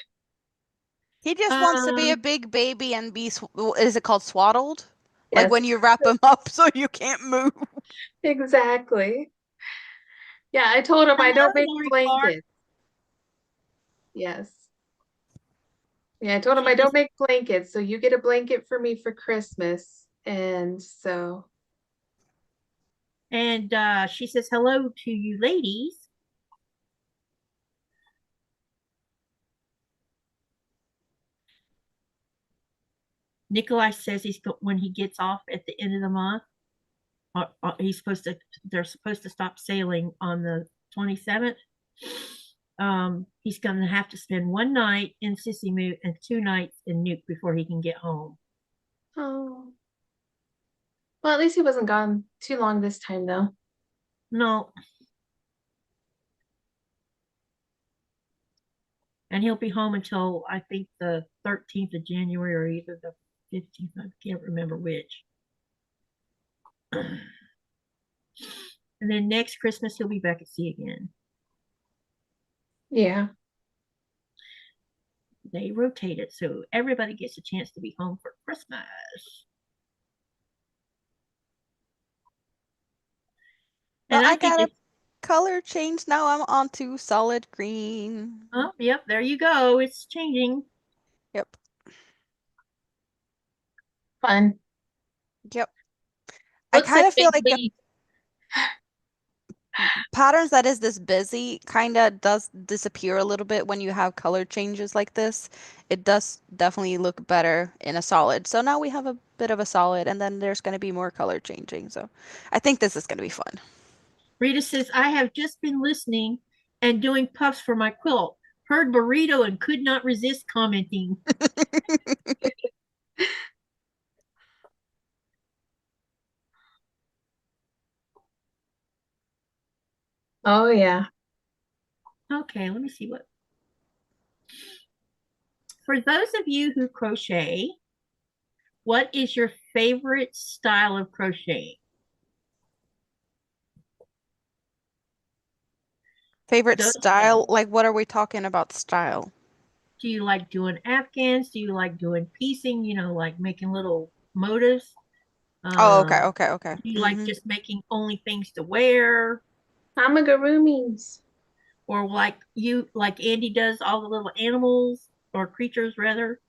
He just wants to be a big baby and be, is it called swaddled? Yes. Like when you wrap him up so you can't move. Exactly. Yeah, I told him I don't make blankets. Yes. Yeah, I told him I don't make blankets, so you get a blanket for me for Christmas. And so. And she says hello to you ladies. Nikolai says when he gets off at the end of the month, they're supposed to stop sailing on the 27th. He's going to have to spend one night in Sissymoot and 2 nights in Nuuk before he can get home. Oh. Well, at least he wasn't gone too long this time, though. No. And he'll be home until, I think, the 13th of January or either the 15th. I can't remember which. And then next Christmas, he'll be back at sea again. Yeah. They rotate it, so everybody gets a chance to be home for Christmas. Well, I got a color change now. I'm onto solid green. Oh, yep, there you go. It's changing. Yep. Fun. Yep. I kind of feel like patterns that is this busy kind of does disappear a little bit when you have color changes like this. It does definitely look better in a solid. So now we have a bit of a solid, and then there's going to be more color changing. So I think this is going to be fun. Rita says, I have just been listening and doing puffs for my quilt. Heard burrito and could not resist commenting. Oh, yeah. Okay, let me see what. For those of you who crochet, what is your favorite style of crocheting? Favorite style? Like, what are we talking about style? Do you like doing Afghans? Do you like doing piecing? You know, like making little motifs? Oh, okay. Do you like just making only things to wear? Amigurumis. Or like Andi does all the little animals or creatures rather?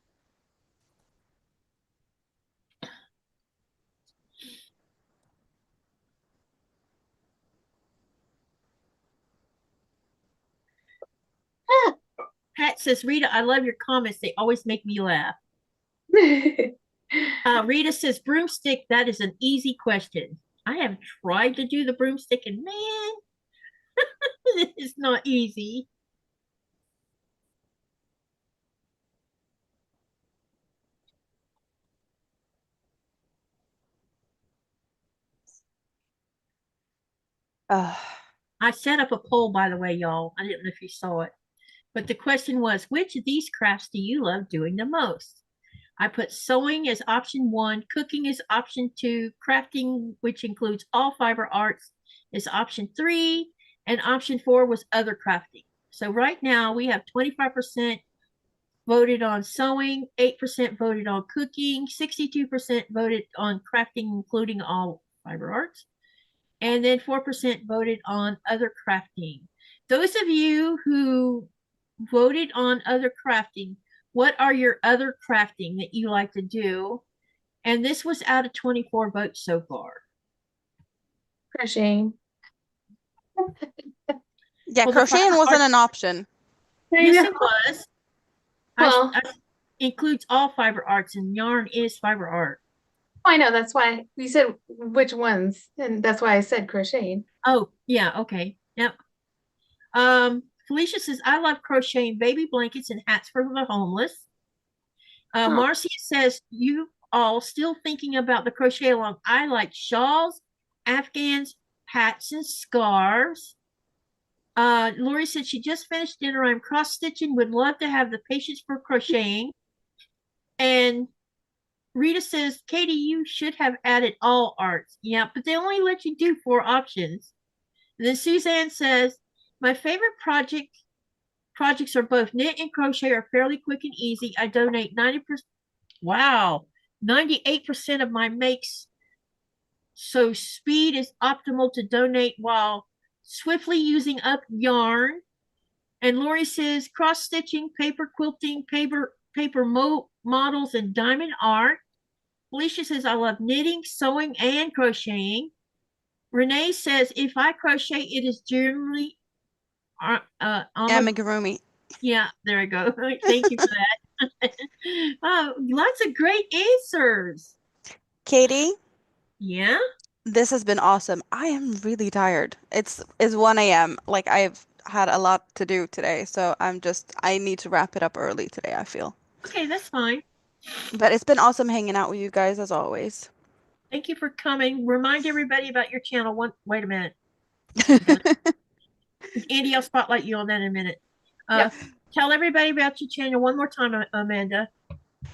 Pat says, Rita, I love your comments. They always make me laugh. Rita says, broomstick, that is an easy question. I have tried to do the broomstick and man, it's not easy. I set up a poll, by the way, y'all. I didn't know if you saw it. But the question was, which of these crafts do you love doing the most? I put sewing as option 1, cooking is option 2, crafting, which includes all fiber arts, is option 3, and option 4 was other crafting. So right now we have 25% voted on sewing, 8% voted on cooking, 62% voted on crafting, including all fiber arts, and then 4% voted on other crafting. Those of you who voted on other crafting, what are your other crafting that you like to do? And this was out of 24 votes so far. Crocheting. Yeah, well, crocheting wasn't an option. Yes, it was. Well, includes all fiber arts, and yarn is fiber art. I know, that's why we said which ones, and that's why I said crocheting. Oh, yeah, okay. Yep. Felicia says, I love crocheting baby blankets and hats for the homeless. Oh, Marcia says, you all still thinking about the crochet along. I like shawls, afghans, hats, and scarves. Lori said she just finished dinner. I'm cross stitching, would love to have the patience for crocheting. And Rita says, Katie, you should have added all arts. Yeah, but they only let you do 4 options. And then Suzanne says, my favorite projects are both knit and crochet are fairly quick and easy. I donate 90%. Wow, 98% of my makes. So speed is optimal to donate while swiftly using up yarn. And Lori says cross stitching, paper quilting, paper models, and diamond art. Felicia says I love knitting, sewing, and crocheting. Renee says if I crochet, it is generally Amigurumi. yeah. There I go. Thank you for that. Lots of great answers. Katie, Yeah. this has been awesome. I am really tired. It's 1 a.m. Like I've had a lot to do today, so I need to wrap it up early today, I feel. Okay, that's fine. But it's been awesome hanging out with you guys as always. Thank you for coming. Remind everybody about your channel. Wait a minute. Andi, I'll spotlight you on that in a minute. yeah. Tell everybody about your channel one more time, Amanda.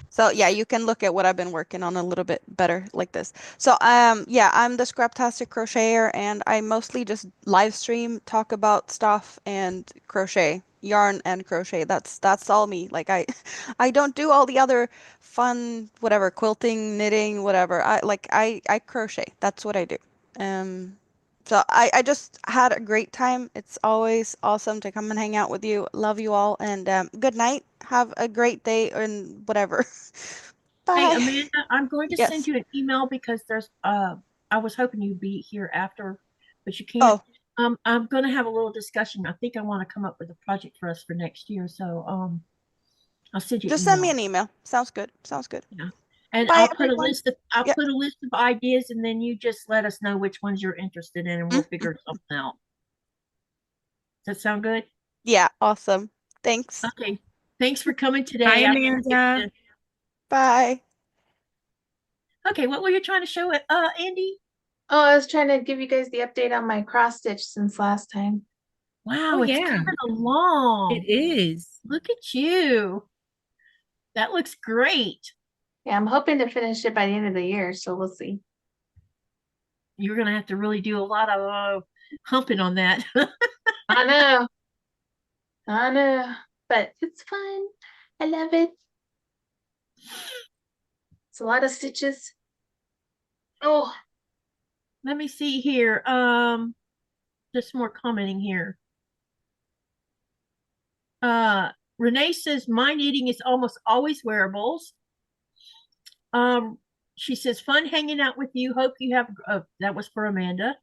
So yeah, you can look at what I've been working on a little bit better like this. So yeah, I'm the Scraptastic Crocheter and I mostly just live stream, talk about stuff and crochet, yarn and crochet. That's all me. Like I don't do all the other fun whatever, quilting, knitting, whatever. I crochet. That's what I do. Um so I just had a great time. It's always awesome to come and hang out with you. Love you all and good night. Have a great day and whatever. Hey, Bye. Amanda, I'm going to send Yes. you an email because there's I was hoping you'd be here after, but you can't. Oh, I'm going to have a little discussion. I think I want to come up with a project for us for next year, so I'll send you an just send me email. an email. Sounds good. Sounds good. Yeah. And Bye, everyone. I'll Yep. put a list of ideas and then you just let us know which ones you're interested in and we'll Mm, figure something out. Does that sound good? yeah, awesome. Thanks. Okay. Thanks for coming Bye, today. I appreciate Amanda. it. Bye. Okay, what were you trying to show it, Andi? Oh, I was trying to give you guys the update on my cross stitch since last time. Oh, Wow, it's yeah, coming it along. is. Look at you. That looks great. Yeah, I'm hoping to finish it by the end of the year, so we'll see. You're gonna have to really do a lot of humping on that. I know. I know. But it's fun. I love it. It's a lot of stitches. Oh, Let me see here. Just more commenting here. Renee says my knitting is almost always wearables. Um, she says fun hanging out with you. Hope you have. That was for Amanda.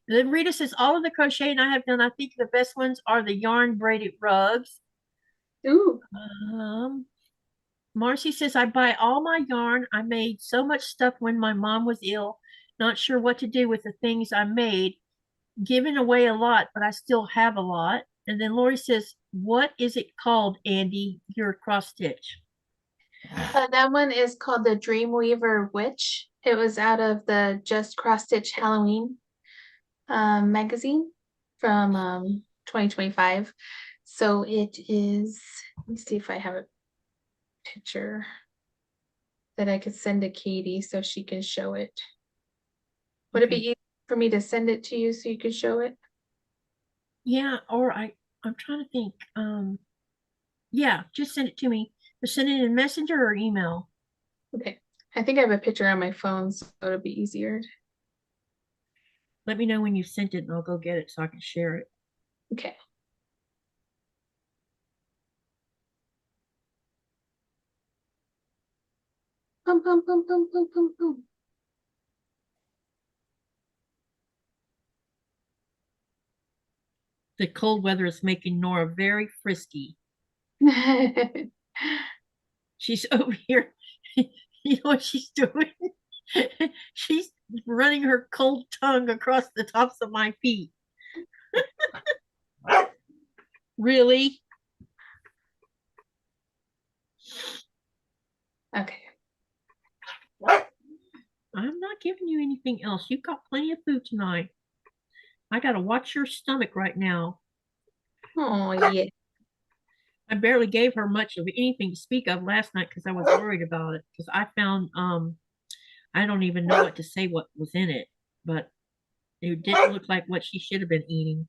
And then Rita says all of the crocheting I have done. I think the best ones are the yarn braided rugs. ooh. Marcy says I buy all my yarn. I made so much stuff when my mom was ill. Not sure what to do with the things I made. Giving away a lot, but I still have a lot. And then Lori says, what is it called, Andi? Your cross stitch. That one is called the Dreamweaver Witch. It was out of the Just Cross Stitch Halloween magazine from 2025. So it is, let me see if I have a picture that I could send to Katie so she can show it. Would it be easy for me to send it to you so you could show it? Yeah, or I'm trying to think. Yeah, just send it to me. Or send it in Messenger or email. Okay. I think I have a picture on my phone, so it'll be easier. Let me know when you sent it and I'll go get it so I can share it. Okay. Boom, boom, boom, boom, boom, boom, boom. The cold weather is making Nora very frisky. She's over here. You know what she's doing? She's running her cold tongue across the tops of my feet. Really? Okay. I'm not giving you anything else. You've got plenty of food tonight. I got to watch your stomach right now. Oh, yeah. I barely gave her much of anything to speak of last night because I was worried about it. Because I found, I don't even know what to say what was in it, but it didn't look like what she should have been eating.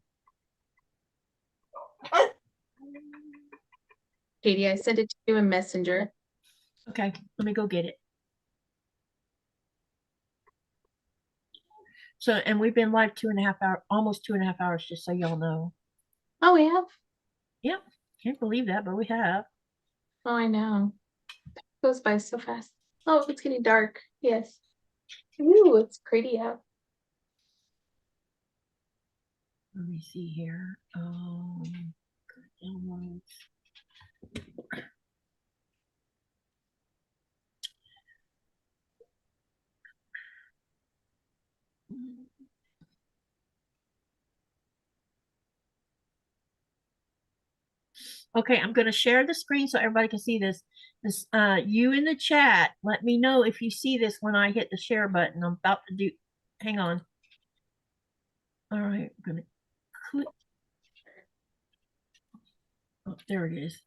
Katie, I sent it to you in Messenger. Okay, let me go get it. So, and we've been live 2.5 hours, almost 2.5 hours, just so y'all know. Oh, we have? Yep, can't believe that, but we have. Oh, I know. It goes by so fast. Oh, it's getting dark. Yes. Ooh, it's pretty out. Let me see here. Downloads. Okay, I'm going to share the screen so everybody can see this. You in the chat, let me know if you see this when I hit the share button. I'm about to do, hang on. All right, I'm going to click. Oh, there it is.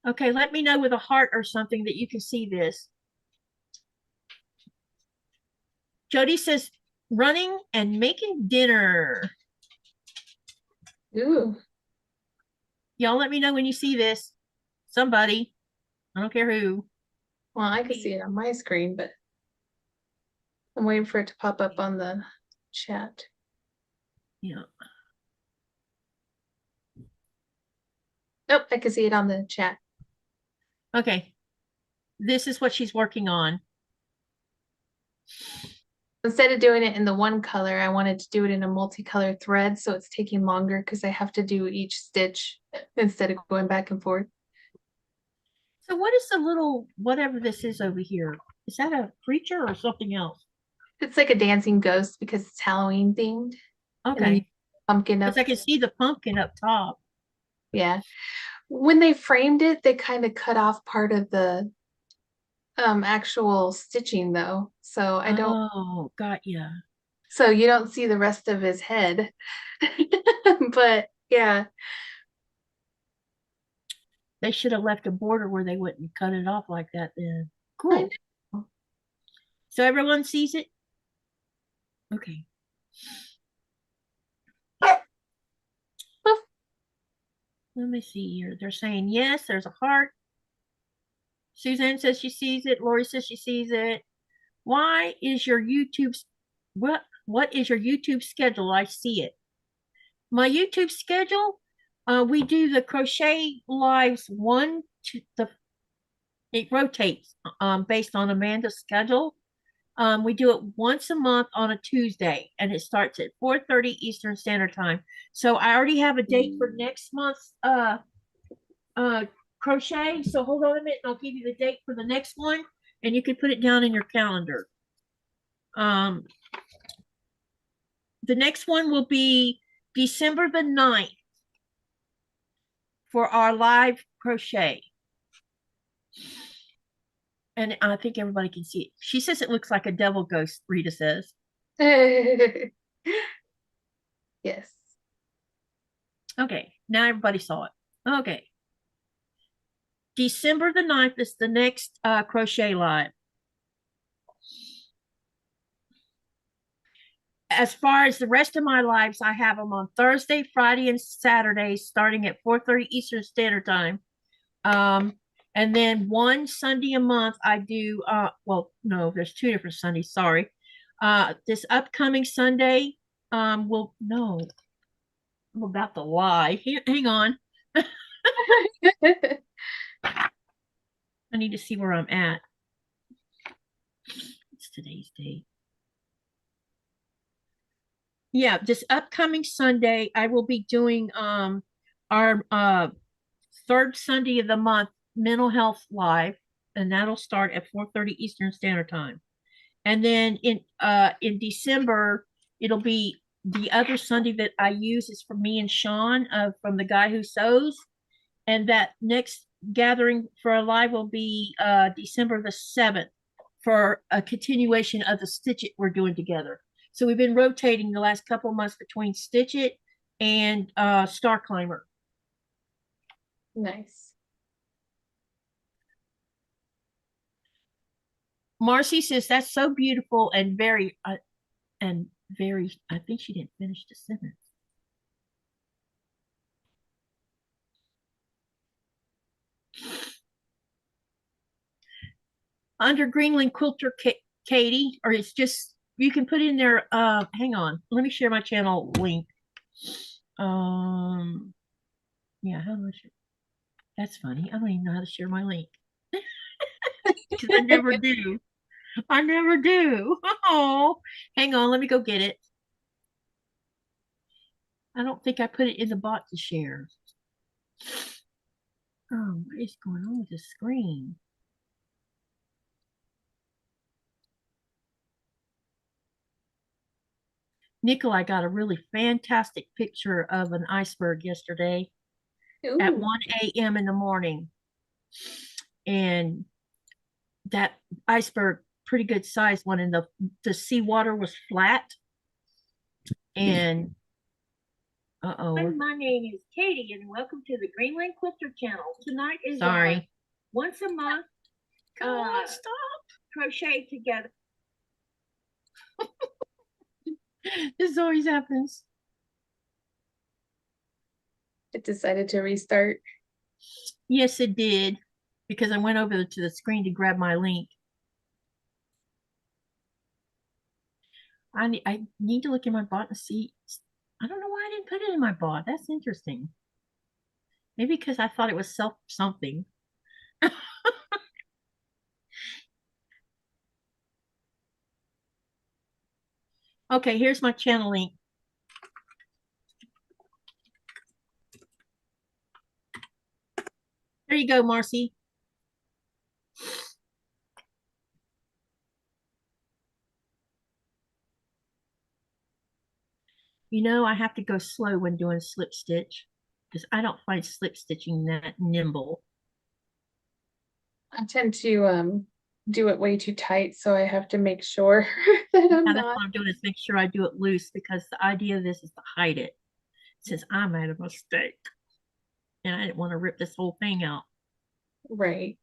Okay, let me know with a heart or something that you can see this. Jody says, running and making dinner. Ooh. Y'all let me know when you see this. Somebody. I don't care who. Well, I can see it on my screen, but I'm waiting for it to pop up on the chat. Yeah. Nope, I can see it on the chat. Okay. This is what she's working on. Instead of doing it in the one color, I wanted to do it in a multicolored thread, so it's taking longer because I have to do each stitch instead of going back and forth. So what is the little, whatever this is over here? Is that a creature or something else? It's like a dancing ghost because it's Halloween themed. Okay. Pumpkin up. Because I can see the pumpkin up top. Yeah. When they framed it, they kind of cut off part of the actual stitching though. So I don't. Oh, got ya. So you don't see the rest of his head. But yeah. They should have left a border where they wouldn't cut it off like that then. I Cool. know. So everyone sees it? Okay. Let me see here. They're saying yes, there's a heart. Suzanne says she sees it. Lori says she sees it. Why is your YouTube, what is your YouTube schedule? I see it. My YouTube schedule, we do the crochet lives it rotates based on Amanda's schedule. We do it once a month on a Tuesday, and it starts at 4:30 Eastern Standard Time. So I already have a date for next month's crochet. So hold on a minute, and I'll give you the date for the next one, and you can put it down in your calendar. The next one will be December the 9th for our live crochet. And I think everybody can see it. She says it looks like a devil ghost, Rita says. Yes. Okay, now everybody saw it. Okay. December the 9th is the next crochet live. As far as the rest of my lives, I have them on Thursday, Friday, and Saturday, starting at 4:30 Eastern Standard Time. And then one Sunday a month, I do, well, no, there's 2 different Sundays, sorry. This upcoming Sunday, no, I'm about to lie. Hang on. I need to see where I'm at. What's today's date? Yeah, this upcoming Sunday, I will be doing our third Sunday of the month mental health live, and that'll start at 4:30 Eastern Standard Time. And then in December, it'll be the other Sunday that I use is for me and Sean from the Guy Who Sews. And that next gathering for a live will be December the 7th for a continuation of the Stitch It we're doing together. So we've been rotating the last couple of months between Stitch It and Star Climber. Nice. Marcy says that's so beautiful and very, I think she didn't finish the sentence. Under Greenland Quilter, Katie, or it's just, you can put in there, hang on, let me share my channel link. Yeah, how do I share? That's funny. I don't even know how to share my link. Because I never do. I never do. Oh, hang on, let me go get it. I don't think I put it in the bot to share. Oh, what is going on with the screen? Nikolai got a really fantastic picture of an iceberg yesterday at 1 a.m. in the morning. And that iceberg, pretty good sized one, and the seawater was flat. And my name is Katie, and welcome to the Greenland Quilter channel. Tonight is once a month. Come on, stop. Crochet together. This always happens. It decided to restart. Yes, it did, because I went over to the screen to grab my link. I need to look in my bot and see. I don't know why I didn't put it in my bot. That's interesting. Maybe because I thought it was something. Okay, here's my channel link. There you go, Marcy. You know, I have to go slow when doing slip stitch because I don't find slip stitching that nimble. I tend to do it way too tight, so I have to make sure that I'm That's not. what I'm doing is make sure I do it loose, because the idea of this is to hide it, since I made a mistake and I didn't want to rip this whole thing out. Right.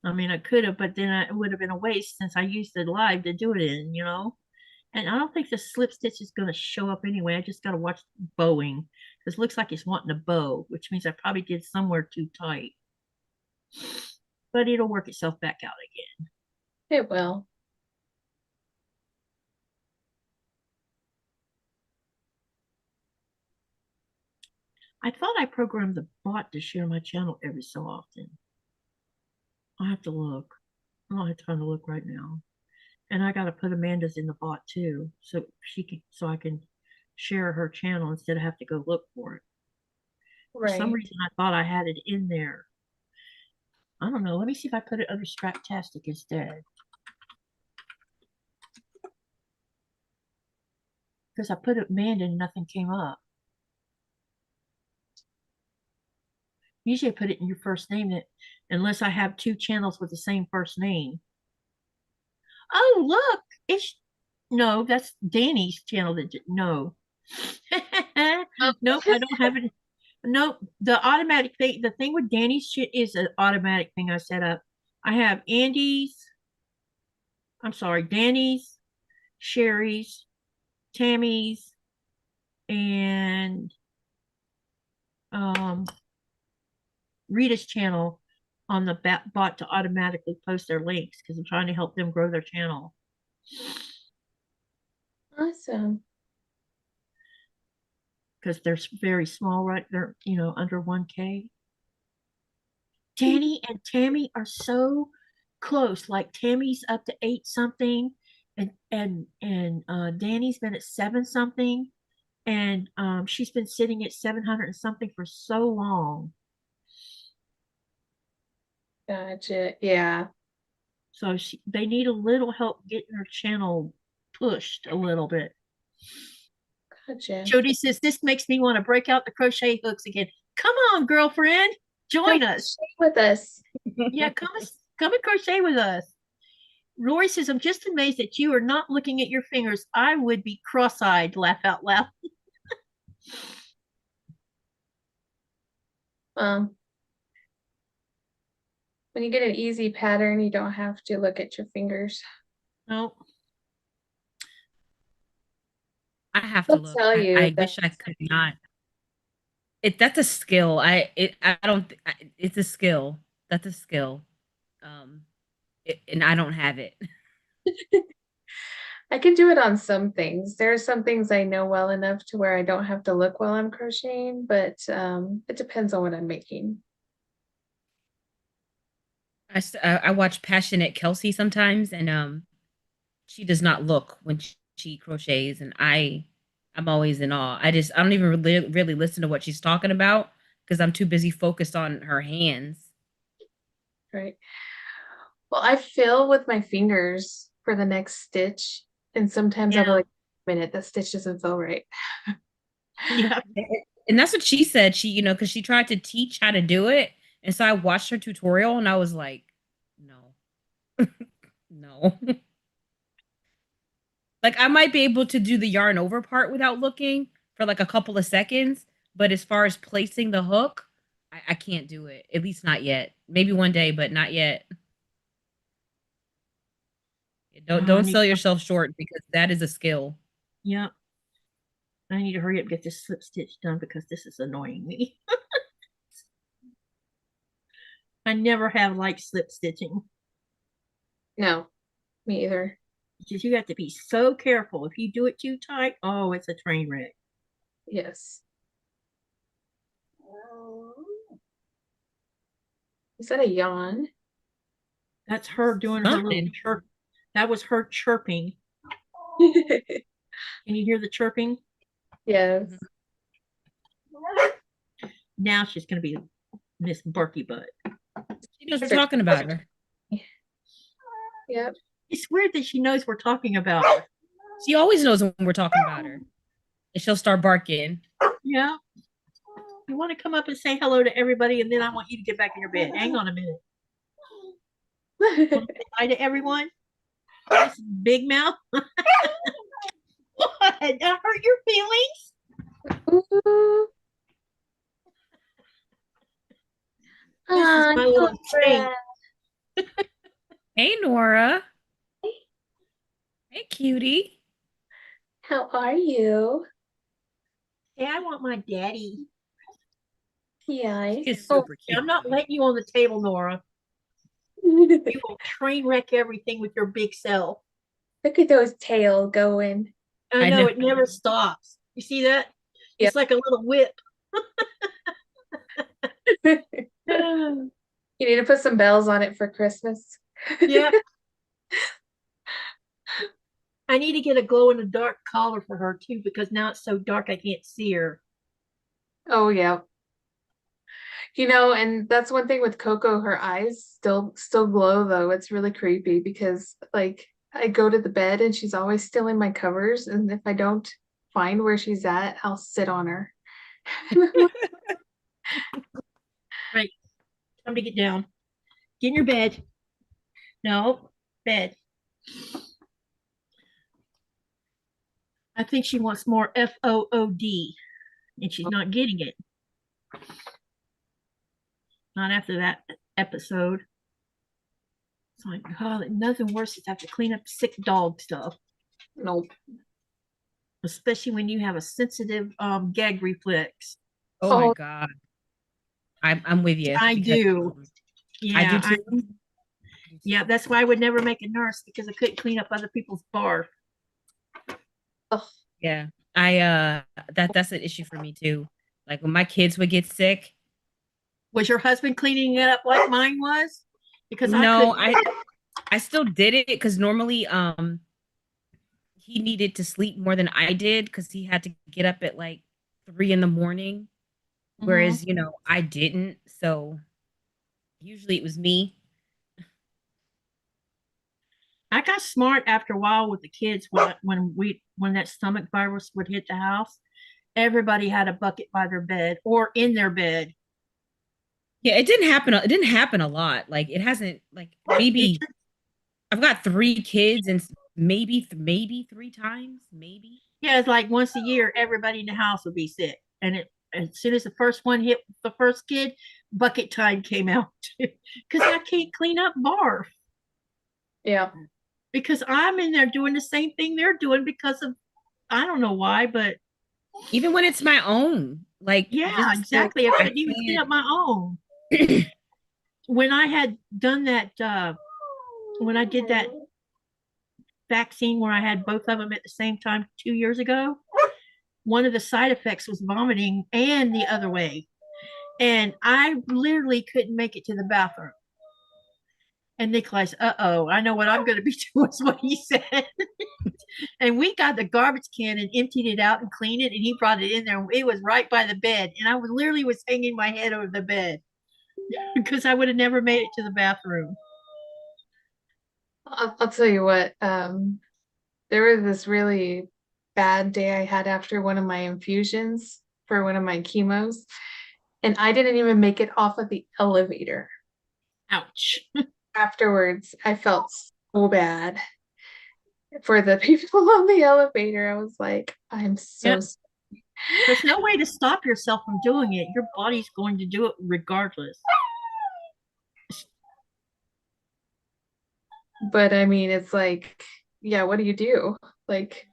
I mean, I could have, but then it would have been a waste since I used the live to do it in, you know. And I don't think the slip stitch is going to show up anyway. I just got to watch bowing, because it looks like it's wanting to bow, which means I probably did somewhere too tight. But it'll work itself back out again. It will. I thought I programmed the bot to share my channel every so often. I'll have to look. I don't have time to look right now. And I got to put Amanda's in the bot too, so I can share her channel instead of have to go look for it. For some Right. reason, I thought I had it in there. I don't know. Let me see if I put it under Scraptastic instead. Because I put Amanda and nothing came up. Usually I put it in your first name, unless I have two channels with the same first name. Oh, look. No, that's Danny's channel. No. Nope, I don't have it. Nope, the automatic thing, the thing with Danny's shit is an automatic thing I set up. I have Danny's, Sherry's, Tammy's, and Rita's channel on the bot to automatically post their links, because I'm trying to help them grow their channel. Awesome. Because they're very small, right? They're, under 1K. Danny and Tammy are so close. Like Tammy's up to 8 something, and Danny's been at 7 something, and she's been sitting at 700 and something for so long. Gotcha. Yeah. So they need a little help getting her channel pushed a little bit. Gotcha. Jody says, this makes me want to break out the crochet hooks again. Come on, girlfriend. Join us. With us. Yeah, come and crochet with us. Rory says, I'm just amazed that you are not looking at your fingers. I would be cross-eyed, laugh out loud. When you get an easy pattern, you don't have to look at your fingers. No. I have to look. I wish I could not. That's a skill. It's a skill. That's a skill. And I don't have it. I can do it on some things. There are some things I know well enough to where I don't have to look while I'm crocheting, but it depends on what I'm making. I watch Passionate Kelsey sometimes, and she does not look when she crochets, and I'm always in awe. I don't even really listen to what she's talking about because I'm too busy focused on her hands. Right. Well, I feel with my fingers for the next stitch, and sometimes I'll be like, wait a minute, that stitch doesn't feel right. Yeah. And that's what she said. She, because she tried to teach how to do it. And so I watched her tutorial and I was like, no, no. Like I might be able to do the yarn over part without looking for like a couple of seconds. But as far as placing the hook, I can't do it. At least not yet. Maybe one day, but not yet. Don't sell yourself short because that is a skill. Yeah. I need to hurry up and get this slip stitch done because this is annoying me. I never have liked slip stitching. No, me either. Because you have to be so careful. If you do it too tight, oh, it's a train wreck. Yes. Is that a yawn? That's her doing her little chirp. That was her chirping. Can you hear the chirping? Yes. Now she's going to be Miss Barky Butt. She knows we're talking about her. Yep. It's weird that she knows we're talking about her. She always knows when we're talking about her. And she'll start barking. Yeah. You want to come up and say hello to everybody, and then I want you to get back in your bed. Hang on a minute. Want to say hi to everyone? This big mouth. What? That hurt your feelings? This is my little chain. Hey, Nora. Hey, cutie. How are you? Hey, I want my daddy. Yeah. It's super cute. I'm not letting you on the table, Nora. You will train wreck everything with your big self. Look at those tails going. I know it never stops. You see that? Yep. It's like a little whip. You need to put some bells on it for Christmas. Yep. I need to get a glow in the dark collar for her too, because now it's so dark I can't see her. Oh yeah. And that's one thing with Coco, her eyes still glow though. It's really creepy because like I go to the bed and she's always still in my covers, and if I don't find where she's at, I'll sit on her. Right. Time to get down. Get in your bed. No, bed. I think she wants more FOOD, and she's not getting it. Not after that episode. It's like, God, nothing worse is to have to clean up sick dog stuff. Nope. Especially when you have a sensitive gag reflex. Oh my God. I'm with you. I do. Yeah, I do too. Yeah, that's why I would never make a nurse, because I couldn't clean up other people's barf. Oh. Yeah. That's an issue for me too. Like when my kids would get sick. Was your husband cleaning it up like mine was? Because no, I still did it because normally he needed to sleep more than I did because he had to get up at like 3 a.m. Whereas, I didn't. So usually it was me. I got smart after a while with the kids when that stomach virus would hit the house. Everybody had a bucket by their bed or in their bed. Yeah, it didn't happen. It didn't happen a lot. Like it hasn't. Like maybe I've got 3 kids and maybe 3 times, maybe. Yeah, it's like once a year, everybody in the house would be sick, and as soon as the first one hit the first kid, bucket time came out because I can't clean up barf Yeah. because I'm in there doing the same thing they're doing because of I don't know why, but Even when it's my own, like yeah, just so exactly. I I couldn't even clean can't. up my own. When I had done that, when I did that vaccine where I had both of them at the same time 2 years ago, one of the side effects was vomiting and the other way. And I literally couldn't make it to the bathroom. And Nikolai's, oh, I know what I'm going to be doing, is what he said. And we got the garbage can and emptied it out and cleaned it. And he brought it in there. It was right by the bed. And I was literally was hanging my head over the bed because I would have never made it to the bathroom. I'll tell you what, there was this really bad day I had after one of my infusions for one of my chemos, and I didn't even make it off of the elevator. Ouch. Afterwards, I felt so bad for the people on the elevator. I was like, I'm so Yep. There's no way to stop yourself from doing it. Your body's going to do it regardless. But I mean, it's like, yeah, what do you do? Like,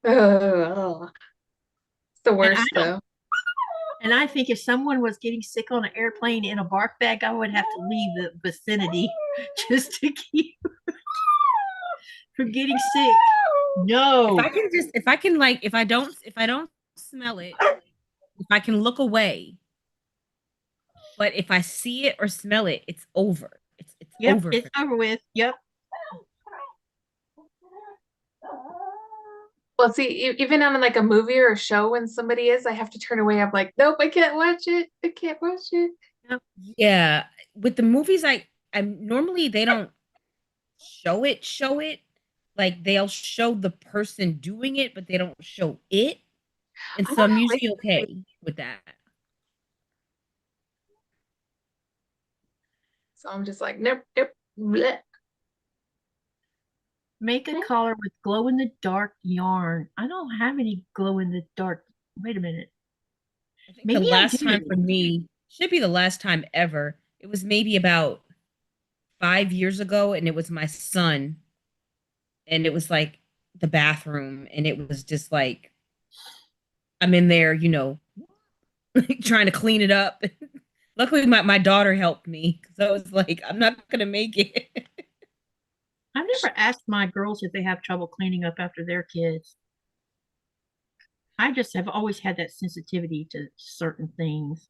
oh, it's the worst though. And I think if someone was getting sick on an airplane in a barf bag, I would have to leave the vicinity just to keep from getting sick. No. If I don't smell it, if I can look away, but if I see it or smell it, it's over. It's Yep, over. it's over with. Yep. Well, see, even on like a movie or a show, when somebody is, I have to turn away. I'm like, nope, I can't watch it. I can't watch it. Yep. Yeah, with the movies, I'm normally they don't show it. Like they'll show the person doing it, but they don't show it. And I so don't I'm know. usually okay with that. So I'm just like, nope, nope, bleh. Make a collar with glow in the dark yarn. I don't have any glow in the dark. Wait a minute. I think the Maybe I last time do. for me should be the last time ever. It was maybe about 5 years ago, and it was my son, and it was like the bathroom, and it was just like I'm in there, trying to clean it up. Luckily, my daughter helped me, so I was like, I'm not gonna make it. I've never asked my girls if they have trouble cleaning up after their kids. I just have always had that sensitivity to certain things.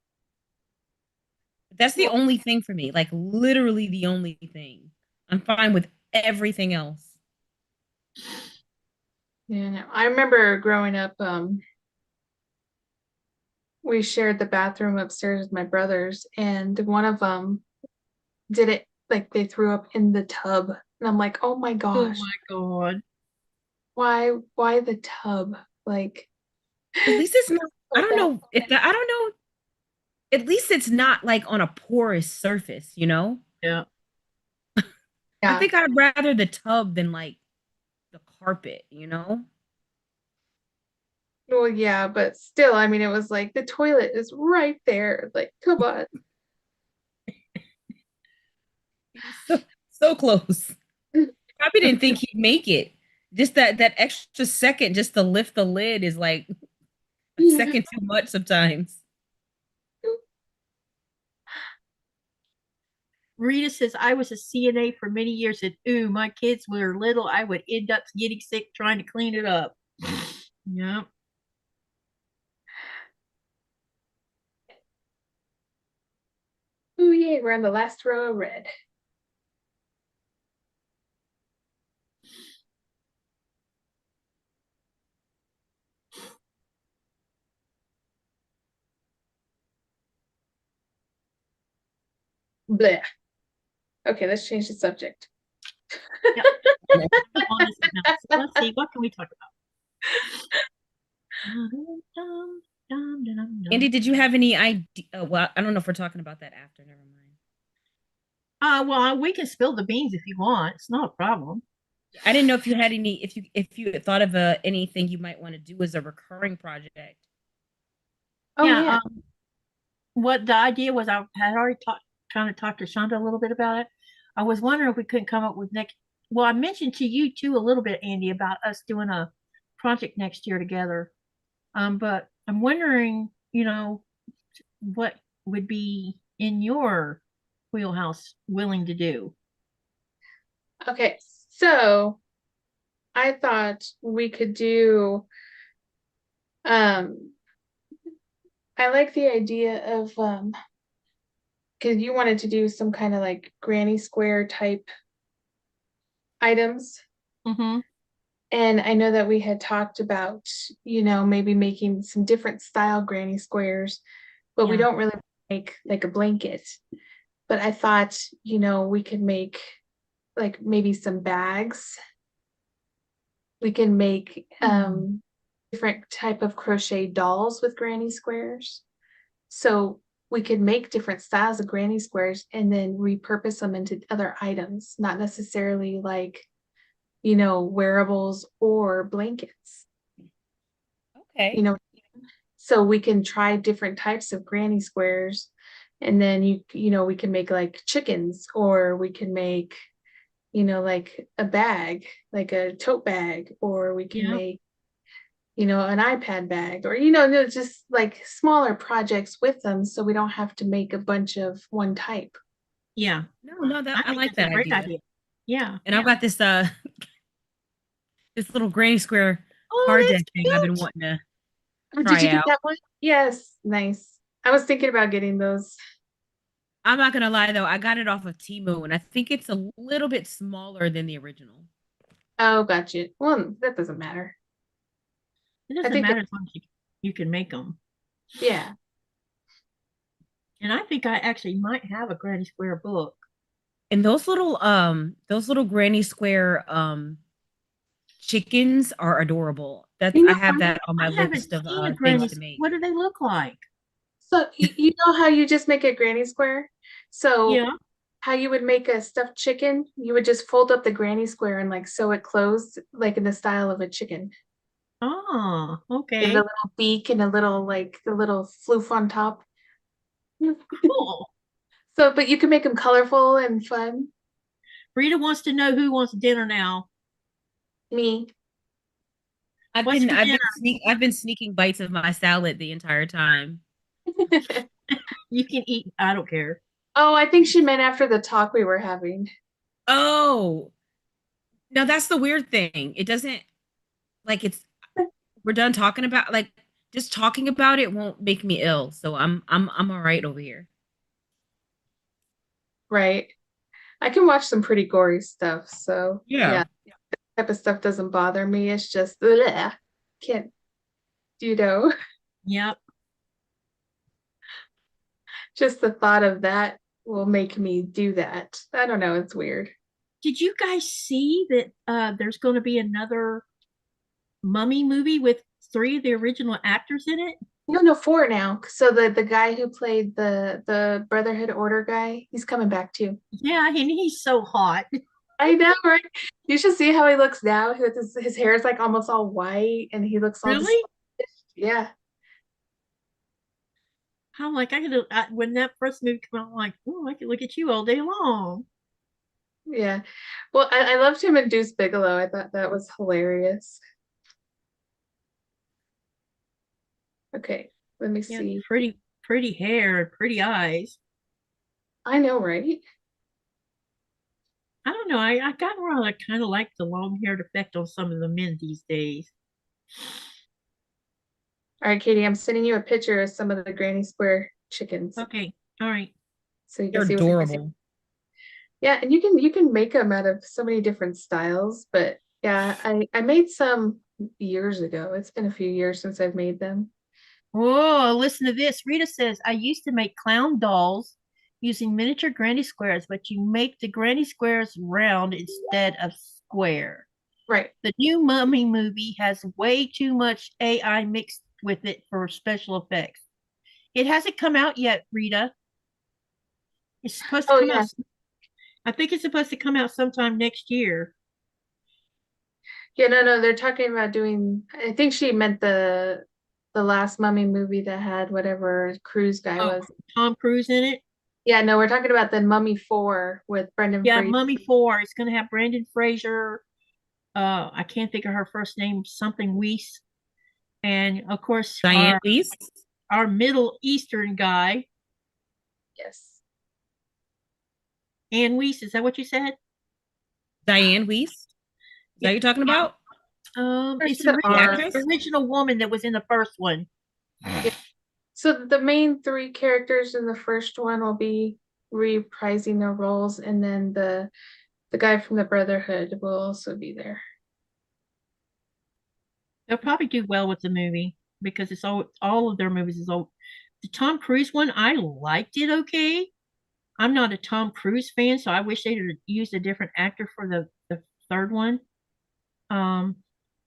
That's the only thing for me, like literally the only thing. I'm fine with everything else. Yeah, no. I remember growing up, we shared the bathroom upstairs with my brothers, and one of them did it like they threw up in the tub. And I'm like, oh my Oh gosh, my God. why the tub? Like, At least it's not. I don't know if that. I don't know. At least it's not like on a porous surface, you know? Yeah. I yeah. think I'd rather the tub than like the carpet, you know? Well, yeah, but still, I mean, it was like the toilet is right there. Like, come on. So close. Probably didn't think he'd make it. Just that extra second just to lift the lid is like a second too much sometimes. Rita says, I was a CNA for many years, and ooh, my kids were little. I would end up getting sick trying to clean it up. Yeah. Oh, yeah, we're on the last row of red. Blech. Okay, let's change the subject. Yep. Let's see, what can we talk about? Andy, did you have any idea? Well, I don't know if we're talking about that after. Never mind. Well, we can spill the beans if you want. It's not a problem. I didn't know if you had any, if you had thought of anything you might want to do as a recurring project. Oh yeah. What the idea was, I had already kind of talked to Chaunda a little bit about it. I was wondering if we couldn't come up with next. Well, I mentioned to you too a little bit, Andi, about us doing a project next year together. But I'm wondering, what would be in your wheelhouse willing to do? Okay, so I thought we could do, I like the idea of, because you wanted to do some kind of like granny square type items. Mm-hmm. And I know that we had talked about, maybe making some different style granny squares, but we Yeah. don't really make like a blanket. But I thought, we could make like maybe some bags. We can make different type of crochet dolls with granny squares. So we could make different styles of granny squares and then repurpose them into other items, not necessarily like, wearables or blankets. Okay. So we can try different types of granny squares, and then we can make like chickens, or we can make like a bag, like a tote bag, or we can make an iPad bag, or just like smaller projects with them, so we don't have to make a bunch of one type. Yeah. No, that I think like that's that a great idea. Yeah. And I've got this this little granny square Oh, card that's deck thing I've been cute. wanting to Did try you get out. that one? Yes, nice. I was thinking about getting those. I'm not gonna lie though, I got it off of Temu, and I think it's a little bit smaller than the original. Oh, got you. Well, that doesn't matter. It doesn't matter as long as you can make them. Yeah. And I think I actually might have a granny square book. And those little granny square chickens are adorable. That's I have that on my list of things to make. What do they look like? So you know how you just make a granny square? So Yeah. how you would make a stuffed chicken, you would just fold up the granny square and like sew it closed, like in the style of a chicken. Oh, okay. Give it a little beak and a little floof on top. Cool. So, but you can make them colorful and fun. Rita wants to know who wants dinner now. Me. I've been sneaking bites of my salad the entire time. You can eat. I don't care. Oh, I think she meant after the talk we were having. Oh, no, that's the weird thing. It doesn't like we're done talking about just talking about it won't make me ill. So I'm all right over here. Right. I can watch some pretty gory stuff. So Yeah. that type of stuff doesn't bother me. It's just can't, Yep. just the thought of that will make me do that. I don't know. It's weird. Did you guys see that there's going to be another Mummy movie with 3 of the original actors in it? No, 4 now. So the guy who played the Brotherhood Order guy, he's coming back too. Yeah, and he's so hot. I know, right? You should see how he looks now. His hair is like almost all white, and he looks all Really? yeah. I'm like, when that first movie came out, I'm like, oh, I could look at you all day long. Yeah. Well, I loved him in Deuce Bigelow. I thought that was hilarious. Okay, let me see. Pretty hair and pretty eyes. I know, right? I don't know. I got around. I kind of like the long-haired effect on some of the men these days. All right, Katie, I'm sending you a picture of some of the Granny Square chickens. Okay. All right. So you can They're see adorable. Yeah, and you can make them out of so many different styles. But yeah, I made some years ago. It's been a few years since I've made them. Oh, listen to this. Rita says, I used to make clown dolls using miniature granny squares, but you make the granny squares round instead of square. Right. The new Mummy movie has way too much AI mixed with it for special effects. It hasn't come out yet, Rita. It's supposed to come out. I think it's supposed to come out sometime next year. Yeah, no, they're talking about doing, I think she meant the last Mummy movie that had whatever cruise guy was. Tom Cruise in it? Yeah, no, we're talking about the Mummy 4 with Brendan Yeah, Fraser. Mummy 4. It's going to have Brendan Fraser. I can't think of her first name, something Weiss. And of course, Diane Weiss. Our Middle Eastern guy. Yes. Anne Weiss, is that what you said? Diane Weiss? Is that what you're talking about? It's the original woman that was in the first one. Yeah. So the main 3 characters in the first one will be reprising their roles, and then the guy from the Brotherhood will also be there. They'll probably do well with the movie because it's all of their movies is old. The Tom Cruise one, I liked it okay. I'm not a Tom Cruise fan, so I wish they'd used a different actor for the third one.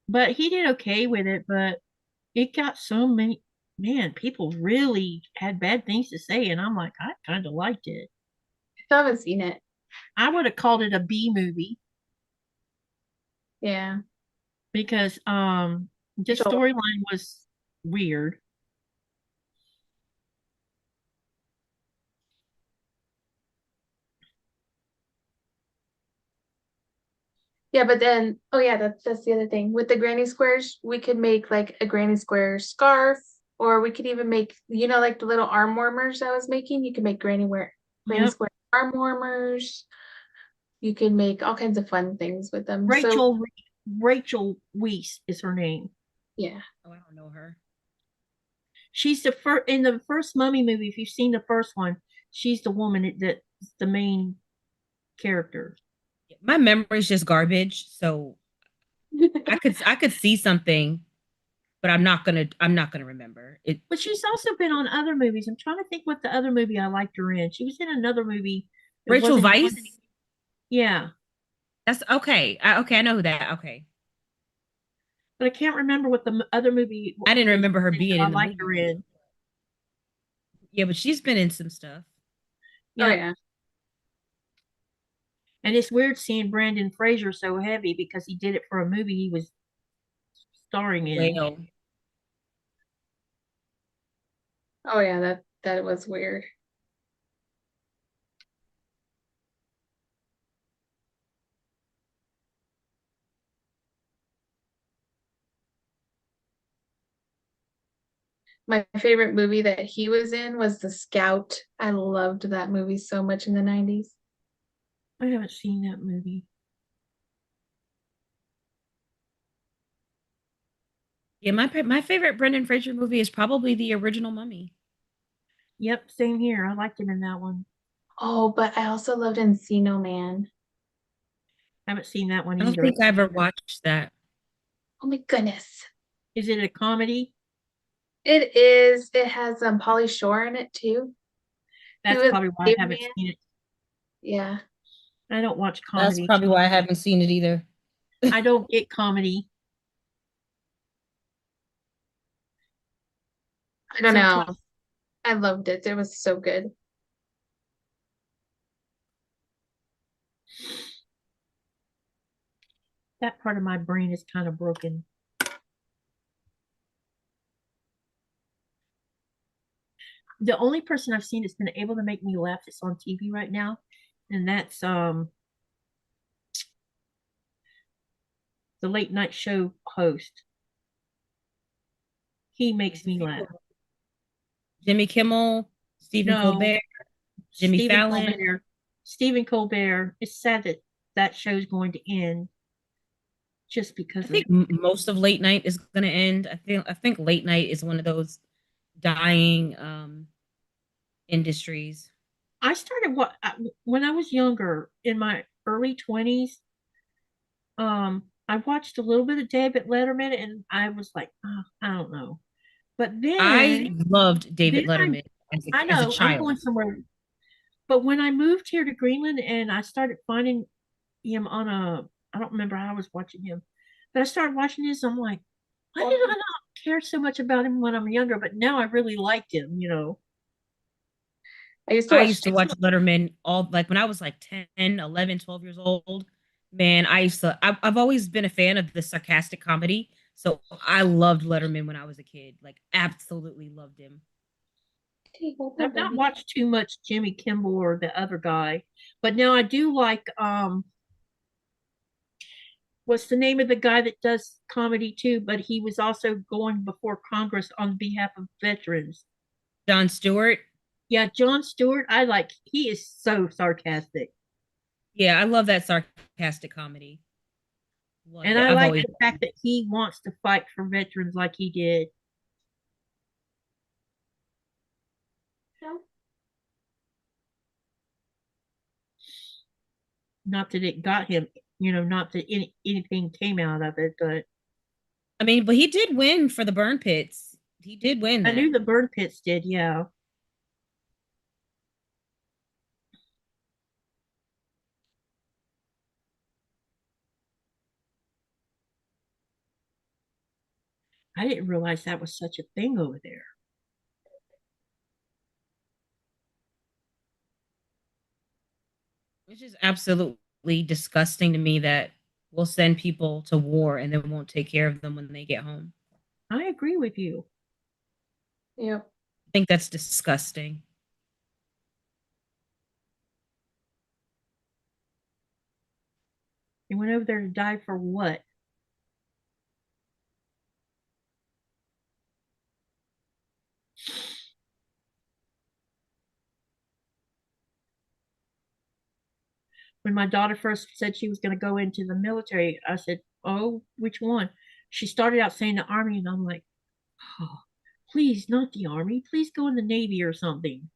But he did okay with it, but it got so many, man, people really had bad things to say, and I'm like, I kind of liked it. I still haven't seen it. I would have called it a B movie. Yeah. Because the storyline was weird. Yeah, but then, oh yeah, that's the other thing. With the granny squares, we could make like a granny square scarf, or we could even make, like the little arm warmers I was making. You can make granny square arm warmers. You can make all kinds of fun things with them. Rachel Weisz is her name. Yeah. Oh, I don't know her. She's in the first Mummy movie. If you've seen the first one, she's the woman that's the main character. My memory is just garbage, so I could see something, but I'm not gonna remember it. But she's also been on other movies. I'm trying to think what the other movie I liked her in. She was in another movie. Rachel Weisz? Yeah. That's okay. Okay, I know who that. Okay. But I can't remember what the other movie. I didn't remember her being in the movie. Her in. Yeah, but she's been in some stuff. Yeah. Oh yeah. And it's weird seeing Brendan Fraser so heavy because he did it for a movie he was starring in. Oh yeah, that was weird. My favorite movie that he was in was The Scout. I loved that movie so much in the 90s. I haven't seen that movie. Yeah, my favorite Brendan Fraser movie is probably the original Mummy. Yep, same here. I liked him in that one. Oh, but I also loved Encino Man. I haven't seen that one either. I don't think I ever watched that. Oh my goodness. Is it a comedy? It is. It has Pauly Shore in it too. That's probably why I haven't seen it. Yeah. I don't watch comedy. That's probably why I haven't seen it either. I don't get comedy. I don't know. I loved it. It was so good. That part of my brain is kind of broken. The only person I've seen that's been able to make me laugh that's on TV right now, and that's the late night show host. He makes me laugh. Jimmy Kimmel, Stephen Colbert, Jimmy Fallon. Stephen Colbert. It's sad that show's going to end just because I think most of late night is going to end. I think late night is one of those dying industries. I started when I was younger, in my early 20s. I watched a little bit of David Letterman, and I was like, oh, I don't know. But then I loved David Letterman as a child. I'm going somewhere. But when I moved here to Greenland and I started finding him on I don't remember how I was watching him, but I started watching this. I'm like, why did I not care so much about him when I'm younger? But now I really liked him, you know. I used to watch Letterman all like when I was like 10, 11, 12 years old. Man, I've always been a fan of the sarcastic comedy. So I loved Letterman when I was a kid. Like absolutely loved him. I've not watched too much Jimmy Kimmel or the other guy, but now I do like what's the name of the guy that does comedy too, but he was also going before Congress on behalf of veterans. Jon Stewart. Yeah, Jon Stewart. He is so sarcastic. Yeah, I love that sarcastic comedy. And I like the fact that he wants to fight for veterans like he did. Not that it got him, you know, not that anything came out of it, but I mean, but he did win for the burn pits. He did win that. I knew the burn pits did, yeah. I didn't realize that was such a thing over there. Which is absolutely disgusting to me that we'll send people to war and then won't take care of them when they get home. I agree with you. Yeah. I think that's disgusting. They went over there to die for what? When my daughter first said she was going to go into the military, I said, "Oh, which one?" She started out saying the army, and I'm like, "Oh, please, not the army. Please go in the navy or something."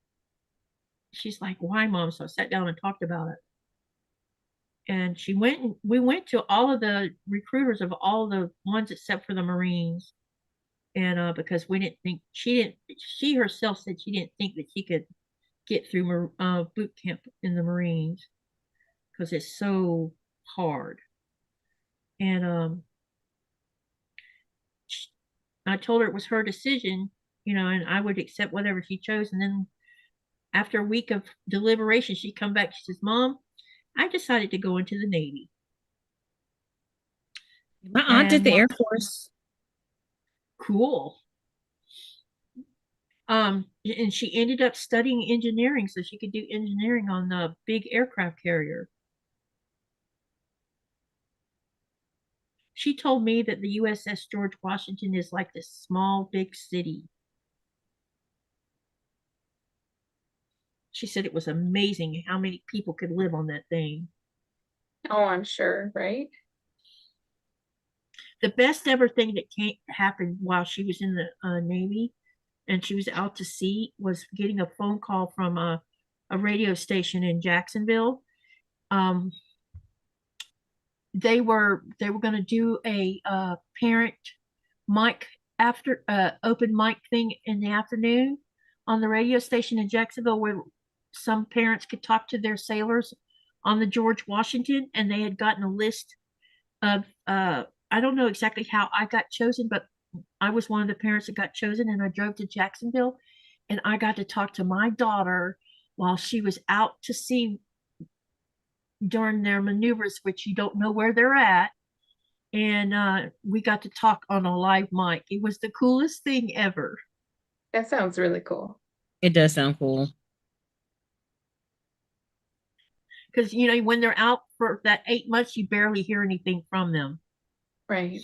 She's like, "Why, mom?" So I sat down and talked about it. And we went to all of the recruiters of all the ones except for the Marines. And because we didn't think she herself said she didn't think that she could get through boot camp in the Marines because it's so hard. And I told her it was her decision, you know, and I would accept whatever she chose. And then after a week of deliberation, she come back. She says, "Mom, I decided to go into the Navy." My aunt did the Air Force. Cool. And she ended up studying engineering so she could do engineering on the big aircraft carrier. She told me that the USS George Washington is like this small, big city. She said it was amazing how many people could live on that thing. Oh, I'm sure, right? The best ever thing that happened while she was in the Navy and she was out to sea was getting a phone call from a radio station in Jacksonville. Um, they were going to do a parent mic after open mic thing in the afternoon on the radio station in Jacksonville where some parents could talk to their sailors on the George Washington, and they had gotten a list of I don't know exactly how I got chosen, but I was one of the parents that got chosen, and I drove to Jacksonville, and I got to talk to my daughter while she was out to sea during their maneuvers, which you don't know where they're at. And we got to talk on a live mic. It was the coolest thing ever. That sounds really cool. It does sound cool. Because, you know, when they're out for that 8 months, you barely hear anything from them. Right.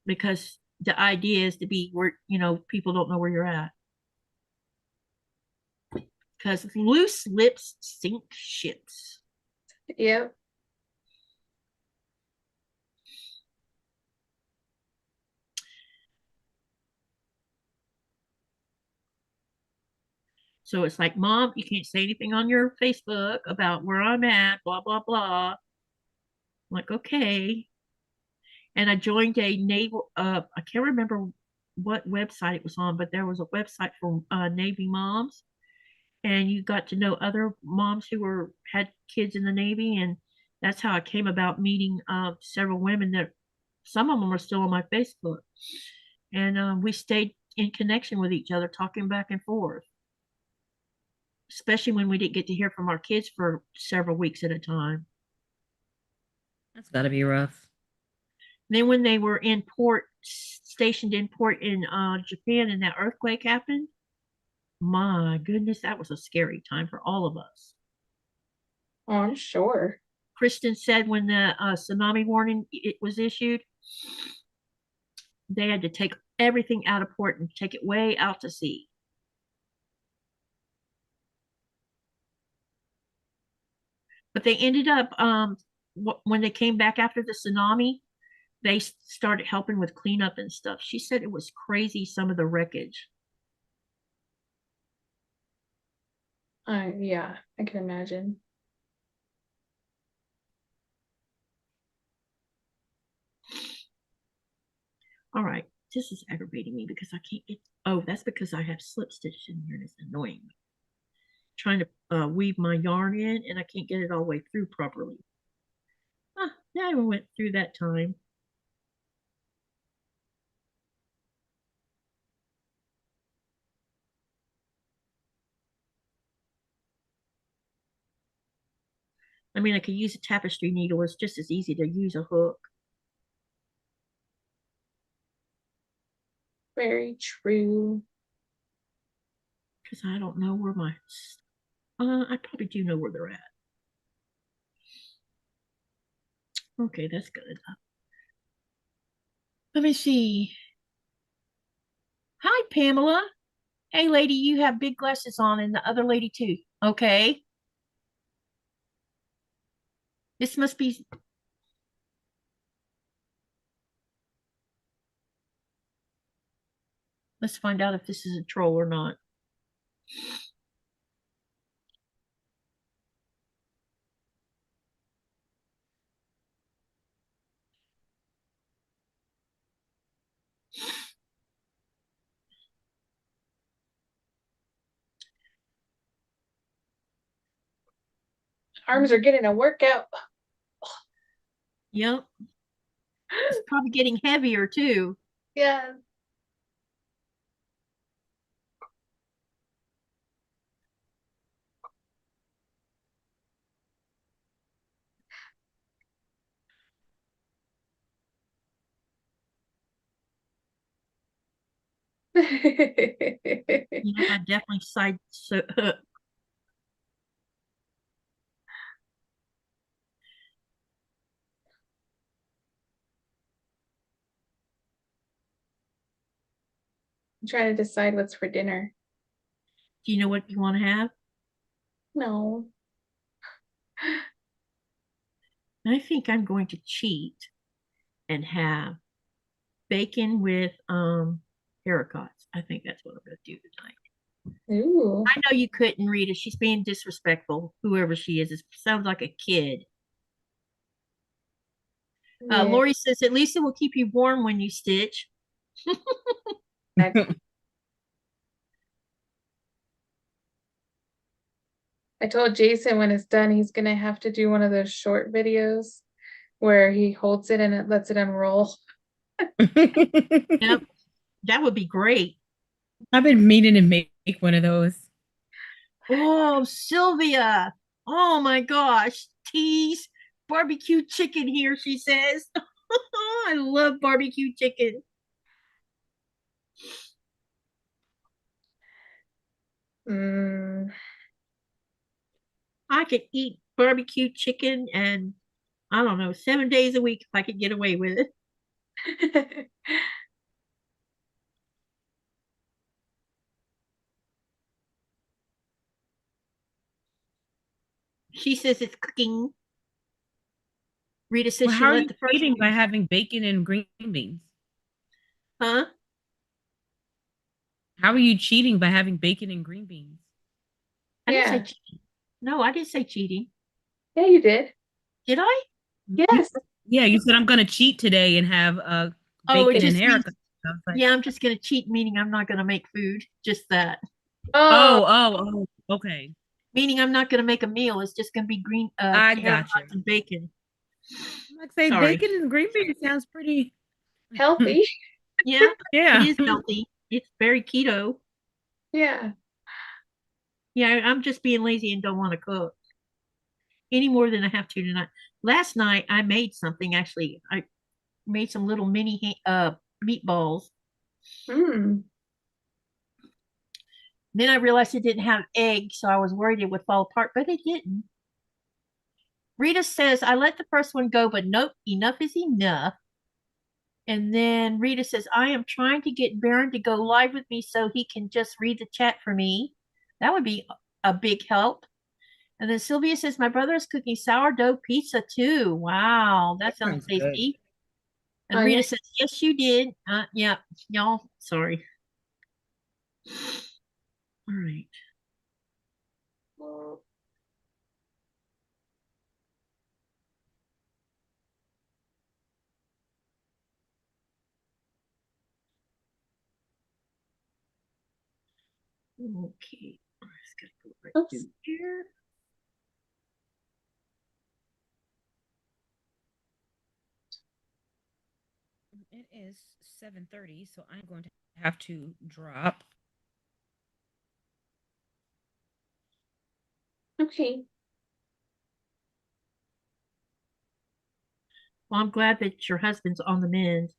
Because the idea is to be where, you know, people don't know where you're at. Because loose lips sink ships. Yep. So it's like, Mom, you can't say anything on your Facebook about where I'm at, blah, blah, blah. I'm like, okay. And I joined a naval, I can't remember what website it was on, but there was a website for Navy moms. and you got to know other moms who had kids in the Navy, and that's how I came about meeting several women that some of them are still on my Facebook, and we stayed in connection with each other, talking back and forth, especially when we didn't get to hear from our kids for several weeks at a time. That's got to be rough. Then when they were in port, stationed in port in Japan, and that earthquake happened, my goodness, that was a scary time for all of us. Oh, I'm sure. Kristen said when the tsunami warning it was issued, they had to take everything out of port and take it way out to sea. But they ended up, when they came back after the tsunami, they started helping with cleanup and stuff. She said it was crazy, some of the wreckage. Yeah, I can imagine. All right, this is aggravating me because I can't get, oh, that's because I have slip stitch in here and it's annoying me. Trying to weave my yarn in and I can't get it all the way through properly. Now I went through that time. I mean, I could use a tapestry needle. It's just as easy to use a hook. Very true. Because I don't know where my, I probably do know where they're at. Okay, that's good enough. Let me see. Hi, Pamela. Hey, lady, you have big glasses on, and the other lady too. Okay. This must be. Let's find out if this is a troll or not. Arms are getting a workout. Yep. It's probably getting heavier too. Yeah. Yeah, I definitely side so I'm trying to decide what's for dinner. Do you know what you want to have? No. I think I'm going to cheat and have bacon with haricots. I think that's what I'm going to do tonight. Ooh. I know you couldn't read it. She's being disrespectful, whoever she is. It sounds like a kid. Yeah. Lori says, at least it will keep you warm when you stitch. I told Jason when it's done, he's gonna have to do one of those short videos where he holds it and it lets it unroll. Yep, that would be great. I've been meaning to make one of those. Oh, Sylvia. Oh my gosh. Tease barbecue chicken here, she says. I love barbecue chicken. I could eat barbecue chicken and I don't know, 7 days a week if I could get away with it. She says it's cooking. Rita says Well, she how are let you the first eating by having bacon and green beans? Huh? How are you cheating by having bacon and green beans? I didn't say Yeah. cheating. No, I didn't say cheating. Yeah, you did. Did I? Yes. Yeah, you said I'm gonna cheat today and have Oh, it bacon and just means, haircut. Like, yeah, I'm just gonna cheat, meaning I'm not gonna make food. Just that. Oh, oh, Okay. Meaning I'm not going to make a meal. It's just going to be green I carrot gotcha. and bacon. I'm like say Sorry. bacon and green beans sounds pretty Healthy. Yeah, yeah. it is healthy. It's very keto. Yeah. Yeah, I'm just being lazy and don't want to cook any more than I have to tonight. Last night I made something actually. I made some little mini meatballs. Mm. Then I realized it didn't have eggs, so I was worried it would fall apart, but it didn't. Rita says, I let the first one go, but nope, enough is enough. And then Rita says, I am trying to get Baron to go live with me so he can just read the chat for me. That would be a big help. And then Sylvia says, my brother is cooking sourdough pizza too. Wow, that sounds Good. tasty. And Oh, Rita yeah. says, yes, you did. Yeah, y'all, sorry. All right. Okay. I just gotta go right Oops. through here. It is 7:30, so I'm going to have to drop. Okay. Well, I'm glad that your husband's on the mend.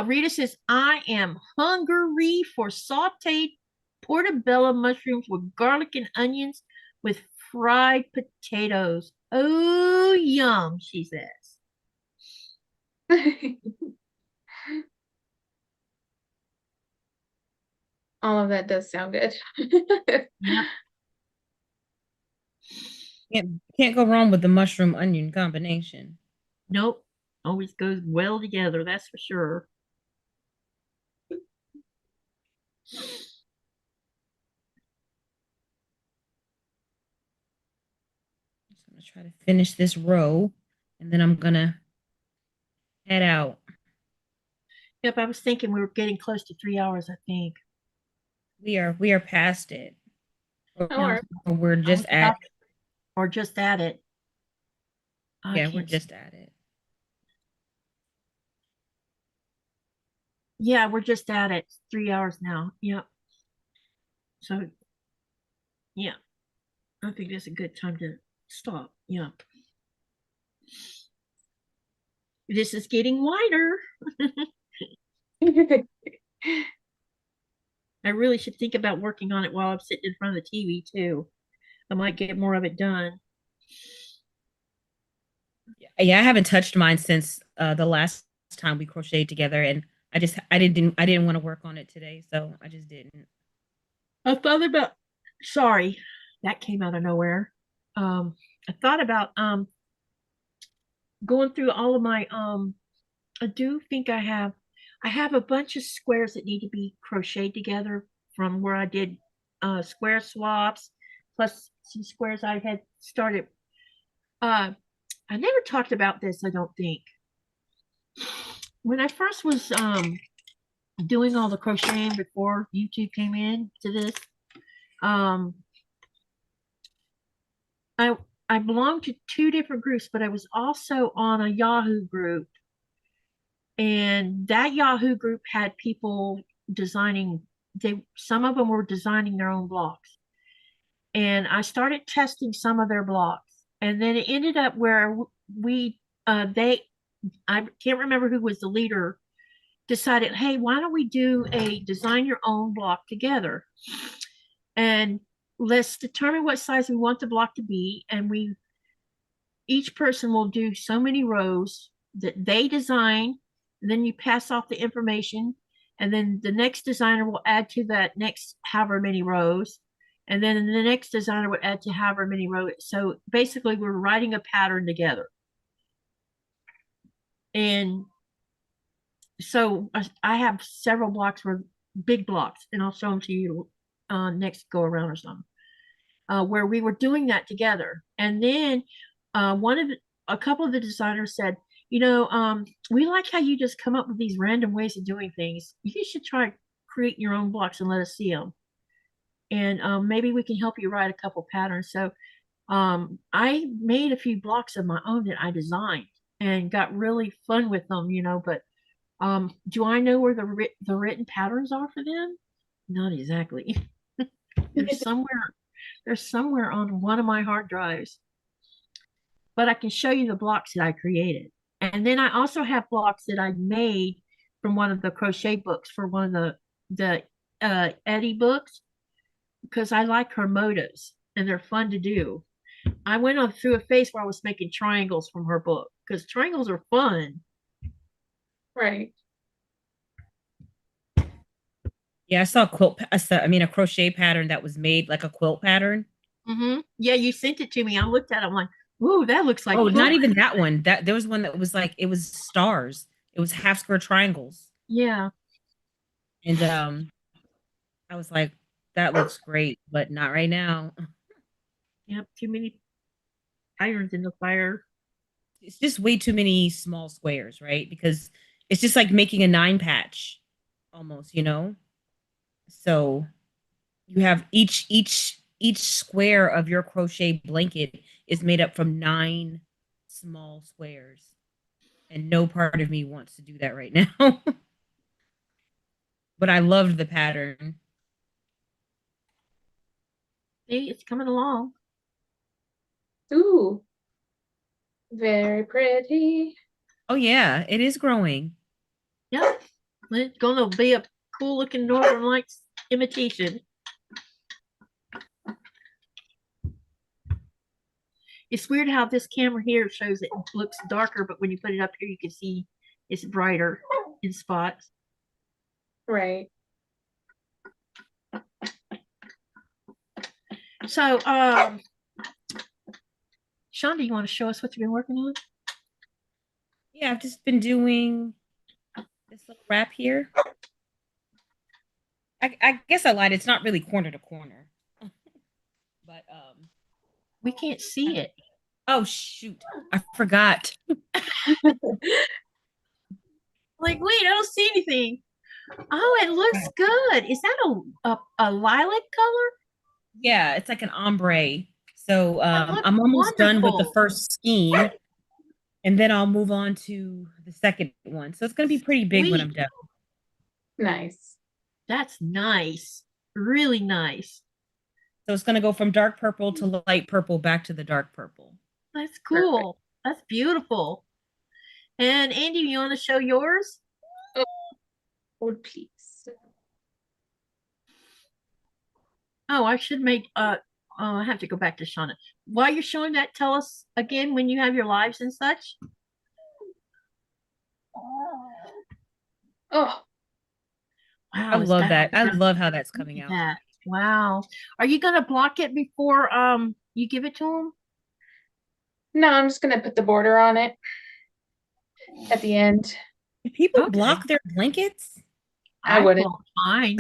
Rita says, I am hungry for sauteed portobello mushrooms with garlic and onions with fried potatoes. Oh, yum, she says. All of that does sound good. Yep. Can't go wrong with the mushroom onion combination. Nope. Always goes well together, that's for sure. So I'm gonna try to finish this row, and then I'm gonna head out. Yep, I was thinking we were getting close to 3 hours, I think. We are past it, Or or we're just at it. Or just at it. Yeah, we're just at it. Yeah, we're just at it. 3 hours now. Yep. So, yeah, I think that's a good time to stop. Yep. This is getting wider. I really should think about working on it while I'm sitting in front of the TV too. I might get more of it done. Yeah, I haven't touched mine since the last time we crocheted together, and I didn't want to work on it today, so I just didn't. I thought about sorry, that came out of nowhere. I thought about going through all of my I do think I have a bunch of squares that need to be crocheted together from where I did square swaps plus some squares I had started. I never talked about this, I don't think. When I first was doing all the crocheting before YouTube came in to this, um, I I belonged to two different groups, but I was also on a Yahoo group, and that Yahoo group had people designing. Some of them were designing their own blocks, and I started testing some of their blocks, and then it ended up where we they I can't remember who was the leader decided, hey, why don't we do a design your own block together? And let's determine what size we want the block to be. And each person will do so many rows that they design. And then you pass off the information. And then the next designer will add to that next however many rows. And then the next designer would add to however many rows. So basically, we're writing a pattern together. And so I have several blocks where big blocks, and I'll show them to you next go around or something, where we were doing that together. And then a couple of the designers said, we like how you just come up with these random ways of doing things. You should try create your own blocks and let us see them. And maybe we can help you write a couple patterns. So I made a few blocks of my own that I designed and got really fun with them, but do I know where the written patterns are for them? Not exactly. They're somewhere on one of my hard drives. But I can show you the blocks that I created. And then I also have blocks that I made from one of the crochet books for one of the Eddie books because I like her motives and they're fun to do. I went on through a phase where I was making triangles from her book because triangles are fun. Right. Yeah, I saw a crochet pattern that was made like a quilt pattern. Yeah, you sent it to me. I looked at it. I'm like, ooh, that looks like not even that one. There was one that was like it was stars. It was half square triangles. Yeah. And I was like, that looks great, but not right now. Yep, too many irons in the fire. It's just way too many small squares, right? Because it's just like making a 9 patch almost, So you have each square of your crochet blanket is made up from 9 small squares. And no part of me wants to do that right now. But I loved the pattern. See, it's coming along. Ooh. Very pretty. Oh yeah, it is growing. Yep. It's gonna be a cool looking Northern Lights imitation. It's weird how this camera here shows it looks darker, but when you put it up here, you can see it's brighter in spots. Right. So, Chaunda, you want to show us what you've been working on? Yeah, I've just been doing this little wrap here. I guess I lied. It's not really corner to corner. But we can't see it. Oh shoot. I forgot. Like, wait, I don't see anything. Oh, it looks good. Is that a lilac color? Yeah, it's like an ombre. So I'm almost done with the first scheme. And then I'll move on to the second one. So it's going to be pretty big when I'm done. Nice. That's nice. Really nice. So it's going to go from dark purple to light purple back to the dark purple. That's cool. Perfect. That's beautiful. And Andi, you want to show yours? Oh, please. Oh, I should make I have to go back to Chaunda. While you're showing that, tell us again when you have your lives and such. Oh, wow! I love that. I love how that's coming out. Wow. Are you gonna block it before you give it to them? No, I'm just gonna put the border on it at the end. Do people block their blankets? I wouldn't. Fine.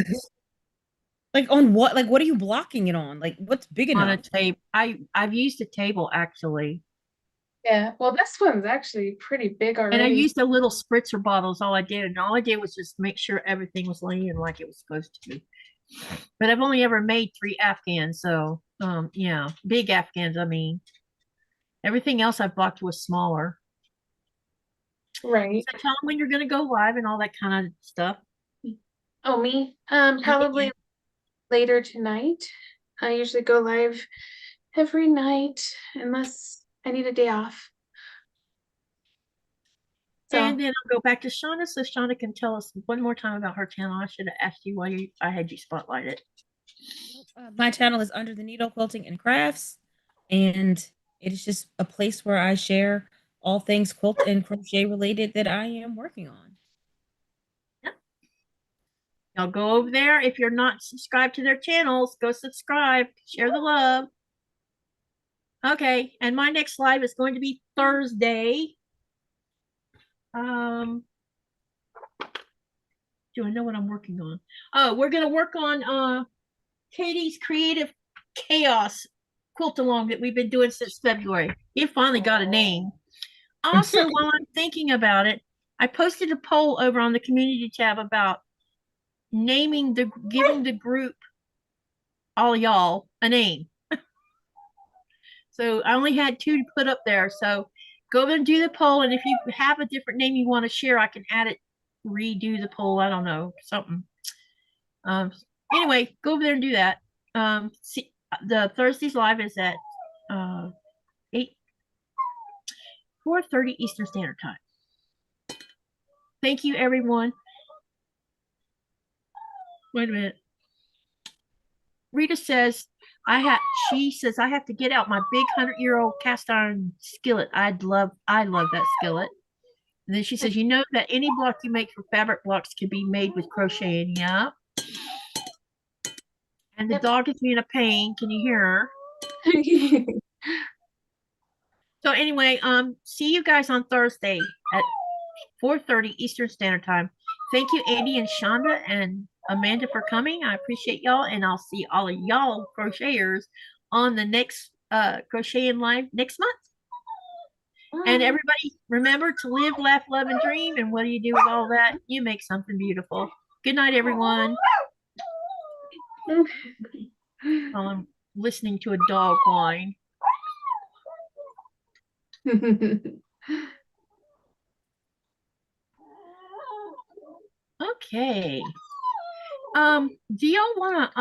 Like on what? Like what are you blocking it on? Like what's big enough? On a tape. I've used a table actually. Yeah, well, this one's actually pretty big already. And I used the little spritzer bottles. All I did was just make sure everything was laying like it was supposed to be. But I've only ever made 3 Afghans, so yeah, big Afghans. I mean, everything else I've blocked was smaller. Right. So tell them when you're going to go live and all that kind of stuff. Oh, me? Probably later tonight. I usually go live every night unless I need a day off. So. And then I'll go back to Chaunda so Chaunda can tell us one more time about her channel. I should have asked you why I had you spotlighted. My channel is Under the Needle Quilting and Crafts, and it is just a place where I share all things quilt and crochet related that I am working on. Yep. Y'all go over there. If you're not subscribed to their channels, go subscribe, share the love. Okay, and my next live is going to be Thursday. Do I know what I'm working on? Oh, we're gonna work on Katie's Creative Chaos quilt along that we've been doing since February. It finally got a name. Also, while I'm thinking about it, I posted a poll over on the community tab about giving the group, all y'all, a name. So I only had 2 to put up there. So go over and do the poll. And if you have a different name you want to share, I can add it, redo the poll. I don't know, something. Anyway, go over there and do that. See, the Thursday's live is at 4:30 Eastern Standard Time. Thank you, everyone. Wait a minute. Rita says, she says, I have to get out my big 100-year-old cast iron skillet. I love that skillet. And then she says, you know that any block you make for fabric blocks can be made with crocheting. Yeah. And the dog is being a pain. Can you hear her? So anyway, see you guys on Thursday at 4:30 Eastern Standard Time. Thank you, Andi and Chaunda and Amanda, for coming. I appreciate y'all, and I'll see all of y'all crocheters on the next crocheting live next month. And everybody, remember to live, laugh, love, and dream. And what do you do with all that? You make something beautiful. Good night, everyone. I'm listening to a dog whine. Okay. Do y'all want to